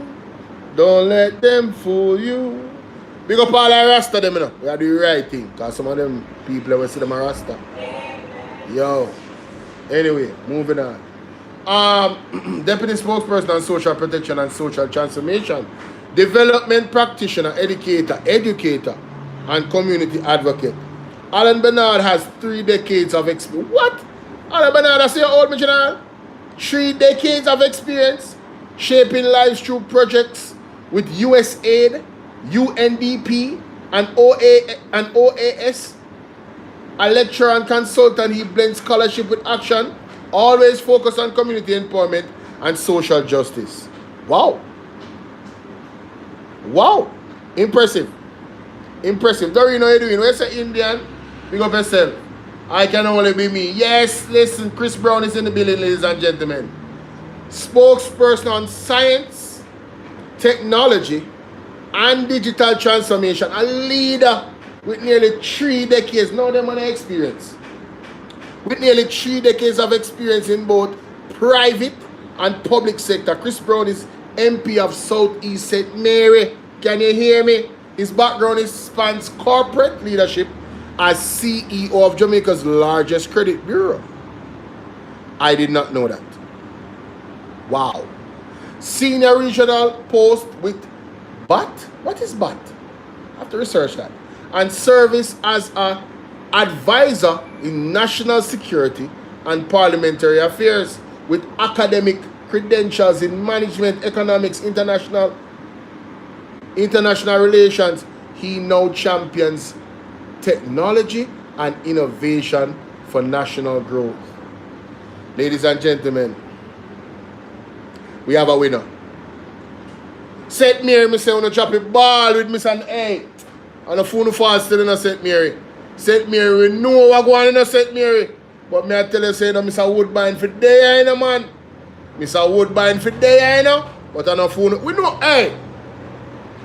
Don't let them fool you. Big up all our Rasta them, you know. We are doing the right thing. Because some of them people will see them a Rasta. Yo. Anyway, moving on. Deputy Spokesperson on Social Protection and Social Transformation. Development practitioner, educator, and community advocate. Alan Bernard has 3 decades of experience. What? Alan Bernard, I say your old General. 3 decades of experience shaping lives through projects with USAID, UNDP, and OAS. A lecturer and consultant, he blends scholarship with action, always focused on community empowerment and social justice. Wow. Wow. Impressive. Doreen, how you doing? Where's the Indian? Big up yourself. I can only be me. Yes, listen, Chris Brown is in the building, ladies and gentlemen. Spokesperson on science, technology, and digital transformation. A leader with nearly 3 decades. Now them on experience. With nearly 3 decades of experience in both private and public sector. Chris Brown is MP of Southeast St. Mary. Can you hear me? His background spans corporate leadership as CEO of Jamaica's largest credit bureau. I did not know that. Wow. Senior regional post with BAT. What is BAT? I have to research that. And service as an advisor in national security and parliamentary affairs with academic credentials in management, economics, international relations. He now champions technology and innovation for national growth. Ladies and gentlemen, we have a winner. St. Mary, me say, I want to drop a ball with Miss and A. And the phone fall still in St. Mary. St. Mary, we know what going in St. Mary. But me I tell you, say, no, Mr. Woodbine for day, you know, man. Mr. Woodbine for day, you know. But on a phone, we know, hey,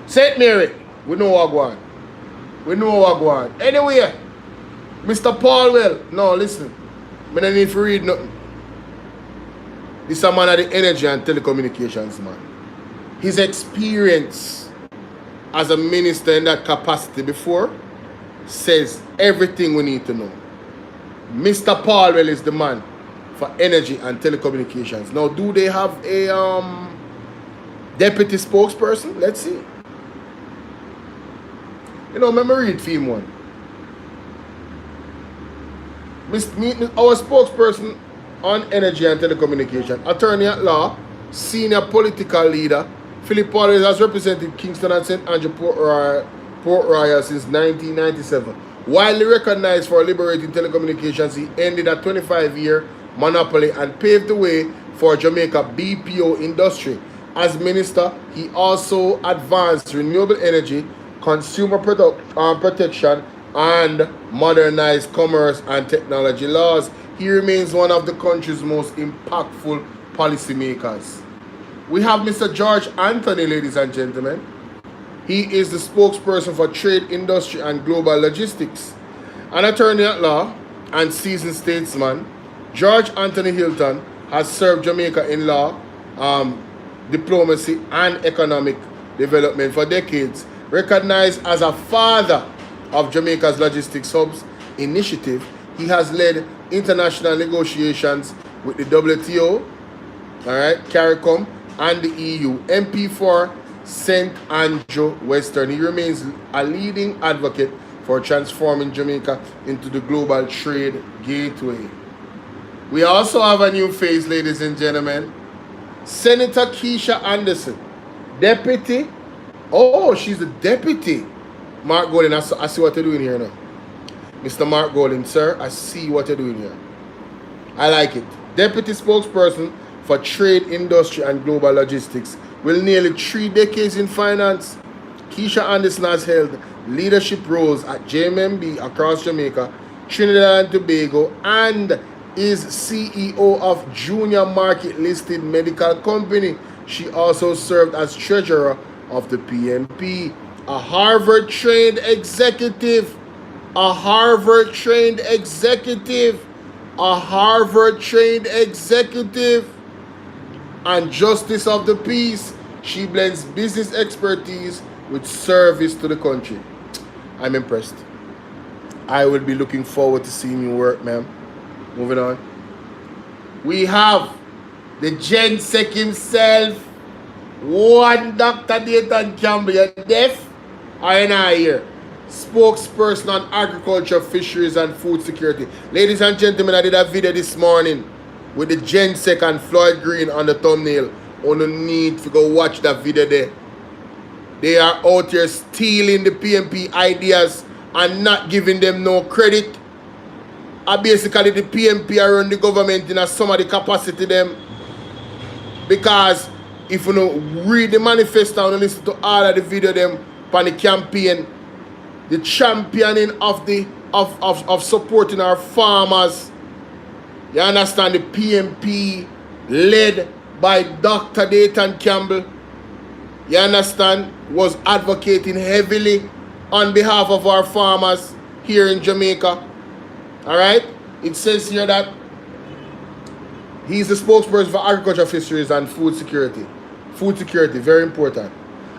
St. Mary, we know what go on. We know what go on. Anyway, Mr. Paulwell, no, listen. I don't need to read nothing. This is a man of the energy and telecommunications, man. His experience as a minister in that capacity before says everything we need to know. Mr. Paulwell is the man for energy and telecommunications. Now, do they have a deputy spokesperson? Let's see. You know, let me read theme one. Our spokesperson on energy and telecommunication, attorney at law, senior political leader, Philip Paulwell has represented Kingston and St. Andrew Port Royal since 1997. Widely recognized for liberating telecommunications, he ended a 25-year monopoly and paved the way for Jamaica BPO industry. As minister, he also advanced renewable energy, consumer protection, and modernized commerce and technology laws. He remains one of the country's most impactful policymakers. We have Mr. George Anthony, ladies and gentlemen. He is the spokesperson for trade, industry, and global logistics. An attorney at law and seasoned statesman, George Anthony Hilton has served Jamaica in law, diplomacy, and economic development for decades. Recognized as a father of Jamaica's Logistics Hubs initiative, he has led international negotiations with the WTO, CARICOM, and the EU. MP for St. Andrew Western. He remains a leading advocate for transforming Jamaica into the global trade gateway. We also have a new face, ladies and gentlemen. Senator Keisha Anderson, deputy. Oh, she's the deputy. Mark Golden, I see what you're doing here now. Mr. Mark Golden, sir, I see what you're doing here. I like it. Deputy spokesperson for trade, industry, and global logistics. With nearly 3 decades in finance, Keisha Anderson has held leadership roles at JMMB across Jamaica, Trinidad and Tobago, and is CEO of Junior Market listed medical company. She also served as treasurer of the PMP. A Harvard-trained executive. A Harvard-trained executive. A Harvard-trained executive. And justice of the peace. She blends business expertise with service to the country. I'm impressed. I will be looking forward to seeing you work, ma'am. Moving on. We have the GenSec himself. One Dr. Dayton Campbell. You're deaf? Or you're not here? Spokesperson on agriculture, fisheries, and food security. Ladies and gentlemen, I did a video this morning with the GenSec and Floyd Green on the thumbnail. On the need to go watch that video there. They are out here stealing the PMP ideas and not giving them no credit. And basically the PMP are run the government in a some of the capacity them. Because if you don't read the manifesto and listen to all of the video them on the campaign, the championing of supporting our farmers, you understand, the PMP led by Dr. Dayton Campbell, you understand, was advocating heavily on behalf of our farmers here in Jamaica. Alright? It says here that he's the spokesperson for agriculture, fisheries, and food security. Food security, very important.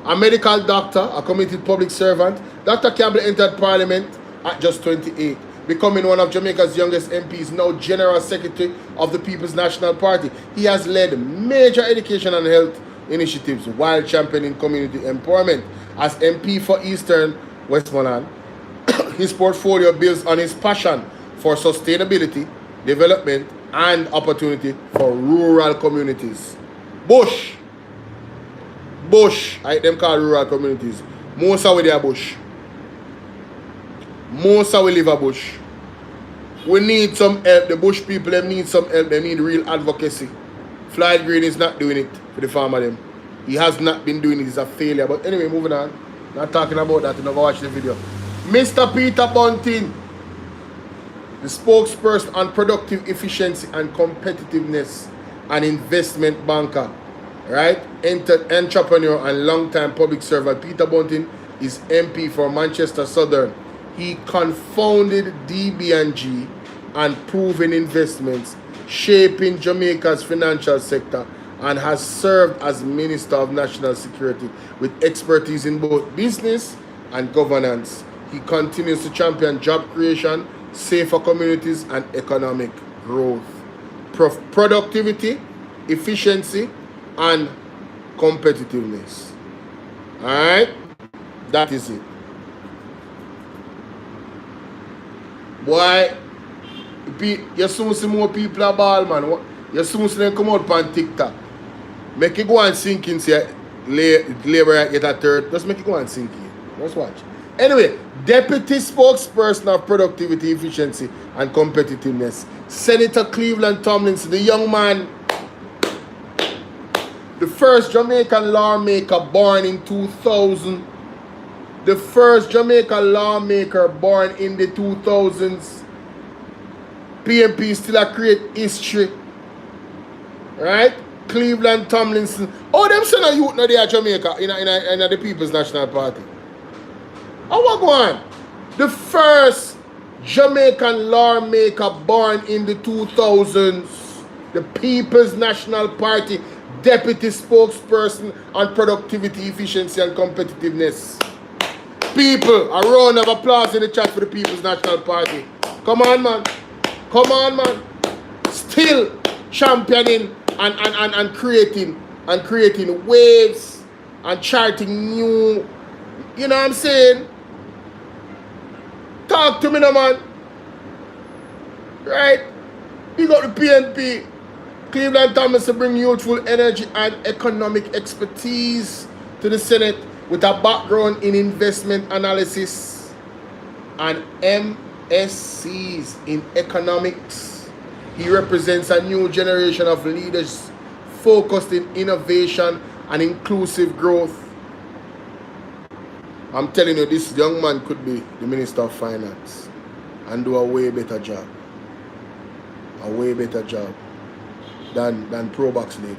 A medical doctor, a committed public servant, Dr. Campbell entered Parliament at just 28, becoming one of Jamaica's youngest MPs, now General Secretary of the People's National Party. He has led major education and health initiatives while championing community empowerment. As MP for Eastern Westmoreland, his portfolio builds on his passion for sustainability, development, and opportunity for rural communities. Bush, I them call rural communities. Most of they are bush. Most of we live a bush. We need some help. The bush people, them need some help. They need real advocacy. Floyd Green is not doing it for the farmer them. He has not been doing it. It's a failure. But anyway, moving on. Not talking about that. You never watch the video. Mr. Peter Bunting, the spokesperson on productive efficiency and competitiveness and investment banker. right? Entrepreneur and long-time public servant Peter Bunting is MP for Manchester Southern. He confounded DB&G and proven investments, shaping Jamaica's financial sector, and has served as Minister of National Security with expertise in both business and governance. He continues to champion job creation, safer communities, and economic growth, productivity, efficiency, and competitiveness. All right, that is it. Boy, you soon see more people at ball, man. You soon see them come out on TikTok. Make it go and sink in, say, labor get a third. Just make it go and sink in. Just watch. Anyway, Deputy Spokesperson of Productivity, Efficiency, and Competitiveness, Senator Cleveland Tomlinson, the young man, the first Jamaican lawmaker born in 2000. The first Jamaican lawmaker born in the 2000s. PMP still a create history. Right? Cleveland Tomlinson. Oh, them son of youth now they are Jamaica in the People's National Party. Oh, what go on? The first Jamaican lawmaker born in the 2000s. The People's National Party Deputy Spokesperson on Productivity, Efficiency, and Competitiveness. People, a round of applause in the chat for the People's National Party. Come on, man. Come on, man. Still championing and creating waves and charting new, you know what I'm saying? Talk to me now, man. Right? You got the PNP. Cleveland Thomas bring youthful energy and economic expertise to the Senate with a background in investment analysis and MSCs in economics. He represents a new generation of leaders focused in innovation and inclusive growth. I'm telling you, this young man could be the Minister of Finance and do a way better job. A way better job than Pro-Box lady.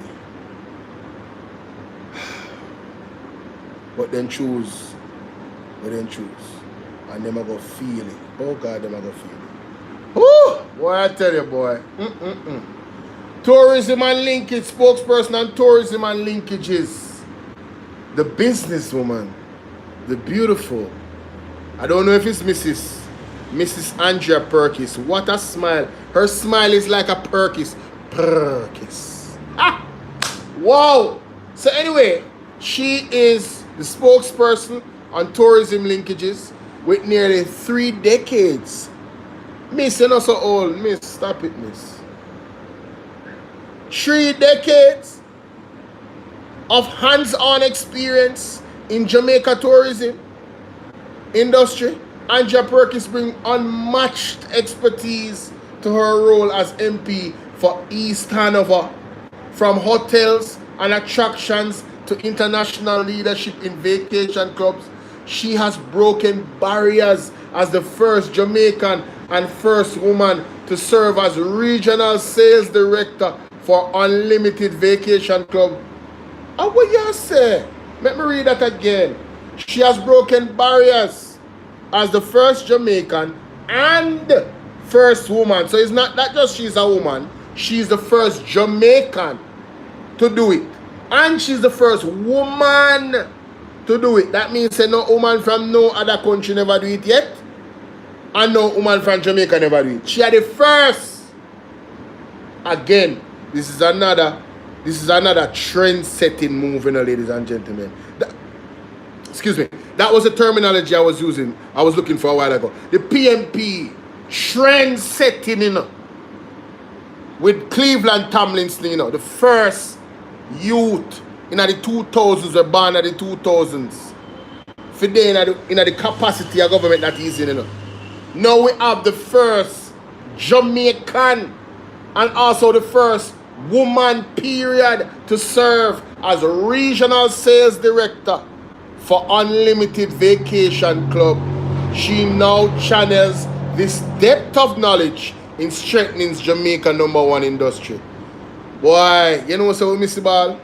But then choose. And them are going to feel it. Oh God, them are going to feel it. Woo! Boy, I tell you, boy. Tourism and linkage, spokesperson on tourism and linkages. The businesswoman. The beautiful. I don't know if it's Mrs. Andrea Perkis. What a smile. Her smile is like a Perkis. Ah! Wow! So anyway, she is the spokesperson on tourism linkages with nearly 3 decades. Miss, you're not so old. Miss, stop it, miss. 3 decades of hands-on experience in Jamaica tourism industry. Andrea Perkins brings unmatched expertise to her role as MP for East Hanover. From hotels and attractions to international leadership in vacation clubs, she has broken barriers as the first Jamaican and first woman to serve as regional sales director for Unlimited Vacation Club. And what you say? Let me read that again. She has broken barriers as the first Jamaican and first woman. So it's not that just she's a woman. She's the first Jamaican to do it. And she's the first woman to do it. That means no woman from no other country never do it yet. And no woman from Jamaica never do it. She are the first. Again, this is another trend-setting move, ladies and gentlemen. Excuse me. That was the terminology I was looking for a while ago. The PMP trend-setting, with Cleveland Tomlinson, the first youth in the 2000s, were born in the 2000s. For in the capacity of government that he's in, Now we have the first Jamaican and also the first woman period to serve as regional sales director for Unlimited Vacation Club. She now channels this depth of knowledge in strengthening Jamaica #1 industry. Boy, you know what's up with Missy Ball?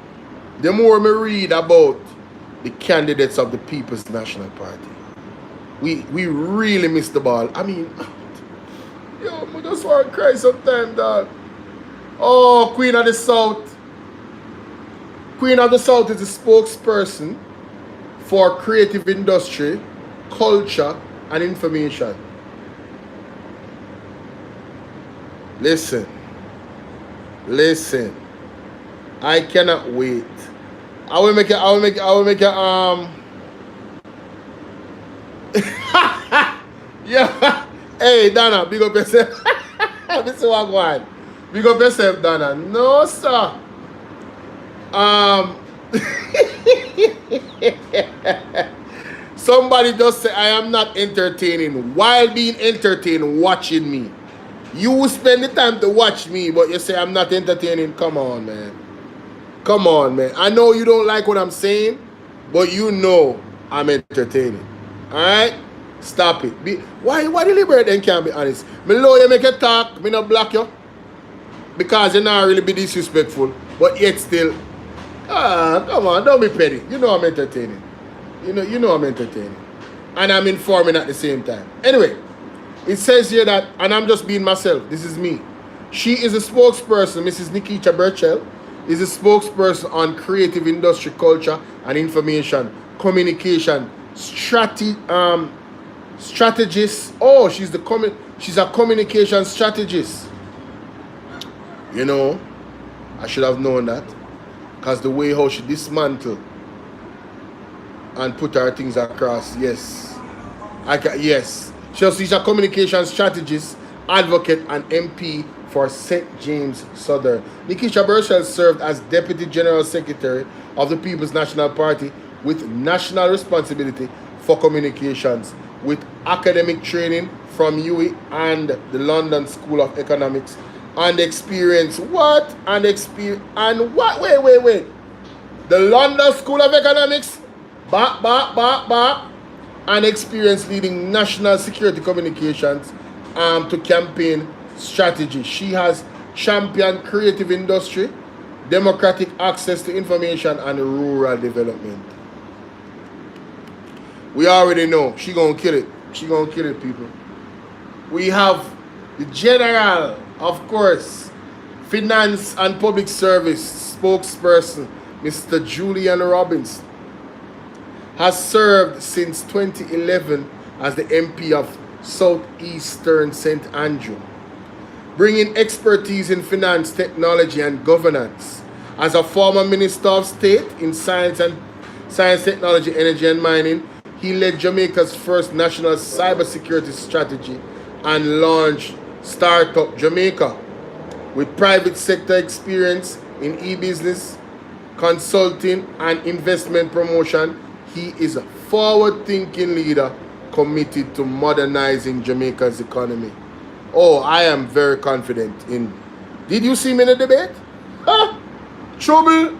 the more me read about the candidates of the People's National Party, we really missed the ball. I mean, yo, I just want to cry sometimes, dog. Oh, Queen of the South. Queen of the South is the spokesperson for creative industry, culture, and information. Listen. I cannot wait. I will make it yeah. Hey Donna, big up yourself. This is what I'm going. Big up yourself, Donna. No, sir. Somebody just say I am not entertaining while being entertained watching me. You spend the time to watch me, but you say I'm not entertaining. Come on, man. Come on, man. I know you don't like what I'm saying, but you know I'm entertaining. Alright? Stop it. Why deliberate and can't be honest? Me know you make a talk, me not block you. Because you're not really be disrespectful, but yet still. Come on, don't be petty. You know I'm entertaining. You know I'm entertaining. And I'm informing at the same time. Anyway, it says here that, and I'm just being myself, this is me. She is a spokesperson, Mrs. Nikita Burchell, is a spokesperson on creative industry, culture, and information, communication, strategist. Oh, she's a communication strategist. You know, I should have known that. Because the way how she dismantled and put her things across, yes. Yes. She's a communication strategist, advocate, and MP for St. James Southern. Nikisha Burchell served as Deputy General Secretary of the People's National Party with national responsibility for communications, with academic training from UWI and the London School of Economics, and experience. What? And experience. And what? Wait. The London School of Economics? And experience leading national security communications to campaign strategy. She has championed creative industry, democratic access to information, and rural development. We already know she gonna kill it. She gonna kill it, people. We have the General, of course, Finance and Public Service spokesperson, Mr. Julian Robinson, has served since 2011 as the MP of Southeastern St. Andrew, bringing expertise in finance, technology, and governance. As a former Minister of State in Science, Technology, Energy, and Mining, he led Jamaica's first national cybersecurity strategy and launched Startup Jamaica. With private sector experience in e-business, consulting, and investment promotion, he is a forward-thinking leader committed to modernizing Jamaica's economy. Oh, I am very confident in. Did you see me in the debate? Huh? Trouble.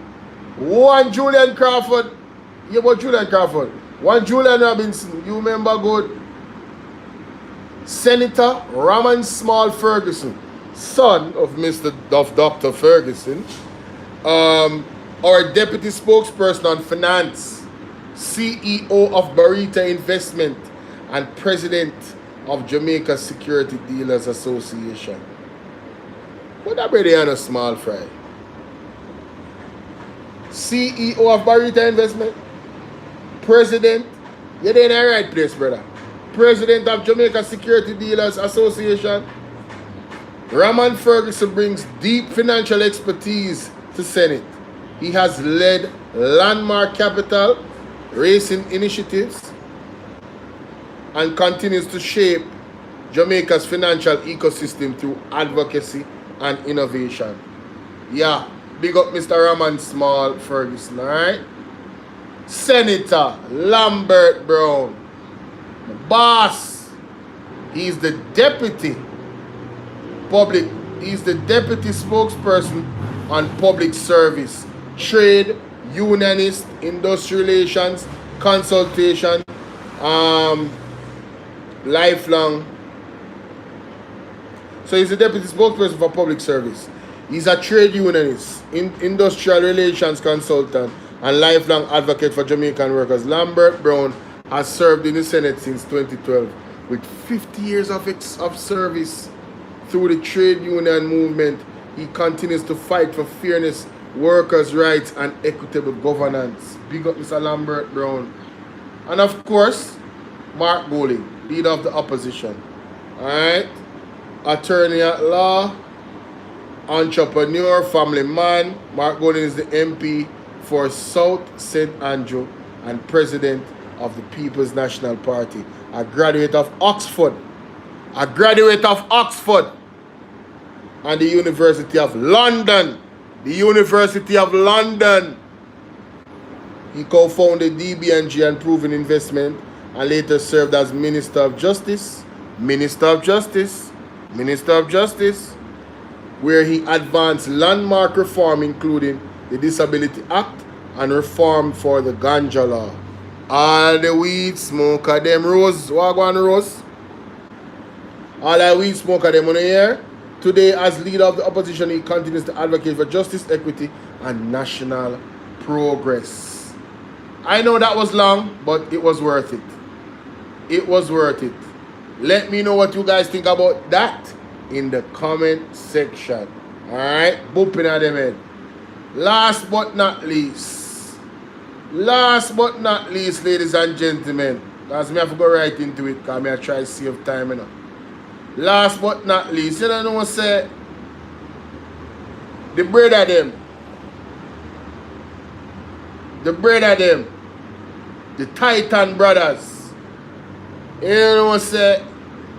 One Julian Crawford. Yeah, but Julian Crawford. One Julian Robinson. You remember good? Senator Raman Small Ferguson, son of Dr. Ferguson, our deputy spokesperson on finance, CEO of Barita Investment, and president of Jamaica Security Dealers Association. What that brother on a small fry? CEO of Barita Investment, president. You're in the right place, brother. President of Jamaica Security Dealers Association. Raman Ferguson brings deep financial expertise to Senate. He has led landmark capital racing initiatives and continues to shape Jamaica's financial ecosystem through advocacy and innovation. Yeah, big up Mr. Raman Small Ferguson, alright? Senator Lambert Brown, the boss. He's the deputy spokesperson on public service, trade, unionist, industrial relations, consultation, lifelong. So he's the deputy spokesperson for public service. He's a trade unionist, industrial relations consultant, and lifelong advocate for Jamaican workers. Lambert Brown has served in the Senate since 2012 with 50 years of service. Through the trade union movement, he continues to fight for fairness, workers' rights, and equitable governance. Big up Mr. Lambert Brown. And of course, Mark Golding, leader of the opposition. Alright? Attorney at law, entrepreneur, family man. Mark Golding is the MP for South St. Andrew and president of the People's National Party. A graduate of Oxford. A graduate of Oxford. And the University of London. The University of London. He co-founded DBNG and Proven Investment and later served as Minister of Justice, where he advanced landmark reform including the Disability Act and reform for the ganja law. All the weed smoker them rose. Wagwan rose. All the weed smoker them on the air. Today, as leader of the opposition, he continues to advocate for justice, equity, and national progress. I know that was long, but it was worth it. It was worth it. Let me know what you guys think about that in the comment section. Alright? Booping at them head. Last but not least, ladies and gentlemen, because me have to go right into it, because me I try to save time, you know. Last but not least, you know what I say? The bread of them. The Titan brothers. You know what I say?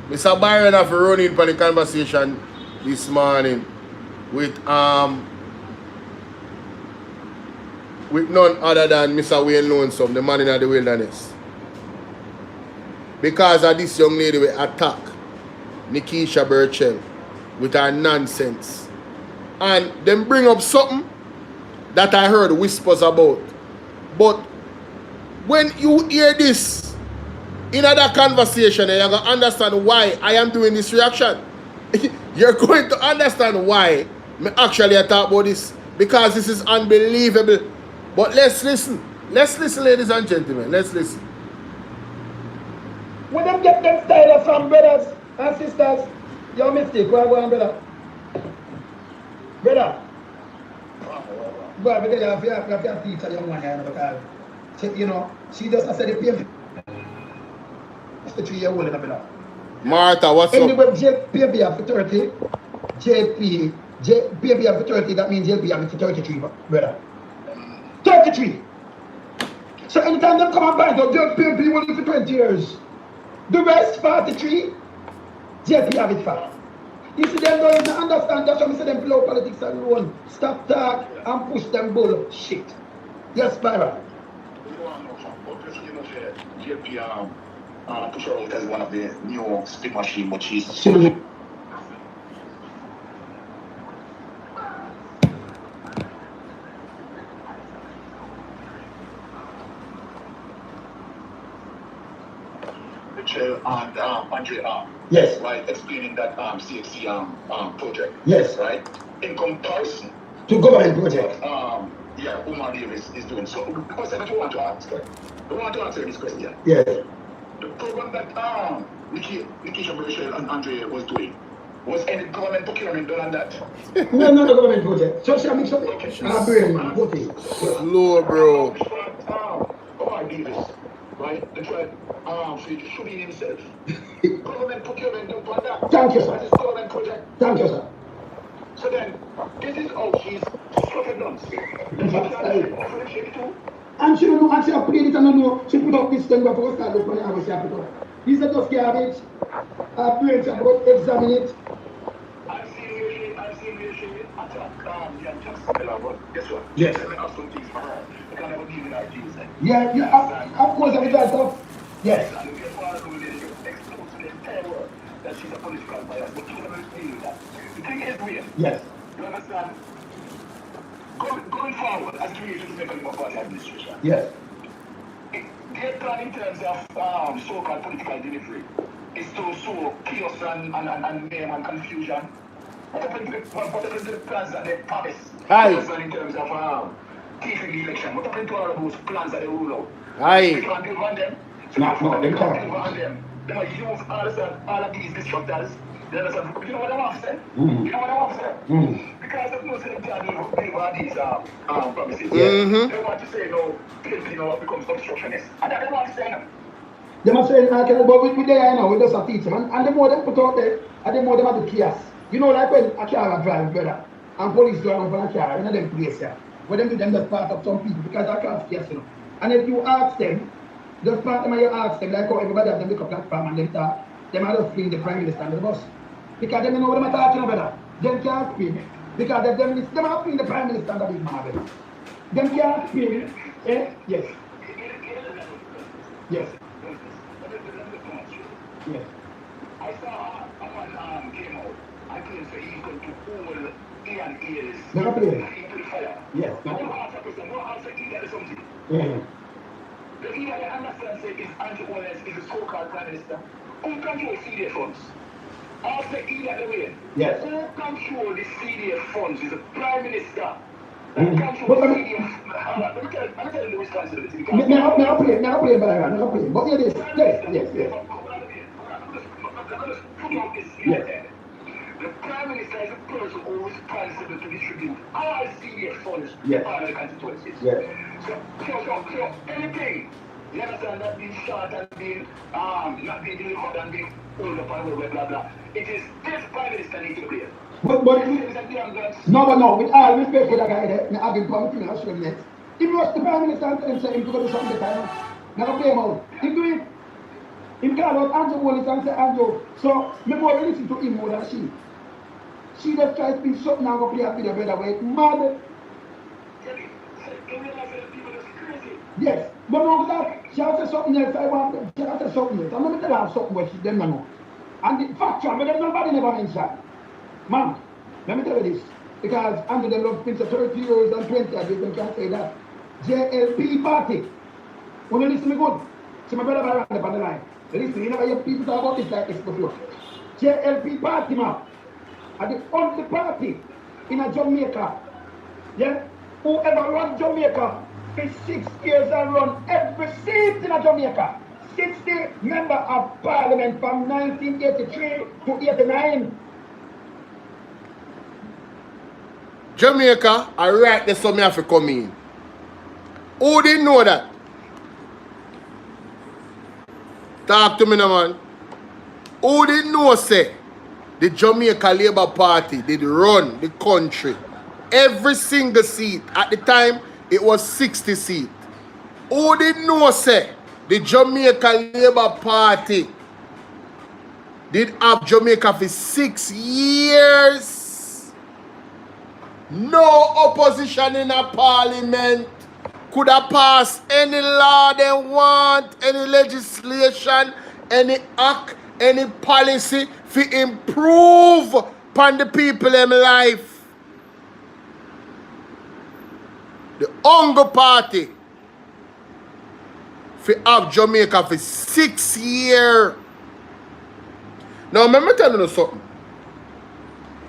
Mr. Byron have run in for the conversation this morning with none other than Mr. Wayne Lonesome, the man in the wilderness. Because of this young lady we attack Nikisha Burchell with her nonsense. And them bring up something that I heard whispers about. But when you hear this in other conversation, you're going to understand why I am doing this reaction. You're going to understand why I actually talk about this. Because this is unbelievable. But let's listen. Let's listen, ladies and gentlemen. Let's listen. When them get them style from brothers and sisters, your mistake. Where are brother? Brother. Boy, because you have to teach a young one here, because you know, she just said the PM. It's the 3-year-old in the middle. Martha, what's anyway, up? JP have 30, JP have 30, that means JP have 33, brother. 33. So anytime they come and buy the JP only for 20 years. The rest, 43, JP have it for. You see, them don't even understand, that's why I say them blow politics alone. Stop talk and push them bull shit. Yes, Byron. JP push her out as one of the new spit machine, but she's and Andre yes, right, explaining that CXC project, yes, right, in comparison to government project, yeah, Umar Davis is doing. So the question that you want to ask, I want to answer this question. Yes. The program that Nikisha Burchell and Andre was doing, was any government procurement done on that? No, not the government project. Social mix up. Low, bro. Umar Davis, right? The tribe should be himself. Government procurement done on that. Thank you, sir. This government project. Thank you, sir. So then, this is how she's structured done. And she don't know, and she have played it and don't know. She put up this thing before we start looking at how she have put up. These are just garbage. Her parents are about to examine it. I've seen where she attack just but guess what? Yes. She have some things for her. You can never deal with her things. Yeah, of course, I will try to. Yes. And if you want to do this, you expose to the entire world that she's a political bias, but you never deal with that. The thing is real. Yes. You understand? Going forward, as to use the Mechanism Party administration. Yes. Their plan in terms of so-called political delivery is to sow chaos and mayhem and confusion What happened to the plans that they promised? Aye. In terms of keeping the election. What happened to all of those plans that they rule out? Aye. They can't deliver on them. No, They can't deliver on them. They might use all of these disruptors. You understand? You know what I want to say? You know what I want to say? Because of most of them can't deliver these promises. They want to say, no, PNP now becomes obstructionist. And that they want to say, no. They must say, but we there now, we just a teach them. And the more they put out there, and the more they have the chaos. You know, like when a car drive, brother, and police drive over a car, you know them place here. But them do them just part of some people because I can't chaos, you know. And if you ask them, just part of them, you ask them, like how everybody have them make a platform and them talk, them are just bring the Prime Minister on the bus. Because them know what I'm talking about, them can't speak. Because them are bring the Prime Minister on the big marvel. Them can't speak. Eh? Yes. Yes. Yes. I saw a man came out and claimed that he's going to hold Ian ears Never play. into the fire. Yes. What ask a person? What ask Ian or something? Yeah. The Ian I understand say is Andrew Owens is the so-called Prime Minister. Who controls CDF funds? Ask the Ian the way. Yes. Who controls the CDF funds is the Prime Minister. But Let me tell you the responsibility. Never play, but here it is. Yes. Yes. The Prime Minister is the person who is responsible to distribute all CDF funds Yes. to all the constituencies. Yes. So anything, you understand, that being shot and being not being delivered and being pulled up and blah blah. It is this Prime Minister needs to be there. But no, with all respect for that guy there, I have been promising to show him next. If he was the Prime Minister and tell him say him to go do something better, never play him out. He do it. He call out Andrew Wallace and say Andrew. So me more listen to him more than she. She just tries to be something and go play a video better way. Mad. Yes. But no, that she has said something else. I want them. She has said something else. I'm going to tell her something where she them know. And the factual, but nobody never mentioned. Man, let me tell you this. Because under the love since 30 years and 20 years, you can say that. JLP party. When you listen me good, see my brother around up on the line. Listen, you never hear people talk about this like this before. JLP party, man. And the only party in a Jamaica. Yeah? Whoever run Jamaica for 6 years and run every seat in a Jamaica. 60 member of parliament from 1983 to 89. Jamaica, I right there, so me have to come in. Who didn't know that? Talk to me now, man. Who didn't know, say, the Jamaica Labour Party did run the country. Every single seat. At the time, it was 60 seats. Who didn't know, say, the Jamaica Labour Party did have Jamaica for 6 years. No opposition in a parliament could have passed any law they want, any legislation, any act, any policy to improve upon the people in life. The Hunger Party for have Jamaica for 6 years. Now, let me tell you something.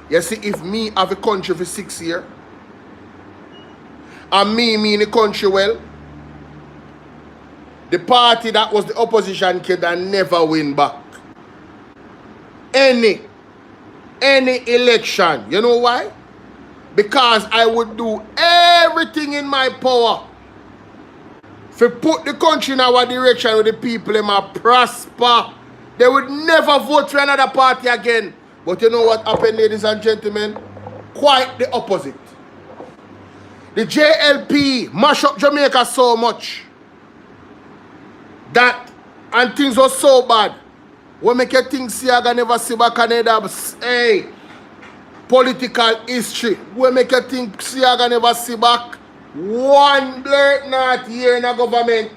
You see, if me have a country for 6 years, and me in the country well, the party that was the opposition kid that never win back. Any election. You know why? Because I would do everything in my power to put the country in our direction where the people in my prosper. They would never vote for another party again. But you know what happened, ladies and gentlemen? Quite the opposite. The JLP mash up Jamaica so much that, and things were so bad, we make you think Siaga never see back Canada. Hey, political history. We make you think Siaga never see back one blurt not here in the government.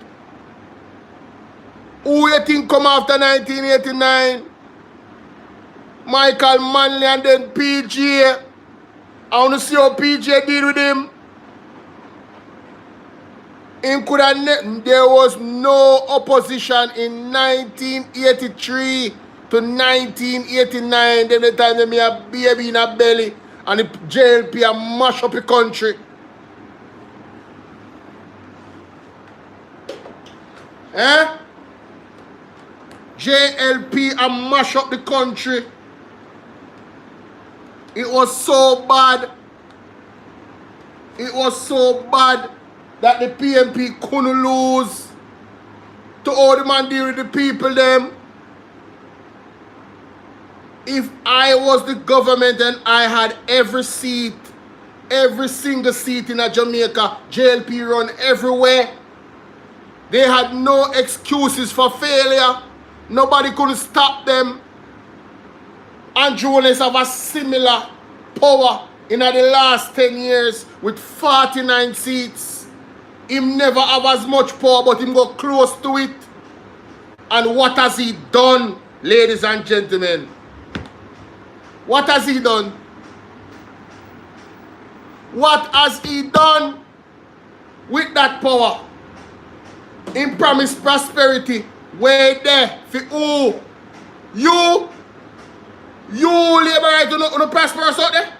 Who you think come after 1989? Michael Manley and then PJ. I want to see how PJ did with him. There was no opposition in 1983 to 1989, then the time they me a baby in a belly and the JLP a mash up the country. Eh? JLP a mash up the country. It was so bad. It was so bad that the PMP couldn't lose to all the man deal with the people them. If I was the government and I had every seat, every single seat in a Jamaica, JLP run everywhere. They had no excuses for failure. Nobody could stop them. And Jonas have a similar power in the last 10 years with 49 seats. Him never have as much power, but him go close to it. And what has he done, ladies and gentlemen? What has he done? What has he done with that power? He promised prosperity. Where there? For who? You labor right to prosperous out there?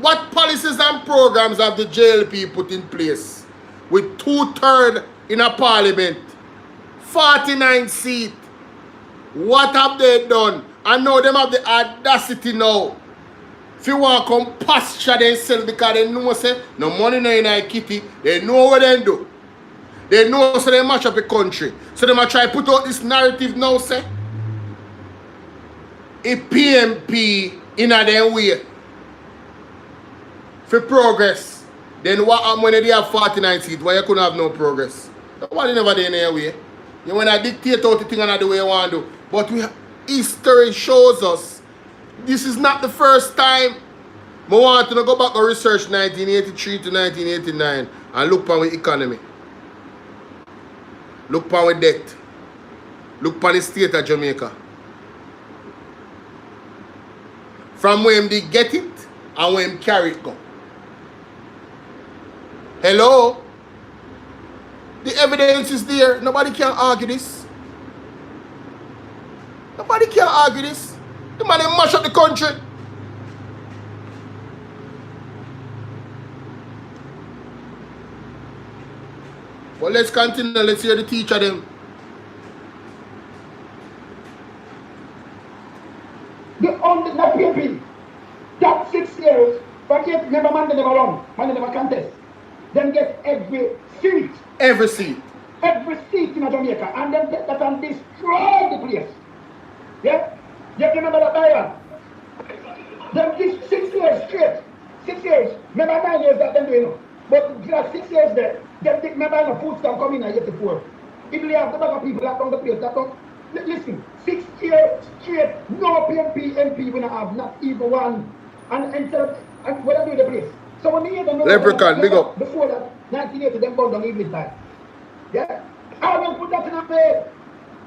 What policies and programs have the JLP put in place? With 2/3 in a parliament, 49 seats. What have they done? I know them have the audacity now. If you want to come pasture themselves because they know say no money no in a kitty, they know what they do. They know so they mash up the country. So they might try to put out this narrative now say a PMP in a their way for progress. Then what happen when they have 49 seats? Why you couldn't have no progress? Nobody never did in their way. You want to dictate out the thing another way you want to do. But history shows us this is not the first time. I want to go back and research 1983 to 1989 and look on the economy. Look on the debt. Look on the state of Jamaica. From where they get it and where they carry it go. Hello? The evidence is there. Nobody can argue this. Nobody can argue this. The man they mash up the country. Well, let's continue. Let's hear the teacher them. The only not PMP. That 6 years, but yet never man they never run, man they never contest. Then get every seat. Every seat. Every seat in Jamaica. And then get that and destroy the place. Yeah? You remember that Byron? Them this 6 years straight. 6 years. Remember 9 years that them doing. But just 6 years there. Them remember the food stamp coming in 84. If you have the bag of people that on the place that don't listen, 6 years straight, no PMP MP will have not even one. And what I do the place. So when you hear them Leprechaun, big up. Before that, 1980, them bound on evening time. Yeah? I don't put that in a bed.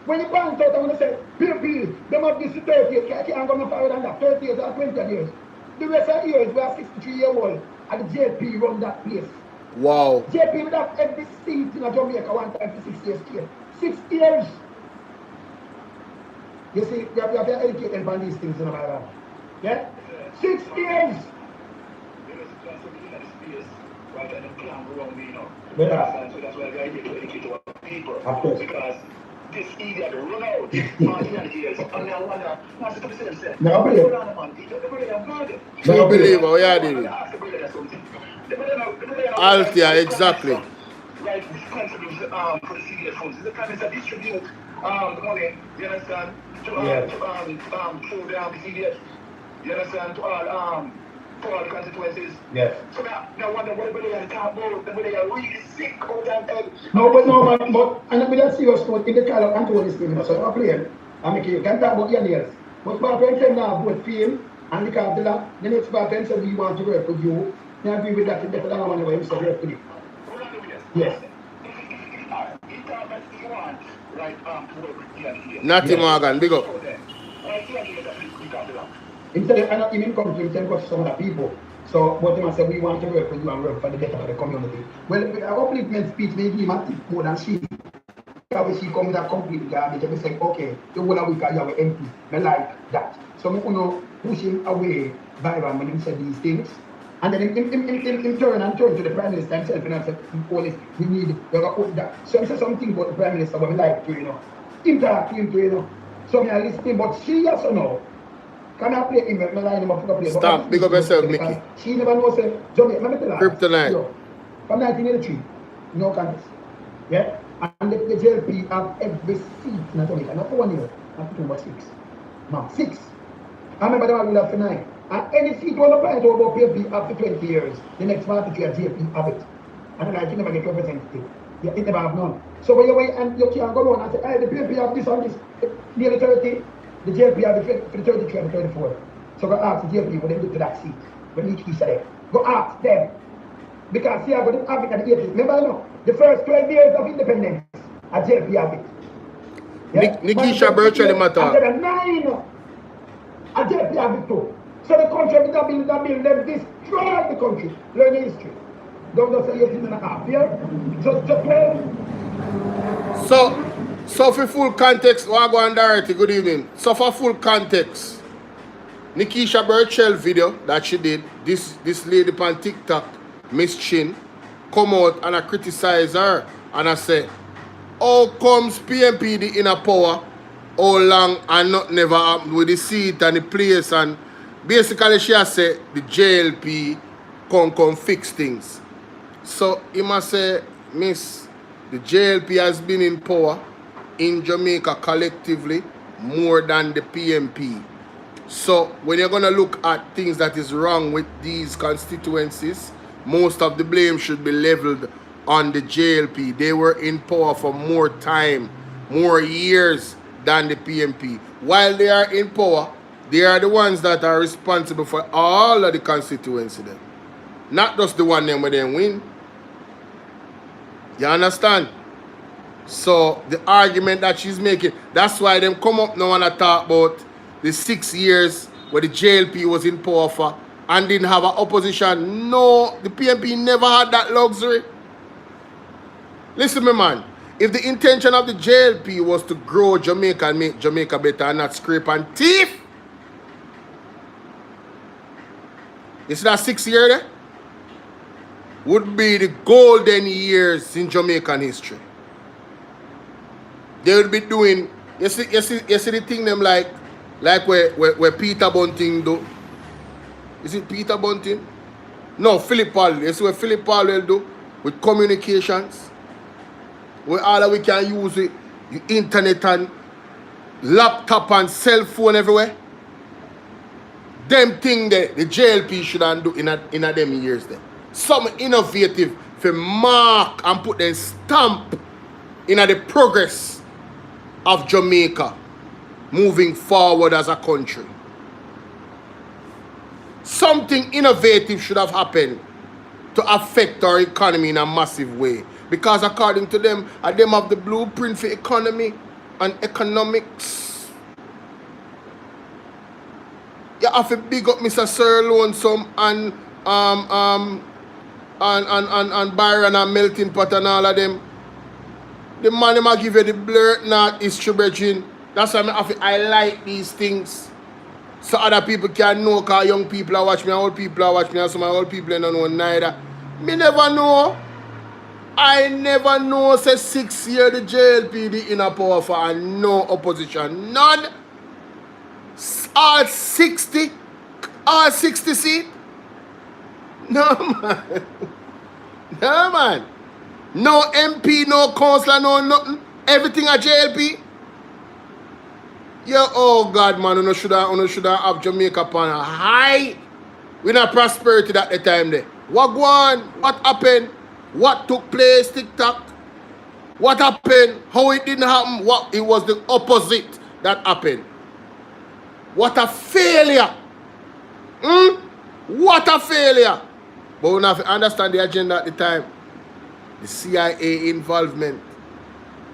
When you point out, I'm going to say, PMP, them have this 30 years, I can't go no further than that, 30 years or 20 years. The rest of the years, we are 63-year-old, and the JP run that place. Wow. JP would have every seat in Jamaica one time for 6 years straight. 6 years. You see, we have to educate them on these things in America. Yeah? 6 years. Yeah. So that's why we are here to educate our people. Of course. Because this idiot run out for years. And now wonder, what's the same sense? No, I believe. No believe, oh yeah, David. Altia, exactly. Right, this contributes for the CDS funds. It's the kind of distribute the money, you understand, to the CDS. You understand, to all the constituencies. Yes. So now wonder what they are talking about, they are really sick out and head. No, man, but and I'm going to see your sport in the kind of control this thing, so I'm playing. I mean, you can talk about your nails. But my friend said now, both fame and the capital, the next part said we want to work with you. I agree with that, it's better than I want to work with you. Yes. Natty Morgan, big up. Instead of not even come to him, tell some other people. So, what they say, we want to work with you and work for the better of the community. Well, our upliftment speech may give him more than she. we see come with a complete garbage and we say, okay, the whole of week you have an MP. I like that. So we push him away by when he said these things. And then in turn to the Prime Minister himself and I said, police, we need that. So I said something about the Prime Minister, but we like to, interact with him to, So I listening, but she yes or no? Can I play him? I line him up for play. Stop, big up yourself, Mickey. She never knows, Jamaica, let me tell her. Kryptonite. From 1983, no contest. Yeah? And the JLP have every seat in Jamaica, not for 1 year, not for 2 but 6. No, 6. I remember them will have for 9. And any seat will apply to about PFP after 20 years, the next 43 at JLP have it. And then you never get representative. Yeah, it never have none. So when you wait and you can't go on and say, hey, the PFP have this and this, nearly 30, the JLP have it for the 33 and the 34. So go ask the JLP what they do to that seat. When each piece there. Go ask them. Because see, I got to have it at the 80s. Remember, no? The first 12 years of independence, at JLP have it. Yeah? Nikisha virtually matter. After the 9, at JLP have it too. So the country with that bill, them destroy the country. Learn the history. Don't just say 18.5, yeah? Just play. So for full context, Wagwan Dorothy, good evening. So for full context, Nikisha Burchell video that she did, this lady on TikTok, Miss Chin, come out and I criticize her and I say, how comes PMP in a power, how long and not never happened with the seat and the place, and basically she has said the JLP come fix things. So he must say, Miss, the JLP has been in power in Jamaica collectively more than the PMP. So when you're going to look at things that is wrong with these constituencies, most of the blame should be leveled on the JLP. They were in power for more time, more years than the PMP. While they are in power, they are the ones that are responsible for all of the constituency then. Not just the one them where they win. You understand? So the argument that she's making, that's why them come up now and talk about the 6 years where the JLP was in power for and didn't have an opposition. No, the PMP never had that luxury. Listen, me man, if the intention of the JLP was to grow Jamaica and make Jamaica better and not scrape and thief, you see that 6 year there? Would be the golden years in Jamaican history. They would be doing, you see the thing them like where Peter Bunting do. Is it Peter Bunting? No, Philip Paul. You see what Philip Paul will do with communications. Where all that we can use it, the internet and laptop and cell phone everywhere. Them thing that the JLP should do in a them years there. Some innovative for mark and put their stamp in the progress of Jamaica moving forward as a country. Something innovative should have happened to affect our economy in a massive way. Because according to them have the blueprint for economy and economics. You have to big up Mr. Sir Lonesome and Byron and Melting Pot and all of them. The man them give you the blurt not history bridging. That's why I like these things. So other people can know, because young people are watching me, old people are watching me, and some old people don't know neither. Me never know. I never know say 6 years the JLP in a power for and no opposition. None. All 60 seat. No man. No man. No MP, no councillor, no nothing. Everything at JLP. Yeah, oh God, man, you should have Jamaica upon a high. We not prosperity at the time there. What go on? What happened? What took place? TikTok. What happened? How it didn't happen? What it was the opposite that happened. What a failure. What a failure. But we have to understand the agenda at the time. The CIA involvement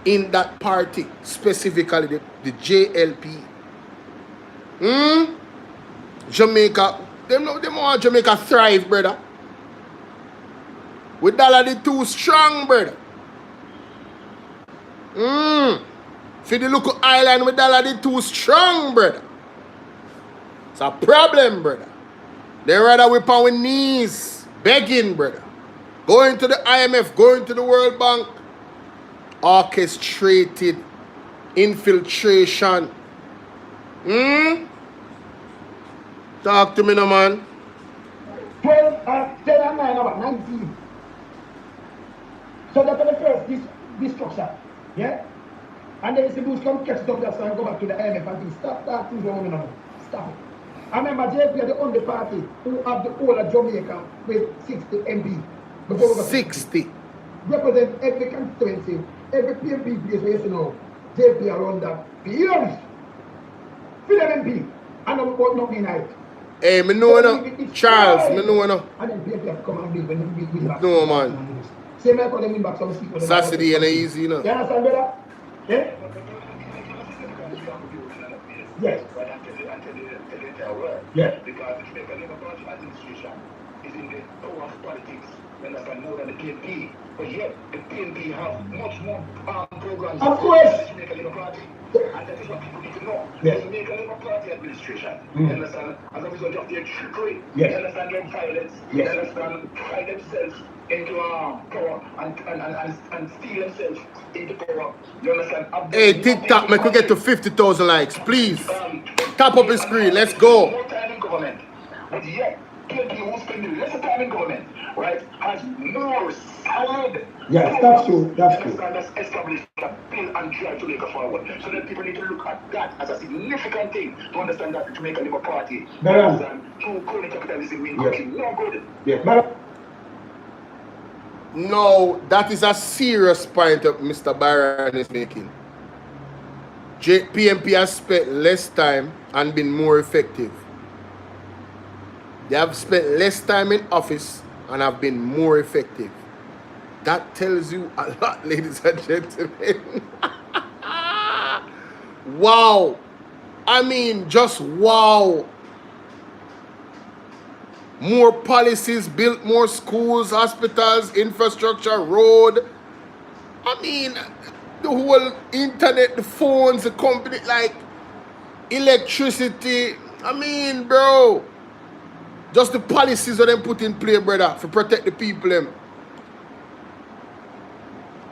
in that party, specifically the JLP. Jamaica, them want Jamaica thrive, brother. With dollar the too strong, brother. For the local island with dollar they too strong, brother. It's a problem, brother. They rather whip on with knees, begging, brother. Going to the IMF, going to the World Bank. Orchestrated infiltration. Talk to me, no man. 10 and 9 about 19. So that's the first destruction. Yeah? And then the Bush come catch it up that and go back to the IMF and think, stop that thing going on. Stop it. I remember JP are the only party who have the whole of Jamaica with 60 MB. 60. Represent every constituency, every PMP place where you know JP around that. Years. For them MP. And I'm about not being right. Hey, me know no. Charles, me know no. And then PMP have to come and build when you build back. No, man. Same like when they win back some seat. Saturday ain't easy, you know. You understand, brother? Yeah? Yes. Yes. Because the Jamaican Labour Party administration is in the power of politics, understand, more than the PNP. But yet, the PNP have much more programs of course. than the Jamaican Labour Party. And that is what people need to know. Yes. The Jamaican Labour Party administration, you understand, as a result of their trickery, yes. You understand their violence, yes. You understand, hide themselves into power and steal themselves into power. You understand? Hey, TikTok, make we get to 50,000 likes, please. Tap up the screen, let's go. More time in government, but yet, PNP who spend less time in government, right, has more solid. Yes, that's true. That's true. That's established a bill and try to make a forward. So then people need to look at that as a significant thing to understand that the Jamaican Labour Party through crony capitalism in country no good. Yes. No, that is a serious point that Mr. Byron is making. PMP has spent less time and been more effective. They have spent less time in office and have been more effective. That tells you a lot, ladies and gentlemen. Wow. I mean, just wow. More policies, built more schools, hospitals, infrastructure, road. I mean, the whole internet, the phones, the company, like electricity. I mean, bro, just the policies that they put in play, brother, to protect the people. Them.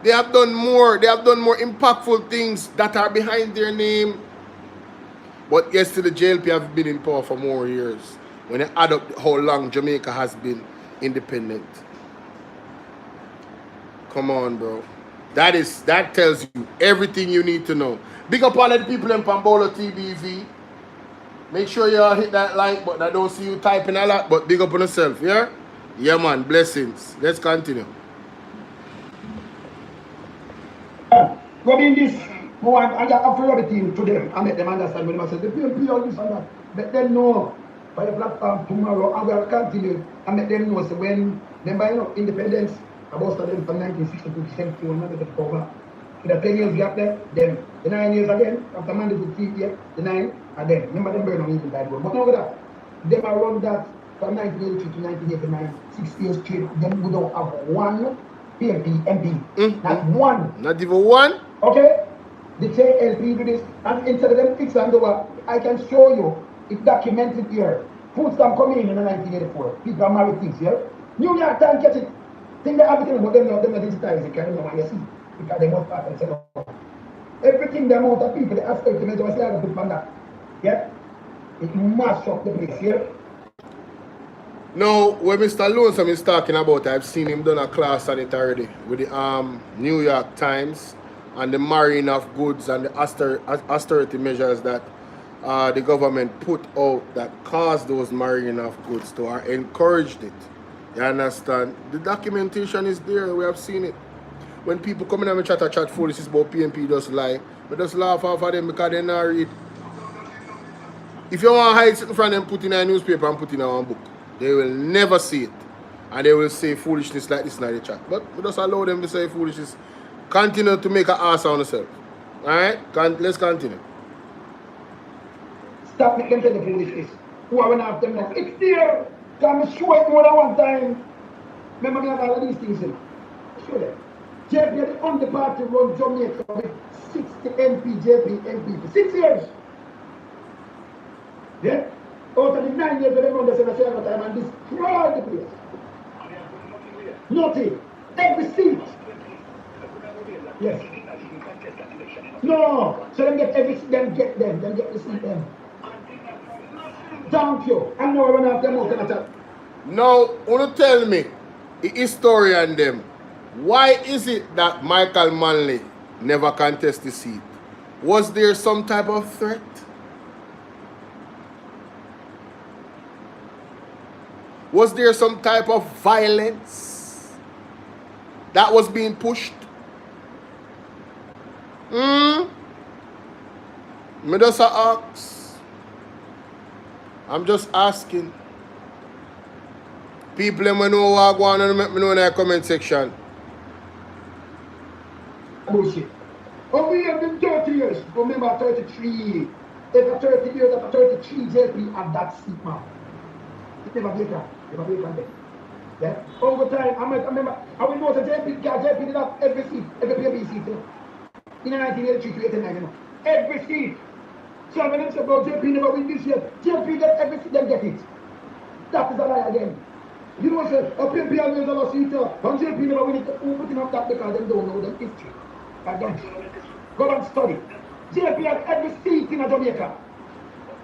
They have done more. They have done more impactful things that are behind their name. But yes, the JLP have been in power for more years. When they add up how long Jamaica has been independent. Come on, bro. That tells you everything you need to know. Big up all of the people in Bolo TBV. Make sure you all hit that like button. I don't see you typing a lot, but big up on yourself, yeah? Yeah, man. Blessings. Let's continue. Go in this, and I offer everything to them and make them understand when I say the PMP all this and that. Let them know by the platform tomorrow and we'll continue and make them know so when remember, you know, independence about them from 1962 to 74 and the cover. In the 10 years gap there, then the 9 years again, after Monday to 3 years, the 9 and then remember them burn on even that one. But over that, them around that from 1982 to 1989, 6 years straight, them we don't have one PMP MP. Not one. Not even one? Okay? The JLP do this, and instead of them fix and over, I can show you, it's documented here. Food stamp coming in 1984. People are married things here. New York Times catch it. Think they have everything about them now, them not digitize it, can't know what you see. Because they must pass and set up. Everything the amount of people, the aspect, the measure, I have to put on that. Yeah? It must up the place here. Now, when Mr. Lonesome is talking about, I've seen him done a class on it already with the New York Times and the marrying of goods and the austerity measures that the government put out that caused those marrying of goods to or encouraged it. You understand? The documentation is there. We have seen it. When people come in and chat foolishness about PMP, just lie. But just laugh off of them because they not read. If you want to hide something from them, put in a newspaper and put in a one book. They will never see it. And they will say foolishness like this in the chat. But we just allow them to say foolishness. Continue to make an ass on yourself. Alright? Let's continue. Stop making them the foolishness. Who are one of them now? It's there. Come show it more than one time. Remember me have all of these things in. Show them. JP had the only party run Jamaica with 60 MP, JP MP for 6 years. Yeah? Out of the 9 years, they run the same time and destroy the place. Nothing. Every seat. Yes. No. So them get every seat, them get the seat them. Thank you. I know when I have them out and attack. Now, wanna tell me, the historian them, why is it that Michael Manley never contested the seat? Was there some type of threat? Was there some type of violence that was being pushed? Me just ask. I'm just asking. People let me know what go on and let me know in the comment section. Bullshit. Oh, we have been 30 years. Remember 33. After 30 years, after 33, JP at that seat, man. It never break that. Never break that. Yeah? Over time, I remember, I will know that JP did have every seat, every PB seat, you know. In 1983 to 89, you know. Every seat. So when I say about JP never win this year, JP get every seat, them get it. That is a lie again. You know, say, a PB always have a seat, and JP never win it. Who put him up that because they don't know them history. Again. Go and study. JP had every seat in Jamaica.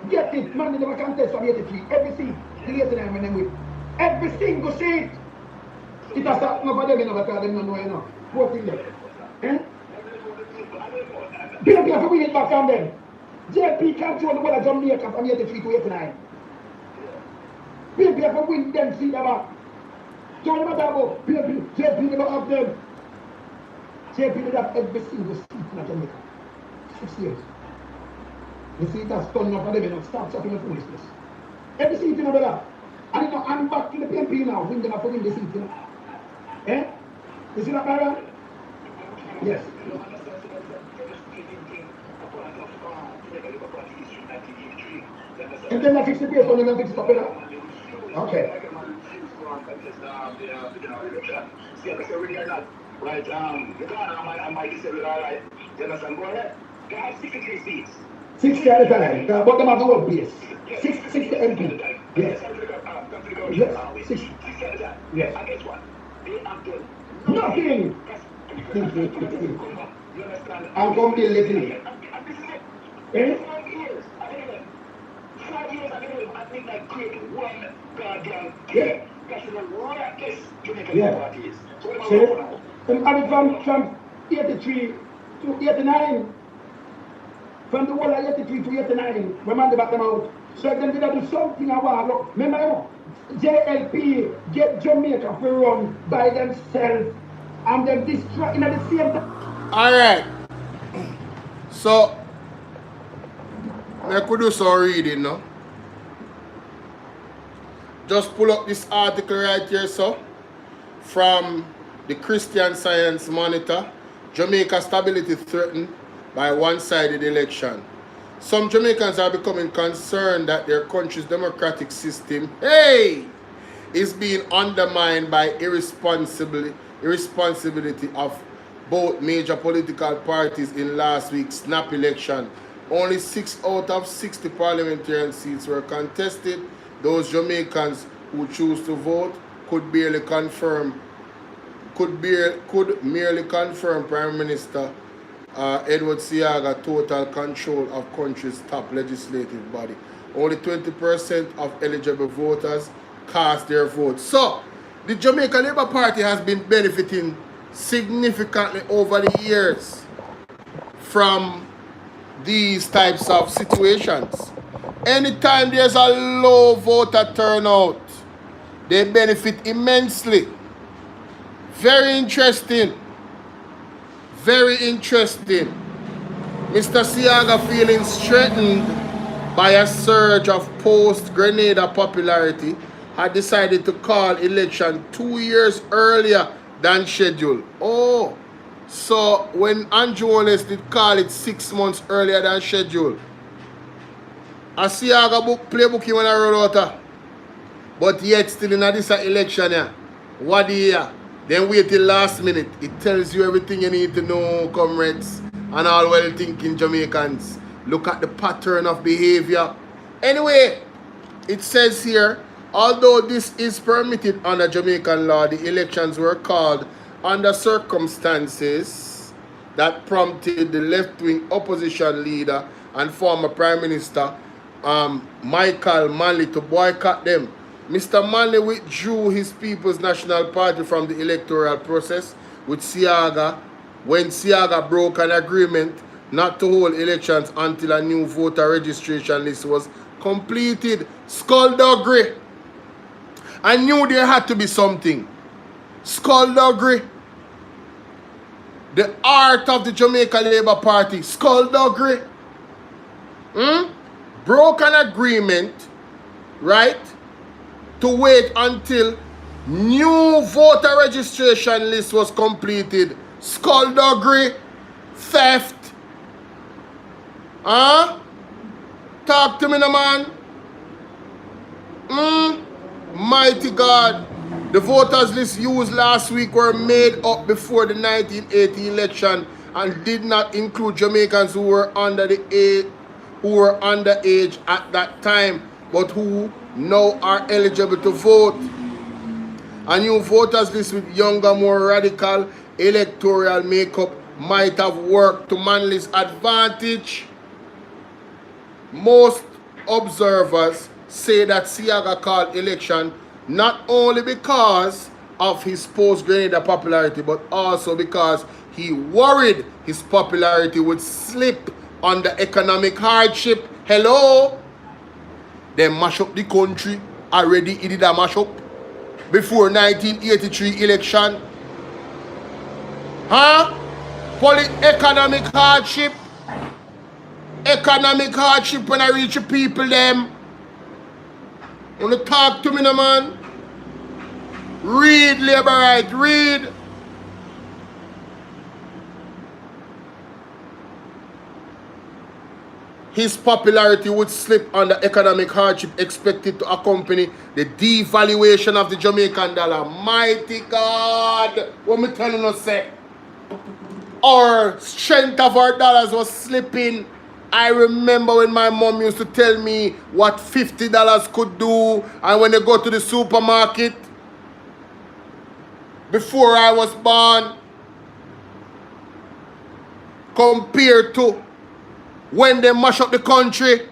Get it, man, they never contest from 83. Every seat. The 89 when they win. Every single seat. It has happened for them, you know, because they don't know, you know. Poor thing there. Eh? JP have to win it back from them. JP control the whole of Jamaica from 83 to 89. JP have to win them seat back. So no matter about JP never have them. JP did have every single seat in Jamaica. 6 years. You see, that's done enough for them, you know, start talking of foolishness. Every seat, you know, brother. And you know, I'm back to the PNP now, win them up to win the seat, you know. Eh? You see that, brother? Yes. And then I fix the place, and then fix it up, you know. Okay. Right, the car I might say, all right, you understand, go ahead. They have 63 seats. 60 at a time, but them have the whole place. 60 MP. Yes. Yes. 60. Yes. And guess what? They have done nothing. You understand? I'm going to be a little. Eh? 5 years. 5 years I think like create one goddamn yeah. That's the rackest Jamaican parties. So and from 83 to 89. From the whole of 83 to 89, when man back them out. So then they do something a while. Remember, you know, JLP get Jamaica to run by themselves and then destroy in the same time. Alright. So I could do some reading now. Just pull up this article right here, so from the Christian Science Monitor. Jamaica stability threatened by one-sided election. Some Jamaicans are becoming concerned that their country's democratic system, is being undermined by irresponsibility of both major political parties in last week's snap election. Only 6 out of 60 parliamentarian seats were contested. Those Jamaicans who choose to vote could merely confirm Prime Minister Edward Seaga total control of country's top legislative body. Only 20% of eligible voters cast their votes. So, the Jamaica Labour Party has been benefiting significantly over the years from these types of situations. Anytime there's a low voter turnout, they benefit immensely. Very interesting. Very interesting. Mr. Seaga feeling strengthened by a surge of post-Grenada popularity had decided to call election 2 years earlier than scheduled. Oh, so when Andrew Wallace did call it 6 months earlier than scheduled, a Seaga book playbook when I wrote out, but yet still in this election here. What the year? Then wait till last minute. It tells you everything you need to know, comrades, and all well-thinking Jamaicans. Look at the pattern of behavior. Anyway, it says here, although this is permitted under Jamaican law, the elections were called under circumstances that prompted the left-wing opposition leader and former Prime Minister Michael Manley to boycott them. Mr. Manley withdrew his People's National Party from the electoral process with Siaga when Siaga broke an agreement not to hold elections until a new voter registration list was completed. Skullduggery. I knew there had to be something. Skullduggery. The art of the Jamaica Labour Party. Skullduggery. Broke an agreement, right, to wait until new voter registration list was completed. Skullduggery. Theft. Talk to me, no man. Mighty God. The voters list used last week were made up before the 1980 election and did not include Jamaicans who were underage at that time, but who now are eligible to vote. A new voters list with younger, more radical electoral makeup might have worked to Manley's advantage. Most observers say that Siaga called election not only because of his post-Grenada popularity, but also because he worried his popularity would slip under economic hardship. Hello? They mash up the country. Already it did a mash up before 1983 election. Economic hardship. Economic hardship when I reach the people them. You want to talk to me, no man? Read, labor right, read. His popularity would slip under economic hardship expected to accompany the devaluation of the Jamaican dollar. Mighty God! What me telling you, say? Our strength of our dollars was slipping. I remember when my mom used to tell me what $50 could do, and when they go to the supermarket, before I was born, compared to when they mash up the country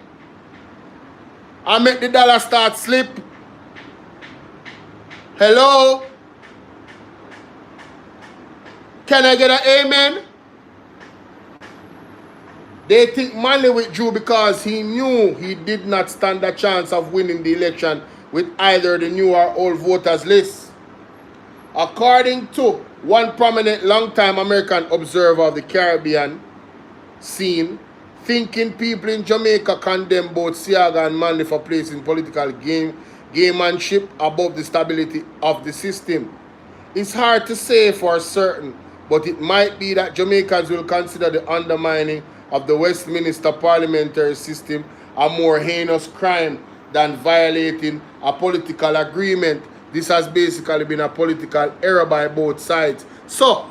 and make the dollar start slip. Hello? Can I get an amen? They think Manley withdrew because he knew he did not stand a chance of winning the election with either the new or old voters list. According to one prominent long-time American observer of the Caribbean scene, thinking people in Jamaica condemn both Siaga and Manley for placing political gamemanship above the stability of the system. It's hard to say for certain, but it might be that Jamaicans will consider the undermining of the Westminster parliamentary system a more heinous crime than violating a political agreement. This has basically been a political error by both sides. So,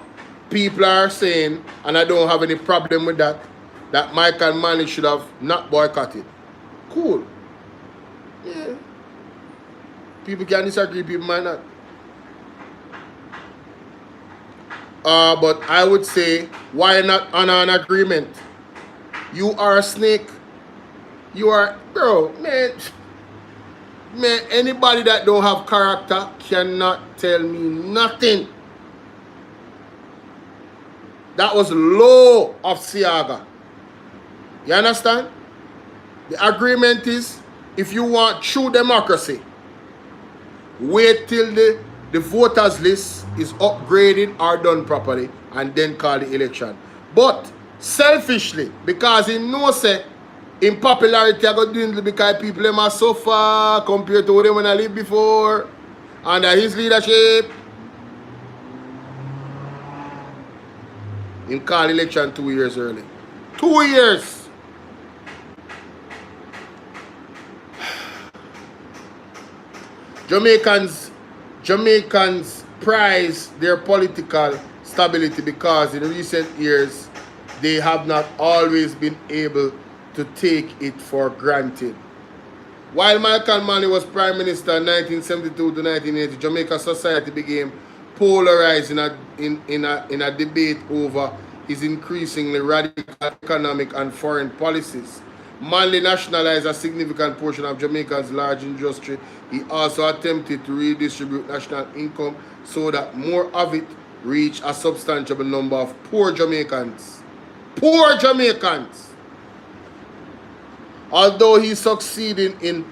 people are saying, and I don't have any problem with that, that Michael Manley should have not boycotted. Cool. Yeah. People can disagree, people might not. But I would say, why not honor an agreement? You are a snake. You are, bro, man, anybody that don't have character cannot tell me nothing. That was low of Siaga. You understand? The agreement is, if you want true democracy, wait till the voters list is upgraded or done properly and then call the election. But selfishly, because he knows that in popularity I got doing because people are so far compared to them when I lived before under his leadership. He called election 2 years early. 2 years. Jamaicans prize their political stability because in recent years they have not always been able to take it for granted. While Michael Manley was Prime Minister in 1972 to 1980, Jamaica society became polarized in a debate over his increasingly radical economic and foreign policies. Manley nationalized a significant portion of Jamaica's large industry. He also attempted to redistribute national income so that more of it reached a substantial number of poor Jamaicans. Poor Jamaicans! Although he succeeded in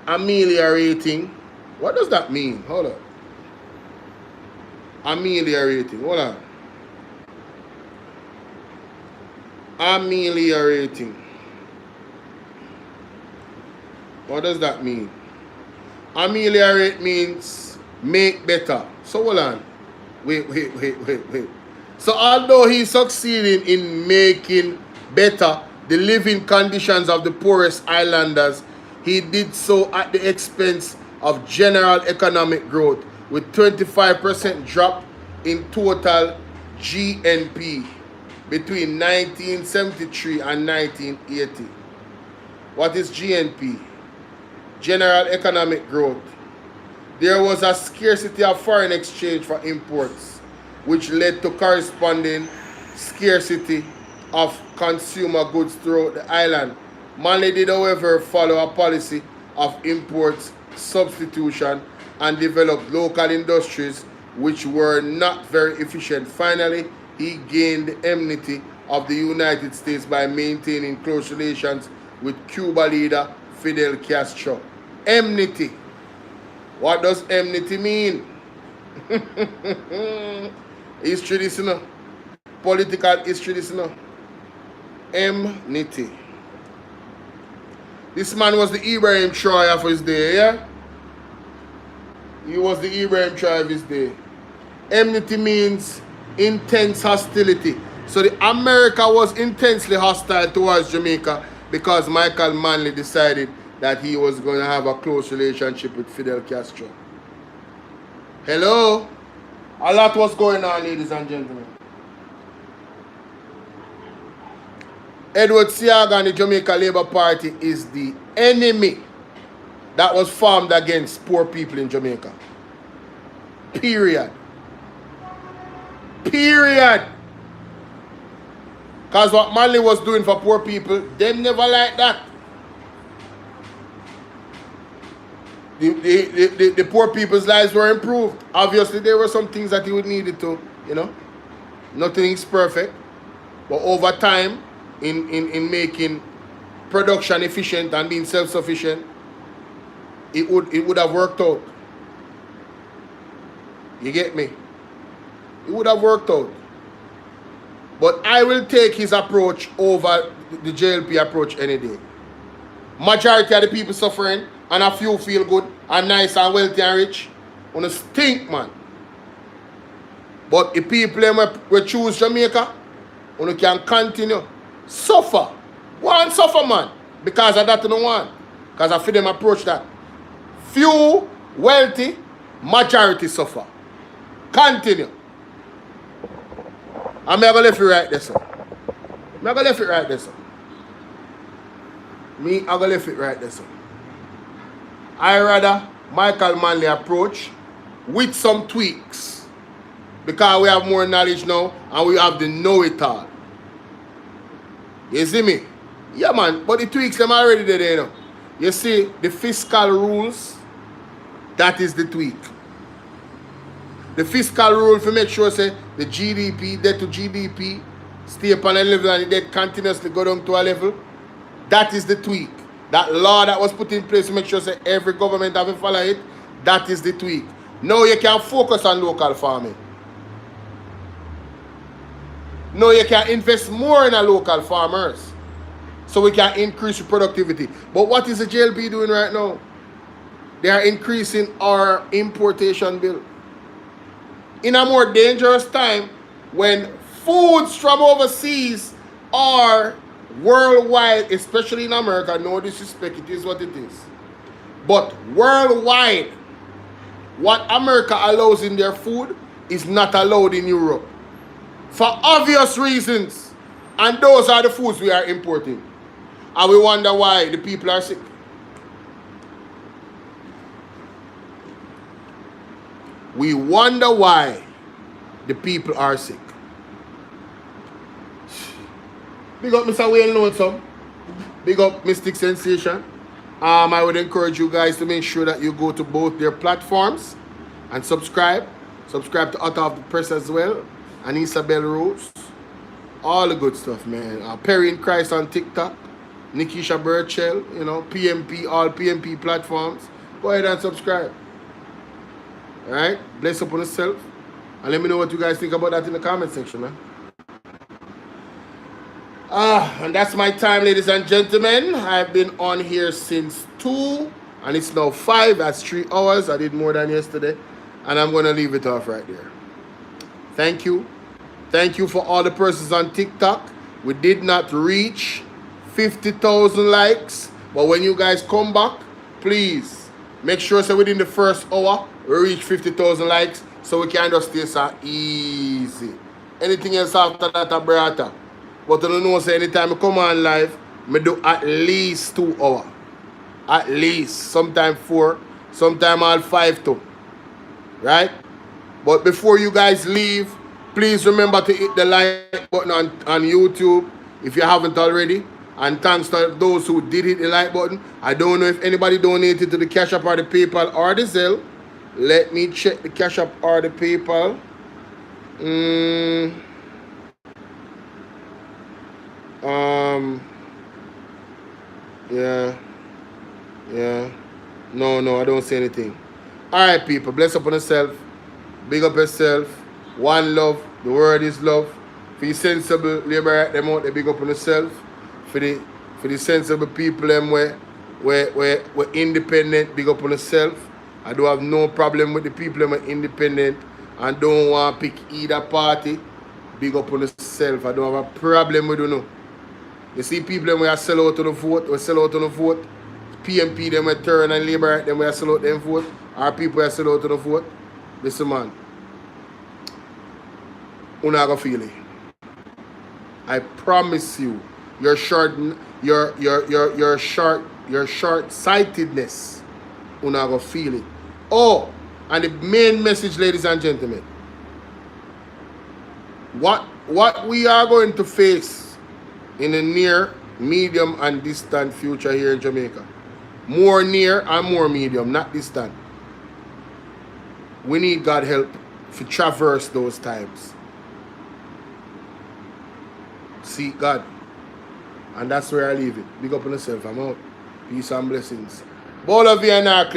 ameliorating, what does that mean? Hold on. Ameliorating, hold on. Ameliorating. What does that mean? Ameliorate means make better. So hold on. Wait. So although he succeeded in making better the living conditions of the poorest islanders, he did so at the expense of general economic growth, with 25% drop in total GNP between 1973 and 1980. What is GNP? General economic growth. There was a scarcity of foreign exchange for imports, which led to corresponding scarcity of consumer goods throughout the island. Manley did, however, follow a policy of imports substitution and developed local industries which were not very efficient. Finally, he gained the enmity of the United States by maintaining close relations with Cuba leader Fidel Castro. Enmity. What does enmity mean? History this, you know. Political history this, you know. Enmity. This man was the Ibrahim Troy of his day, yeah? He was the Ibrahim Troy of his day. Enmity means intense hostility. So the America was intensely hostile towards Jamaica because Michael Manley decided that he was going to have a close relationship with Fidel Castro. Hello? A lot was going on, ladies and gentlemen. Edward Siaga and the Jamaica Labour Party is the enemy that was formed against poor people in Jamaica. Period. Period. Because what Manley was doing for poor people, them never like that. The poor people's lives were improved. Obviously, there were some things that he would need to, you know. Nothing is perfect. But over time, in making production efficient and being self-sufficient, it would have worked out. You get me? It would have worked out. But I will take his approach over the JLP approach any day. Majority of the people suffering and a few feel good and nice and wealthy and rich. Wanna stink, man. But the people will choose Jamaica, you can continue. Suffer. Go and suffer, man. Because of that you don't want. Because I feel them approach that. Few wealthy, majority suffer. Continue. I'm going to left it right there, sir. I'm going to left it right there, sir. Me, I'm going to left it right there, sir. I rather Michael Manley approach with some tweaks. Because we have more knowledge now and we have the know-it-all. You see me? Yeah, man. But the tweaks them already there, you know. You see, the fiscal rules, that is the tweak. The fiscal rule to make sure say the GDP, debt to GDP, stay upon a level and the debt continuously go down to a level. That is the tweak. That law that was put in place to make sure say every government have to follow it, that is the tweak. Now you can focus on local farming. Now you can invest more in our local farmers so we can increase productivity. But what is the JLP doing right now? They are increasing our importation bill. In a more dangerous time when foods from overseas are worldwide, especially in America, no disrespect, it is what it is. But worldwide, What America allows in their food is not allowed in Europe. For obvious reasons. And those are the foods we are importing. And we wonder why the people are sick. We wonder why the people are sick. Big up Mr. Wayne Lonesome. Big up Mystic Sensation. I would encourage you guys to make sure that you go to both their platforms and subscribe. Subscribe to Out of the Press as well. And Isabel Rose. All the good stuff, man. Perry in Christ on TikTok. Nikisha Burchell, you know, PMP, all PMP platforms. Go ahead and subscribe. Alright? Bless upon yourself. And let me know what you guys think about that in the comment section, man. And that's my time, ladies and gentlemen. I've been on here since 2, and it's now 5. That's 3 hours. I did more than yesterday. And I'm going to leave it off right there. Thank you. Thank you for all the persons on TikTok. We did not reach 50,000 likes. But when you guys come back, please make sure so within the first hour, we reach 50,000 likes so we can just stay so easy. Anything else after that, I brought. But I don't know, say anytime I come on live, I do at least 2 hours. At least. Sometimes 4. Sometimes all 5 too. Right? But before you guys leave, please remember to hit the like button on YouTube if you haven't already. And thanks to those who did hit the like button. I don't know if anybody donated to the Cash App or the PayPal or the Zelle. Let me check the Cash App or the PayPal. Yeah. No, I don't say anything. Alright, people, bless up on yourself. Big up yourself. One love. The word is love. For the sensible, labor them out, they big up on yourself. For the sensible people them we're independent, big up on yourself. I don't have no problem with the people them are independent and don't want to pick either party. Big up on yourself. I don't have a problem with you know. You see people them where sell out on the vote, or sell out on the vote. PMP them will turn and labor them where sell out them vote. Or people where sell out on the vote. Listen man. You're not gonna feel it. I promise you, your short-sightedness, you're not gonna feel it. Oh, and the main message, ladies and gentlemen, what we are going to face in the near, medium, and distant future here in Jamaica. More near and more medium, not distant. We need God help to traverse those times. Seek God. And that's where I leave it. Big up on yourself. I'm out. Peace and blessings. Bolo Vienna.